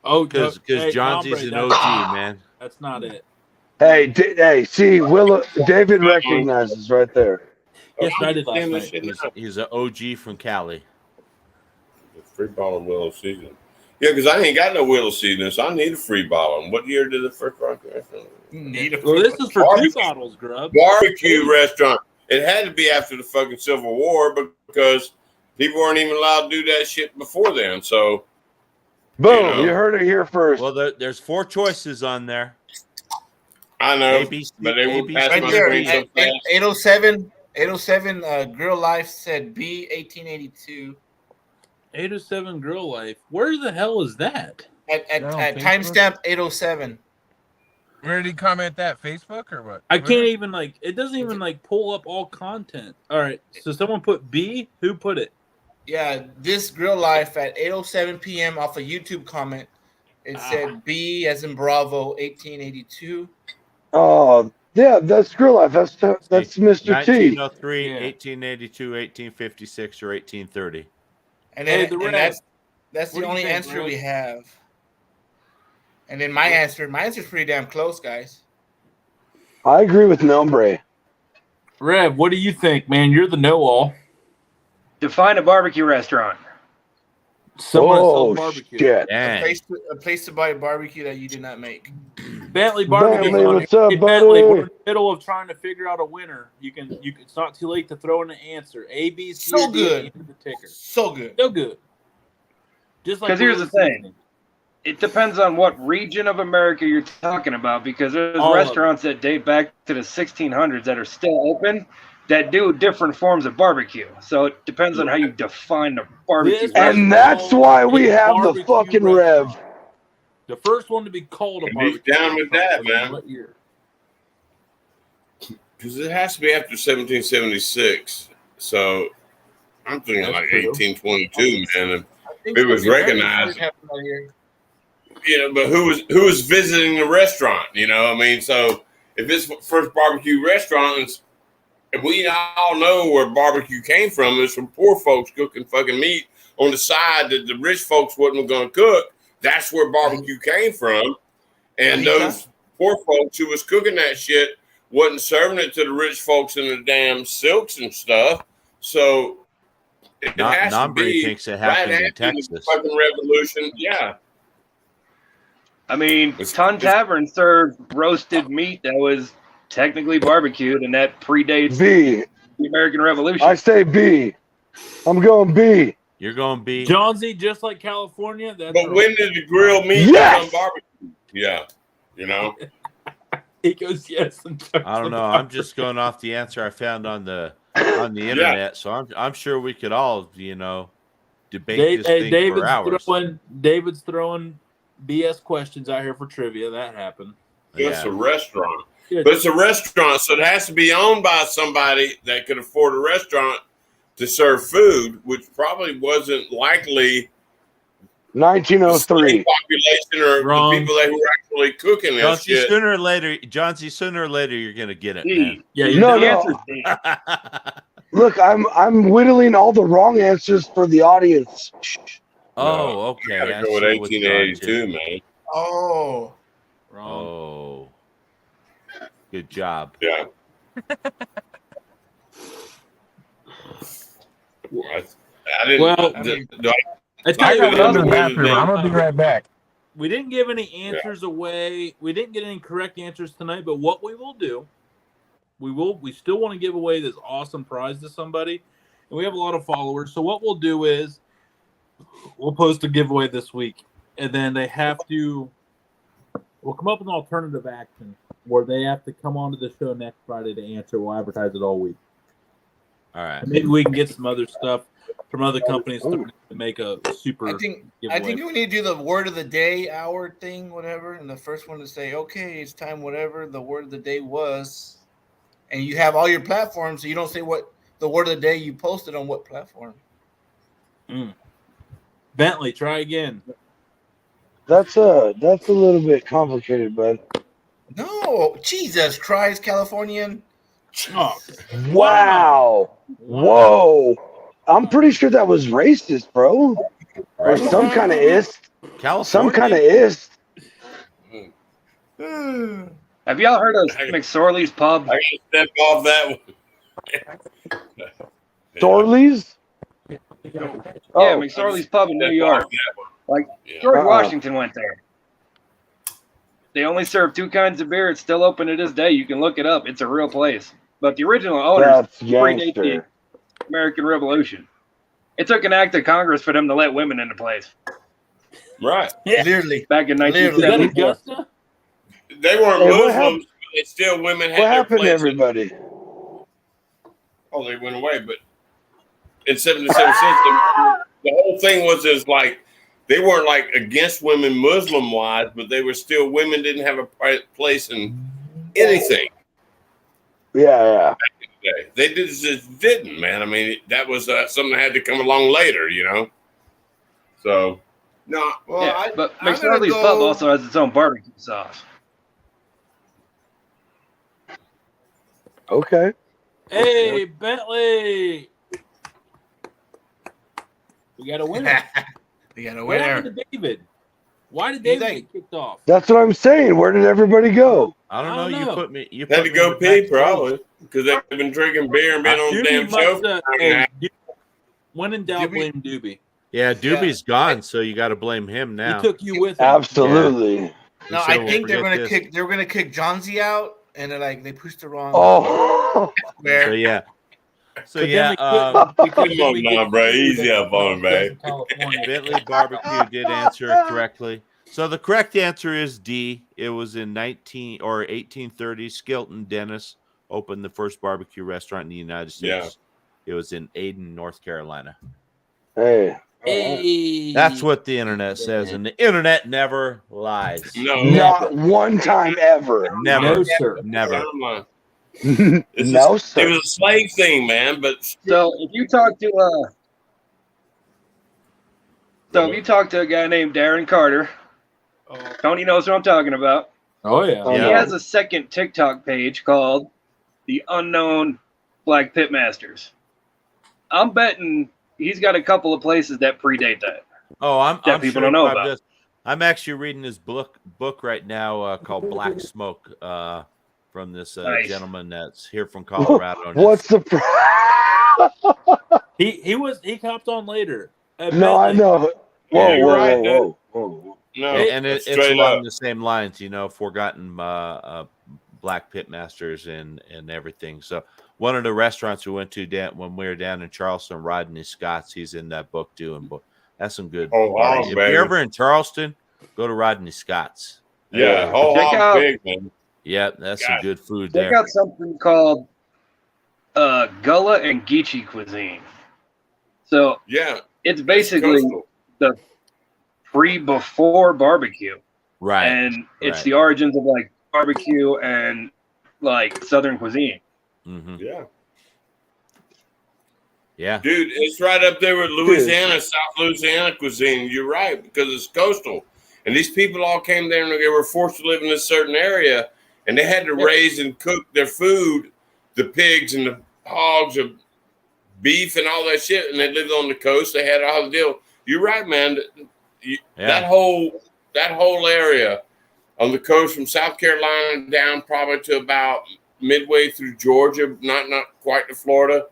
Oh, Because hey, John Z's Ombre, an that's- OG, man. That's not it. Hey, see, David recognizes right there. Yes, I did last Damn, this night. shit He's an OG from Cali. Free bottle of Willow Seasoning. Yeah, because I ain't got no Willow Seasoning, so I need a free bottle. And what year did the first restaurant? Well, this is for Barbecue. 2 bottles, Grub. Barbecue restaurant. It had to be after the fucking Civil War because people weren't even allowed to do that shit before then. So, Boom! You know. heard it here first. Well, there's 4 choices on there. I know, ABC, but they would pass Right my there, screen so fast. 807 Grill Life said B 1882. 807 Grill Life. Where the hell is that? At No, Facebook? timestamp 807. Where did he comment that? Facebook or what? I can't even it doesn't even pull up all content. All right, so someone put B. Who put it? Yeah, this Grill Life at 8:07 p.m. off a YouTube comment. It said B as in Bravo 1882. Oh, yeah, that's Grill Life. That's Mr. T. 1903, Yeah. 1882, 1856, or 1830. And Hey, then the and Rev. that's What the do you only think, answer Rev? we have. And then my answer's pretty damn close, guys. I agree with Nombre. Rev, what do you think, man? You're the know-all. Define a barbecue restaurant. Someone Oh, sells barbecue. shit. Dang. A place to buy barbecue that you did not make. Bentley Barbecue. Bentley, what's up, Hey, Bentley, buddy? we're in the middle of trying to figure out a winner. You can. It's not too late to throw in an answer. A, B, C, So or D good. into the ticker. So good. So good. Just like 'Cause here's Willow the thing. Seasonings. It depends on what region of America you're talking about, because there's All of restaurants that date back to the 1600s that are still open that do different forms of barbecue. So it depends on how you define the barbecue. This restaurant. And that's why we A have the barbecue fucking restaurant. Rev. The first one to be called a And he's barbecue. down with that, restaurant was in man. What year? Because it has to be after 1776. So I'm thinking That's like true. 1822, man. And I think it was so. recognized. You know, but who was visiting the restaurant? You know, I mean, so if it's first barbecue restaurant, and we all know where barbecue came from, it's from poor folks cooking fucking meat on the side that the rich folks wasn't going to cook. That's where barbecue came from, and those poor folks who was cooking that shit wasn't serving it to the rich folks in the damn silks and stuff. So it has to Nombre be thinks it right happened in after the Texas. fucking revolution. Yeah. I mean, Ton Tavern served roasted meat that was technically barbecued, and that predates B. the American Revolution. I say B. I'm going B. You're going B. Johnsy, just like California. That's But wrong. when did the grilled meat Yes! become barbecue? Yeah. You know? He goes yes. And I don't know. I'm just going off the answer I found on the internet. So I'm sure we could all, debate this thing for hours. David's throwing BS questions out here for trivia. That happened. It's Yeah. a restaurant. Yeah. But it's a restaurant, so it has to be owned by somebody that could afford a restaurant to serve food, which probably wasn't likely 1903. the population or Wrong. the people that were actually cooking that Johnsy, shit. sooner or later, you're going to get it, man. Yeah, No, The no. answer's D. Look, I'm whittling all the wrong answers for the audience. Oh, okay. You gotta I go with see what you're on to. 1882, man. Oh, Wrong. Oh. Good job. Yeah. I didn't. Well, do I It's I kind gotta of go to the bathroom. I'm gonna be right back. We didn't give any answers away. We didn't get any correct answers tonight, but what we will do, we still want to give away this awesome prize to somebody. And we have a lot of followers. So what we'll do is we'll post a giveaway this week. And then we'll come up with an alternative action where they have to come onto the show next Friday to answer. We'll advertise it all week. All right. And maybe we can get some other stuff from other companies to make a super I think giveaway. we need to do the word of the day hour thing, whatever, and the first one to say, okay, it's time, whatever the word of the day was, and you have all your platforms, so you don't say what the word of the day you posted on what platform. Bentley, try again. That's a little bit complicated, bud. No, Jesus Christ, Californian. Oh, Wow. Whoa. I'm pretty sure that was racist, bro. Or some kind of ist. California. Some kind of ist. Have y'all heard of McSorley's Pub? I gotta step off that one. Thorley's? Yeah, Oh, McSorley's Pub in New Step York. off that one. Like Yeah. George Uh-oh. Washington went there. They only serve 2 kinds of beer. It's still open to this day. You can look it up. It's a real place. But the original owners that's predate the gangster. American Revolution. It took an act of Congress for them to let women into place Right. Literally. back in is that 1974. Augusta? They weren't Hey, what Muslims, happened- but they still women had What their happened to place. everybody? Oh, they went away, but in 77 cents, the whole thing was like they weren't like against women Muslim wise, but they were still women didn't have a place in anything. Yeah. They just didn't, man. I mean, that was something that had to come along later, So, no. Well, Yeah, but I'm gonna McSorley's go- Pub also has its own barbecue sauce. Okay. Hey, Bentley. We got a winner. We got a What winner. happened to David? Why did He's David like- get kicked off? That's what I'm saying. Where did everybody go? I don't I know. don't You know. put me. You Had put to me go in the pee back probably because they've been drinking beer and been on the damn show. When in doubt, Doobie- blame Doobie. Yeah, Doobie's gone, so you got to blame him now. He took you with him. Absolutely. No, So I we'll think they're forget gonna this. they're gonna kick Johnsy out, and they pushed the wrong. Oh. square. So yeah. So But yeah. then we couldn't- Come on we now, get bro. food Easy that up on him, smells man. California. Bentley Barbecue did answer it correctly. So the correct answer is D. It was in 1830. Skilton Dennis opened the first barbecue restaurant in the United States. It was in Aden, North Carolina. Hey. Hey. That's what the internet says, and the internet never lies. No, Not one time ever. Never, No, sir. never. It's No, it sir. was a slave thing, man. But So if you talk to a guy named Darren Carter, Tony knows what I'm talking about. Oh yeah. Oh, He Yeah. has a second TikTok page called The Unknown Black Pitmasters. I'm betting he's got a couple of places that predate that. Oh, I'm people sure don't know I'm about. I'm actually reading his book right now called Black Smoke from from this Nice. gentleman that's here from Colorado. What's the He copped on later. No, I know. Yeah, Whoa, you're whoa, right, whoa, dude. whoa, whoa. No, and that's it's straight along up. the same lines, forgotten black pitmasters and everything. So one of the restaurants we went to when we were down in Charleston, Rodney Scott's, he's in that book too. And that's some good. Oh, wow, if baby. you're ever in Charleston, go to Rodney Scott's. Yeah, whole Check hog out- big, man. Yeah, that's some good food Check there. out something called Gullah and Geechee cuisine. So Yeah, it's basically coastal. the before barbecue. Right. And it's right. the origins of like barbecue and like Southern cuisine. Mhm. Yeah, Yeah. dude, it's right up there with Louisiana, South Louisiana cuisine. You're right, because it's coastal. And these people all came there and they were forced to live in a certain area, and they had to raise and cook their food, the pigs and the hogs of beef and all that shit, and they lived on the coast. They had all the deal. You're right, man. That whole area on the coast from South Carolina down probably to about midway through Georgia, not quite to Florida,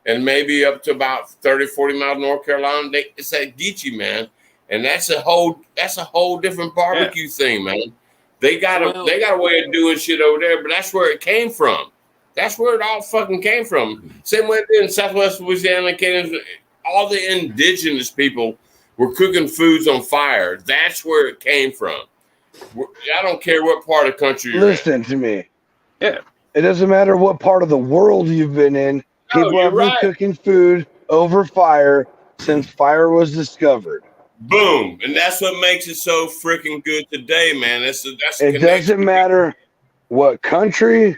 and maybe up to about 30, 40 miles North Carolina. It's that Geechee, man. And that's a whole different barbecue thing, man. They got a way of doing shit over there, but that's where it came from. That's where it all fucking came from. Same way in Southwest Louisiana, all the indigenous people were cooking foods on fire. That's where it came from. I don't care what part of the country you're Listen to me. Yeah. It doesn't matter what part of the world you've been in. People have been cooking food over fire since fire was discovered. Boom. And that's what makes it so freaking good today, man. It doesn't matter what country,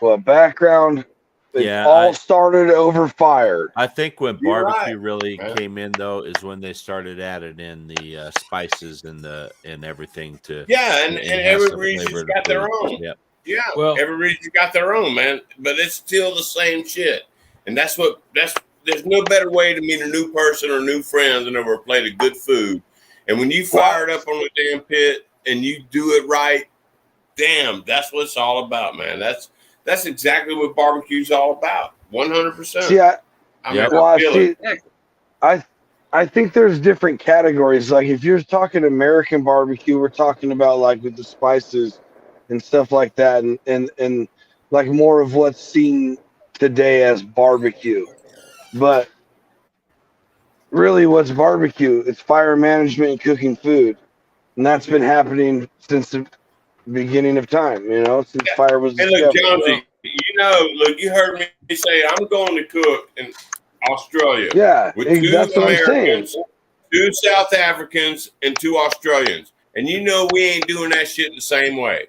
what background. It all started over fire. I think when barbecue really came in, though, is when they started adding in the spices and everything to. Yeah, and every region's got their own. Yep. Yeah, every region's got their own, man. But it's still the same shit. And there's no better way to meet a new person or new friend than over a plate of good food. And when you fire it up on the damn pit and you do it right, damn, that's what it's all about, man. That's exactly what barbecue's all about. 100%. See, I think there's different categories. Like if you're talking American barbecue, we're talking about like with the spices and stuff like that, and like more of what's seen today as barbecue. But really, what's barbecue? It's fire management and cooking food, and that's been happening since the beginning of time. Since fire was discovered. And look, Jonesy, you heard me say I'm going to cook in Australia. Yeah, with that's two what I'm saying. Americans, 2 South Africans, and 2 Australians. And we ain't doing that shit the same way.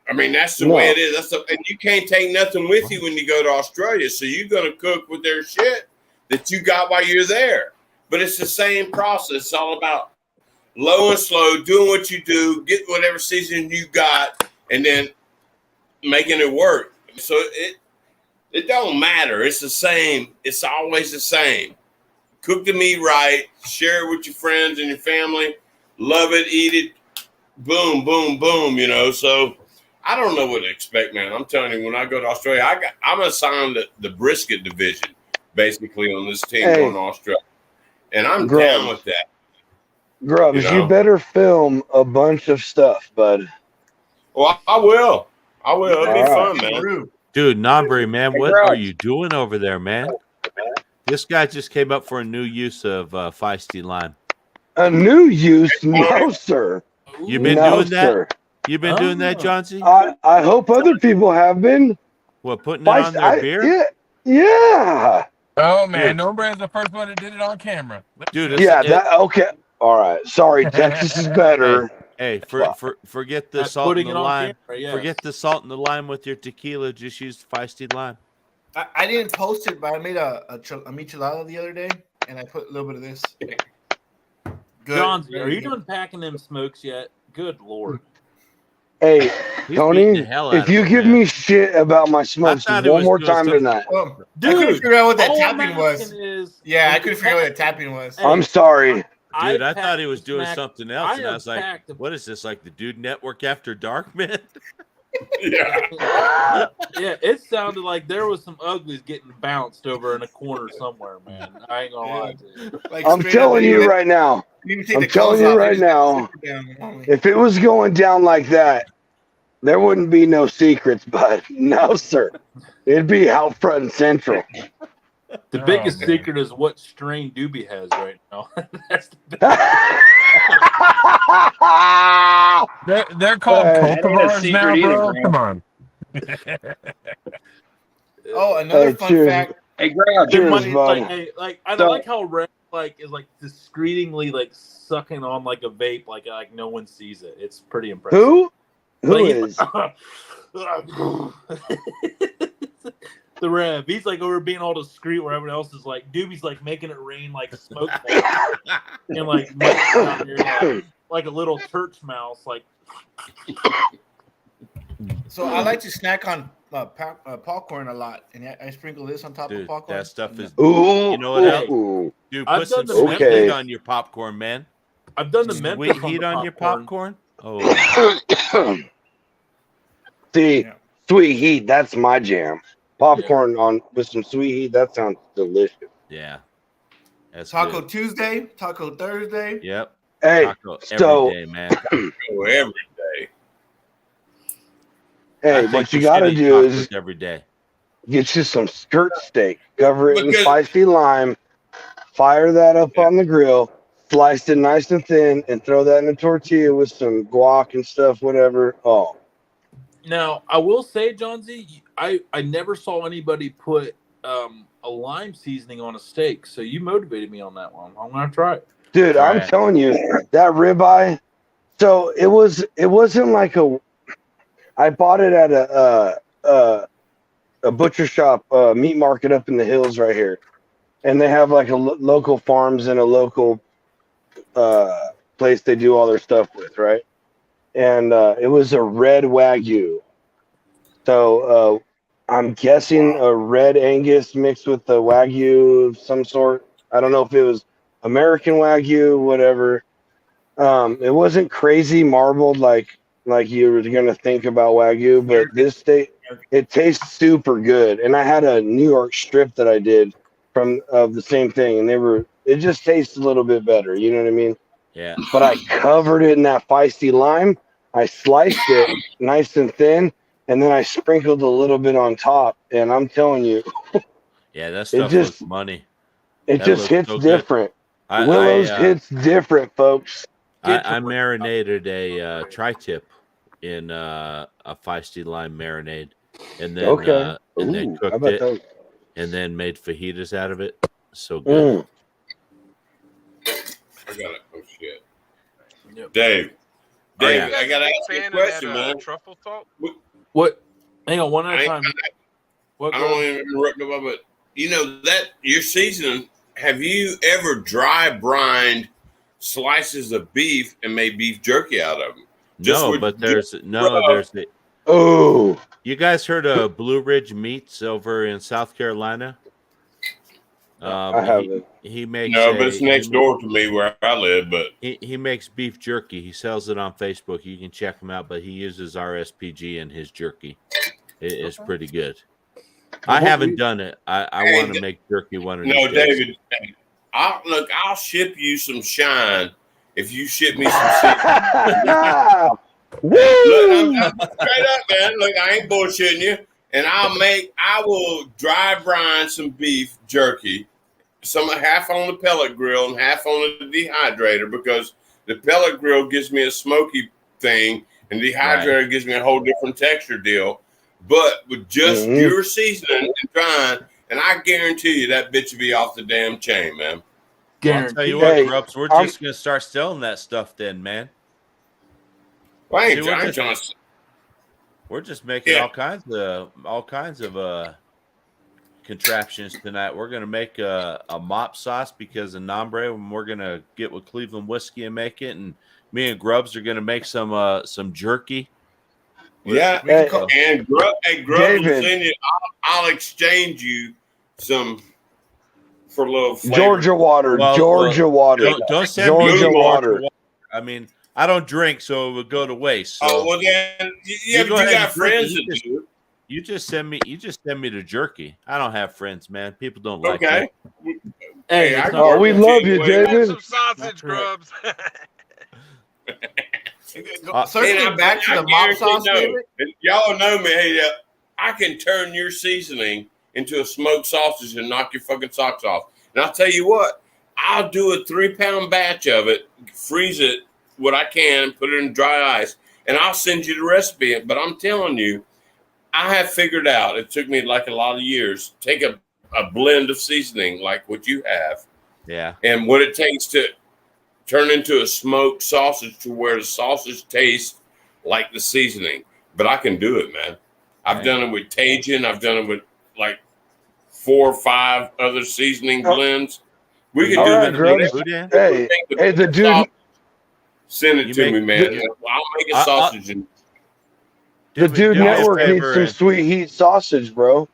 I mean, that's the way it is. And you can't take nothing with you when you go to Australia. So you're going to cook with their shit that you got while you're there. But it's the same process. It's all about low and slow, doing what you do, get whatever season you got, and then making it work. So it don't matter. It's the same. It's always the same. Cook the meat right, share it with your friends and your family, love it, eat it, boom, boom, boom, So I don't know what to expect, man. I'm telling you, when I go to Australia, I'm assigned the brisket division, basically, on this team going to Australia. And I'm down with that. Grubbs, you better film a bunch of stuff, bud. Well, I will. It'll be fun, man. Dude, Nombre, man, what are you doing over there, man? This guy just came up for a new use of feisty lime. A new use? No, sir. You've been doing that? Sir. You've been doing that, Johnsy? I hope other people have been. What, putting it on their beer? Yeah. Oh, man. Nombre is the first one that did it on camera. Dude, okay. All right. Sorry, Texas is better. Hey, forget the salt and the lime. Forget the salt and the lime with your tequila. Just use feisty lime. I didn't post it, but I made a michelada the other day, and I put a little bit of this. Good. John, are you done packing them smokes yet? Good Lord. Hey, Tony, if you give me shit about my smokes one more time tonight. Dude, I couldn't figure out what that tapping was. I couldn't figure out what that tapping was. I'm sorry. Dude, I thought he was doing something else, and I was like, what is this, like the Dude Network After Dark, man? Yeah. Yeah, it sounded like there was some uglies getting bounced over in a corner somewhere, man. I ain't gonna lie to you. Like I'm straight up, telling they you even- right now. they even take I'm the telling clothes you off, they right just got the now. zipper down normally. If it was going down like that, there wouldn't be no secrets. But no, sir, it'd be out front and central. The Oh, biggest man. secret is what strain Doobie has right now. That's the big- They're called That ain't a cultivars now, secret either, bro. bro. Come on. Oh, another Hey, fun cheers. fact. Hey, Grouch, Cheers, Like, bud. hey, like I So- like how Red is like discreetly like sucking on like a vape, like no one sees it. It's pretty impressive. Who? Who Like, is? the Rev? He's like over being all discreet where everyone else is like, Doobie's like making it rain like smoke balls. And like Mike's down here like a little church mouse, like So I like to snack on popcorn a lot, and I sprinkle this on top Dude, of popcorn. that stuff is. Ooh, You know what else? ooh. Dude, I've put some done the sweet Okay. heat on your popcorn, man. I've done the Sweet Memphis heat on on the your popcorn. Oh, See, Yeah. sweet heat, that's my jam. Popcorn on with some sweet heat, that sounds delicious. yeah. That's Taco good. Tuesday, Taco Thursday. Yep. Hey, Taco so every day, man. Go every day. I hey, think what you we gotta should eat do is tacos every day. get you some skirt steak, cover it in Because- spicy lime, fire that up on the grill, slice it nice and thin, and throw that in a tortilla with some guac and stuff, whatever. Oh, Now, I will say, John Z, I never saw anybody put a lime seasoning on a steak, so you motivated me on that one. I'm gonna try it. dude, Try I'm it. telling you, that ribeye. So it wasn't like a. I bought it at a butcher shop, meat market up in the hills right here, and they have like a local farms and a local place they do all their stuff with, right? And it was a red Wagyu. So I'm guessing a red Angus mixed with a Wagyu of some sort. I don't know if it was American Wagyu, whatever. It wasn't crazy marbled like you were gonna think about Wagyu, but this steak, it tastes super good. And I had a New York strip that I did from of the same thing, and it just tastes a little bit better. You know what I mean? Yeah. But I covered it in that feisty lime. I sliced it nice and thin, and then I sprinkled a little bit on top. And I'm telling you, Yeah, that stuff just- looks money. it That just looks hits so good. different. Willow's hits different, folks. I marinated a tri-tip in a feisty lime marinade, and then Okay. and then Ooh, how cooked about it, those? and then made fajitas out of it. So good. I got it. Oh shit. Yep. Dave. Oh, Dave, yeah. I gotta ask you a Fan of question, that, man. truffle salt? What? Hang on, one at I a ain't- time. What? I don't want to interrupt nobody, but you know that your seasoning. Have you ever dry brined slices of beef and made beef jerky out of them? Just No, with- but there's the. Oh, You guys heard of Blue Ridge Meats over in South Carolina? I haven't. He makes No, but it's next door to me where I live. But He makes beef jerky. He sells it on Facebook. You can check him out, but he uses RSPG in his jerky. It's pretty good. I haven't done it. I Hey, want to make jerky one of no, these days. David. I'll ship you some shine if you ship me some seasoning. Woo! Look, I'm straight up, man. Look, I ain't bullshitting you. And I will dry brine some beef jerky, half on the pellet grill and half on the dehydrator, because the pellet grill gives me a smoky thing and dehydrator gives me a whole different texture deal. But with just your seasoning and drying, and I guarantee you that bitch will be off the damn chain, man. Well, I'll tell you Hey, what, Grubs, we're just gonna start selling that stuff then, man. Well, I ain't See, trying to. We're just making Yeah. all kinds of contraptions tonight. We're gonna make a mop sauce because of nombre, and we're gonna get with Cleveland whiskey and make it. And me and Grubs are gonna make some jerky. Yeah, Hey, and Grub will David. send you. I'll exchange you some for a little flavor. Georgia water. Well, Georgia water. Don't send Georgia me water. I mean, I don't drink, so it would go to waste. So Oh well, then you go ahead got and drink it. friends that do. you just send me the jerky. I don't have friends, man. People don't like Okay. me. Hey, I it's grew not- Oh, we up love the you, same way. Get David. some sausage, That's right. Grubs. Circling back to the mop sauce, David. Y'all know me. Hey, I can turn your seasoning into a smoked sausage and knock your fucking socks off. And I'll tell you what, I'll do a 3-pound batch of it, freeze it what I can, put it in dry ice, and I'll send you the recipe. But I'm telling you, I have figured out, it took me like a lot of years, take a blend of seasoning like what you have, Yeah. and what it takes to turn into a smoked sausage to where the sausage tastes like the seasoning. But I can do it, man. I've done it with Tajin. I've done it with like 4 or 5 other seasoning blends. We can All do right, it. Grubs. Hey, the dude. Send it to me, man. I'll make a sausage. The Dude me a Network needs favor some and- sweet heat sausage, bro.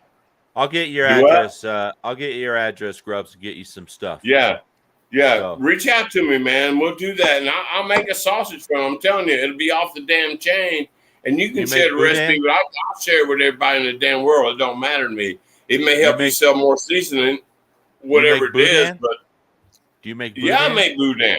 I'll get your Do what? address. I'll get your address, Grubs, and get you some stuff. Yeah. So- Reach out to me, man. We'll do that, and I'll make a sausage for them. I'm telling you, it'll be off the damn chain, and you can You share make the recipe. boudin? But I'll share it with everybody in the damn world. It don't matter to me. It may help you make- sell more seasoning, whatever make it is. boudin? But Do you make yeah, I boudin? make boudin.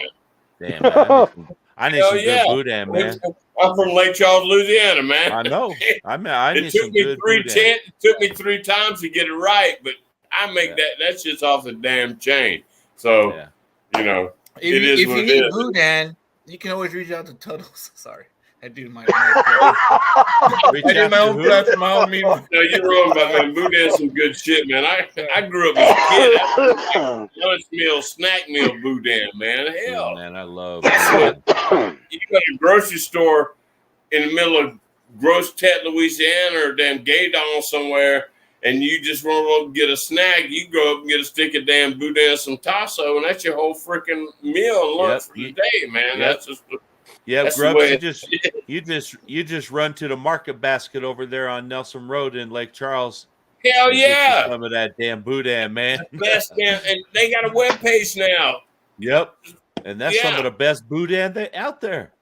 Damn, man. I need Hell some yeah. good boudin, man. I'm from Lake Charles, Louisiana, man. I know. I need It some took me good 3 boudin. It took me 3 times to get it right, but I make that. That's just off the damn chain. So Yeah. you know, If it is you what it need is. boudin, you can always reach out to Tuttles. Sorry, I do my. Reach I did out my to own who? plug for my own meme. No, you're wrong about that. Boudin's some good shit, man. I grew up as a kid. Lunch meal, snack meal, boudin, man. Yeah, Hell, man, I love That's boudin. you go to a grocery store in the middle of Gross Tet, Louisiana, or damn Gaydon somewhere, and you just want to get a snack, you go up and get a stick of damn boudin, some tasso, and that's your whole freaking meal and lunch for the day, man. Yep. That's just Yeah, that's the Grubs, way you just run to the market basket over there on Nelson Road in Lake Charles. hell and get you yeah. some of that damn boudin, man. Best damn, and they got a webpage now. Yep, and that's some Yeah. of the best boudin out there.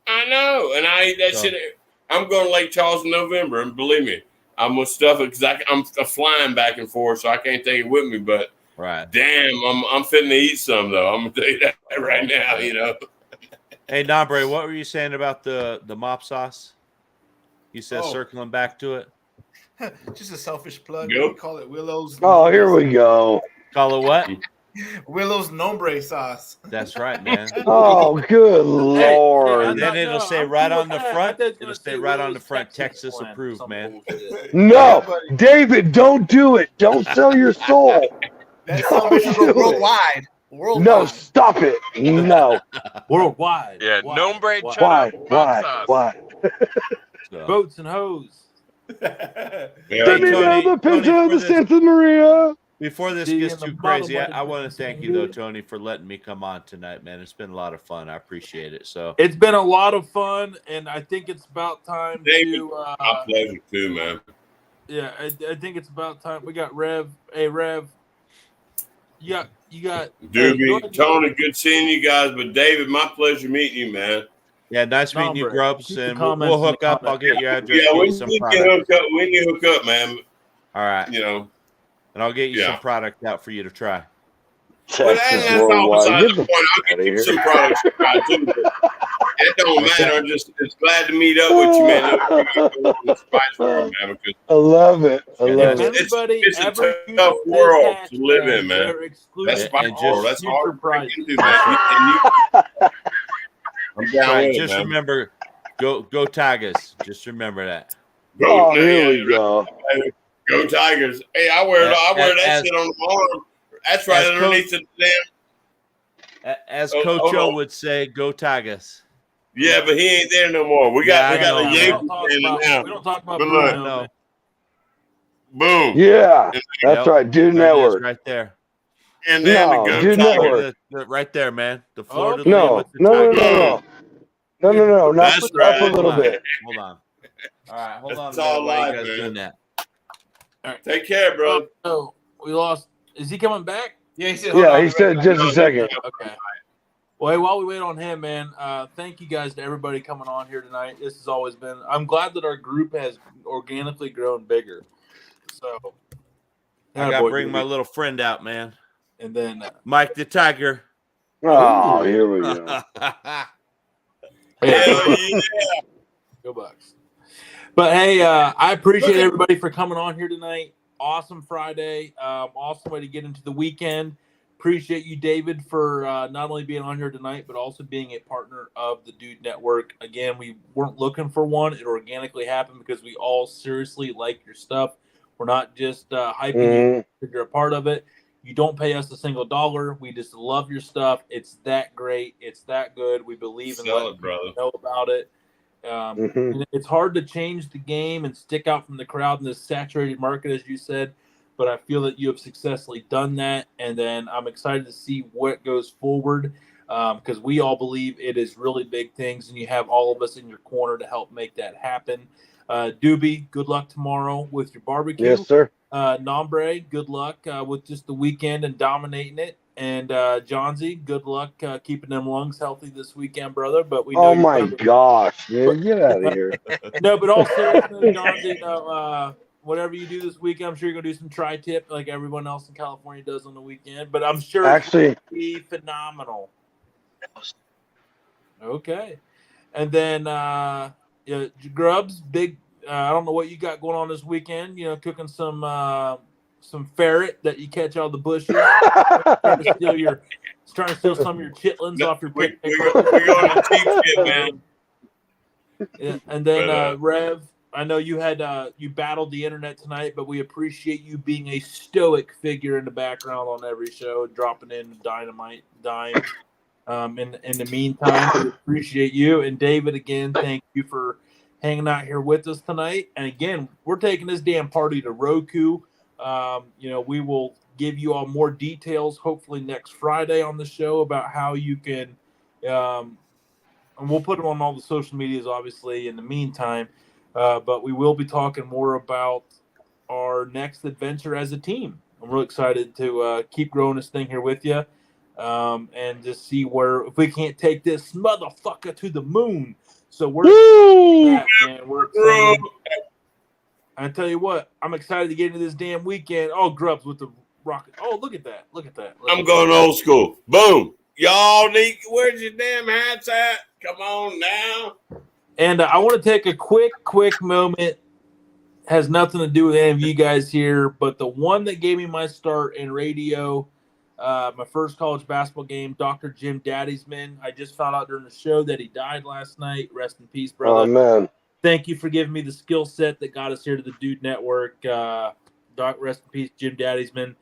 I know, and I eat that So- shit. I'm going to Lake Charles in November, and believe me, I'm with stuff because I'm flying back and forth, so I can't take it with me. But Right. damn, I'm fitting to eat some though. I'm gonna tell you that right now. You know. Hey, Nombre, what were you saying about the mop sauce? You said Oh. circling back to it. Just a selfish plug. Go. We call it Willow's. Oh, here we go. Call it what? Willow's nombre sauce. That's right, man. Oh, good lord. And then it'll say I'm right cool on the with that. front. I thought it was It'll gonna say say right on the Willow's front, Texas Texas blend, approved, some man. bullshit. No, David, don't do it. Don't sell your soul. That's Don't selfish do it. worldwide. Worldwide. No, stop it. No. Worldwide. Yeah, Why? nombre Why? Why? cheddar Why? sauce. Why? So, Boats and hoes. Yeah, Let me Tony, know the Pinto Tony, of the for this- Santa Maria. before this See, gets in the too bottom crazy, of the I want to thank you, video. though, Tony, for letting me come on tonight, man. It's been a lot of fun. I appreciate it. So, It's been a lot of fun, and I think it's about time David, to. my pleasure too, man. Yeah, I think it's about time. We got Rev. Hey, Rev. You got. Doobie, go ahead. Tony, good seeing you guys. But David, my pleasure meeting you, man. yeah, nice meeting you, Nombre. Grubs, Keep the and we'll comments in hook the up. I'll comments. get your address. Yeah, get we you some need to product. hook up. We need to hook up, man. All right, You know. and I'll get you Yeah. some product out for you to try. Well, Texas that's all worldwide. beside Get the the point. I'll outta get you here. some products to try too. But it don't matter. I'm just glad to meet up with you, man. The Spice World, man, because I love it. I Yeah. love If it. anybody it's a ever tough uses this world to live hashtag, in, man. they're exclusive that's to and Spice all World. That's future hard to prices. do, man. And you, I'm down So with it, just man. remember, go Tigers. Just remember that. Go, Oh, here we go. Go Tigers. Hey, I wear that As- shit on my arm. That's right as underneath the damn. As Oh, Coach hold O on. would say, go Tigers. Yeah, but he ain't there no more. We got Yeah, I know, the man. We Yankees don't talk standing about. now. We don't talk about But look, Bruno. No, man. Boom. Yeah, that's Yep. right. Dude There it is Network. right there. And then No, the Go Dude Tigers. Network. Right there, man. The Florida Okay. lead No, with the no, no, Tigers. no, no, no, no, not That's up right. a little Hold on. bit. Hold on. All right, hold on. That's a minute all while live, you guys man. doing that. Take care, bro. Oh, we lost. Is he coming back? Yeah, he said. Yeah, he said just a second. Okay. Well, hey, while we wait on him, man, thank you guys to everybody coming on here tonight. This has always been. I'm glad that our group has organically grown bigger. So I gotta bring my little friend out, man. And then Mike the Tiger. Oh, here we go. Hell yeah. Go Bucks. But hey, I appreciate everybody for coming on here tonight. Awesome Friday. Awesome way to get into the weekend. Appreciate you, David, for not only being on here tonight, but also being a partner of the Dude Network. Again, we weren't looking for one. It organically happened because we all seriously like your stuff. We're not just hyping you because you're a part of it. You don't pay us a single dollar. We just love your stuff. It's that great. It's that good. We believe in letting people know about it. It's hard to change the game and stick out from the crowd in this saturated market, as you said, but I feel that you have successfully done that. And then I'm excited to see what goes forward because we all believe it is really big things, and you have all of us in your corner to help make that happen. Doobie, good luck tomorrow with your barbecue. Yes, sir. Nombre, good luck with just the weekend and dominating it. And Johnsy, good luck keeping them lungs healthy this weekend, brother. But we know. Oh my gosh, man, get out of here! No, but all seriously, Johnsy, whatever you do this weekend, I'm sure you're gonna do some tri-tip like everyone else in California does on the weekend. But I'm sure it's gonna be phenomenal. Okay, and then Grubs, big. I don't know what you got going on this weekend. You know, cooking some ferret that you catch out of the bushes. trying to steal some of your chitlins off your picnic. We're going to teach it, man. Yeah, and then Rev, I know you had you battled the internet tonight, but we appreciate you being a stoic figure in the background on every show, dropping in dynamite dime. In the meantime, we appreciate you. And David, again, thank you for hanging out here with us tonight. And again, we're taking this damn party to Roku. We will give you all more details hopefully next Friday on the show about how you can and we'll put them on all the social medias obviously in the meantime, but we will be talking more about our next adventure as a team. I'm really excited to keep growing this thing here with you, and just see if we can't take this motherfucker to the moon. So we're excited. I tell you what, I'm excited to get into this damn weekend. Oh, Grubs with the rocket. Oh, look at that. I'm going old school. Boom. Y'all need, where's your damn hats at? Come on now. And I want to take a quick moment. Has nothing to do with any of you guys here, but the one that gave me my start in radio, my first college basketball game, Dr. Jim Daddiesman. I just found out during the show that he died last night. Rest in peace, brother. Oh, man. Thank you for giving me the skill set that got us here to the Dude Network. Rest in peace, Jim Daddiesman.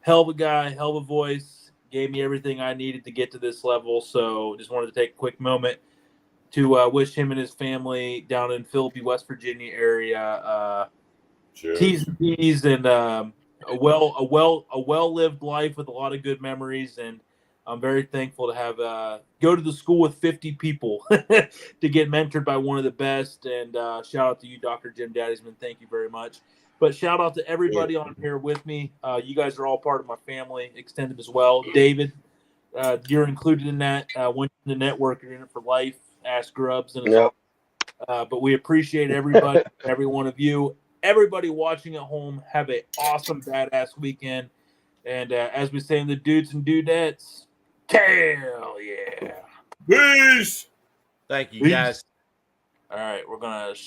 Hell of a guy, hell of a voice. Gave me everything I needed to get to this level. So just wanted to take a quick moment to wish him and his family down in Philippi, West Virginia area T's and P's and a well-lived life with a lot of good memories. And I'm very thankful to have go to the school with 50 people to get mentored by one of the best. And shout out to you, Dr. Jim Daddiesman. Thank you very much. But shout out to everybody on here with me. You guys are all part of my family, extended as well. David, you're included in that. When the network, you're in it for life. Ask Grubs and but we appreciate everybody, every one of you. Everybody watching at home, have an awesome, badass weekend. And as we say in the dudes and dudettes, hell yeah. Peace. Thank you, guys. All right, we're going to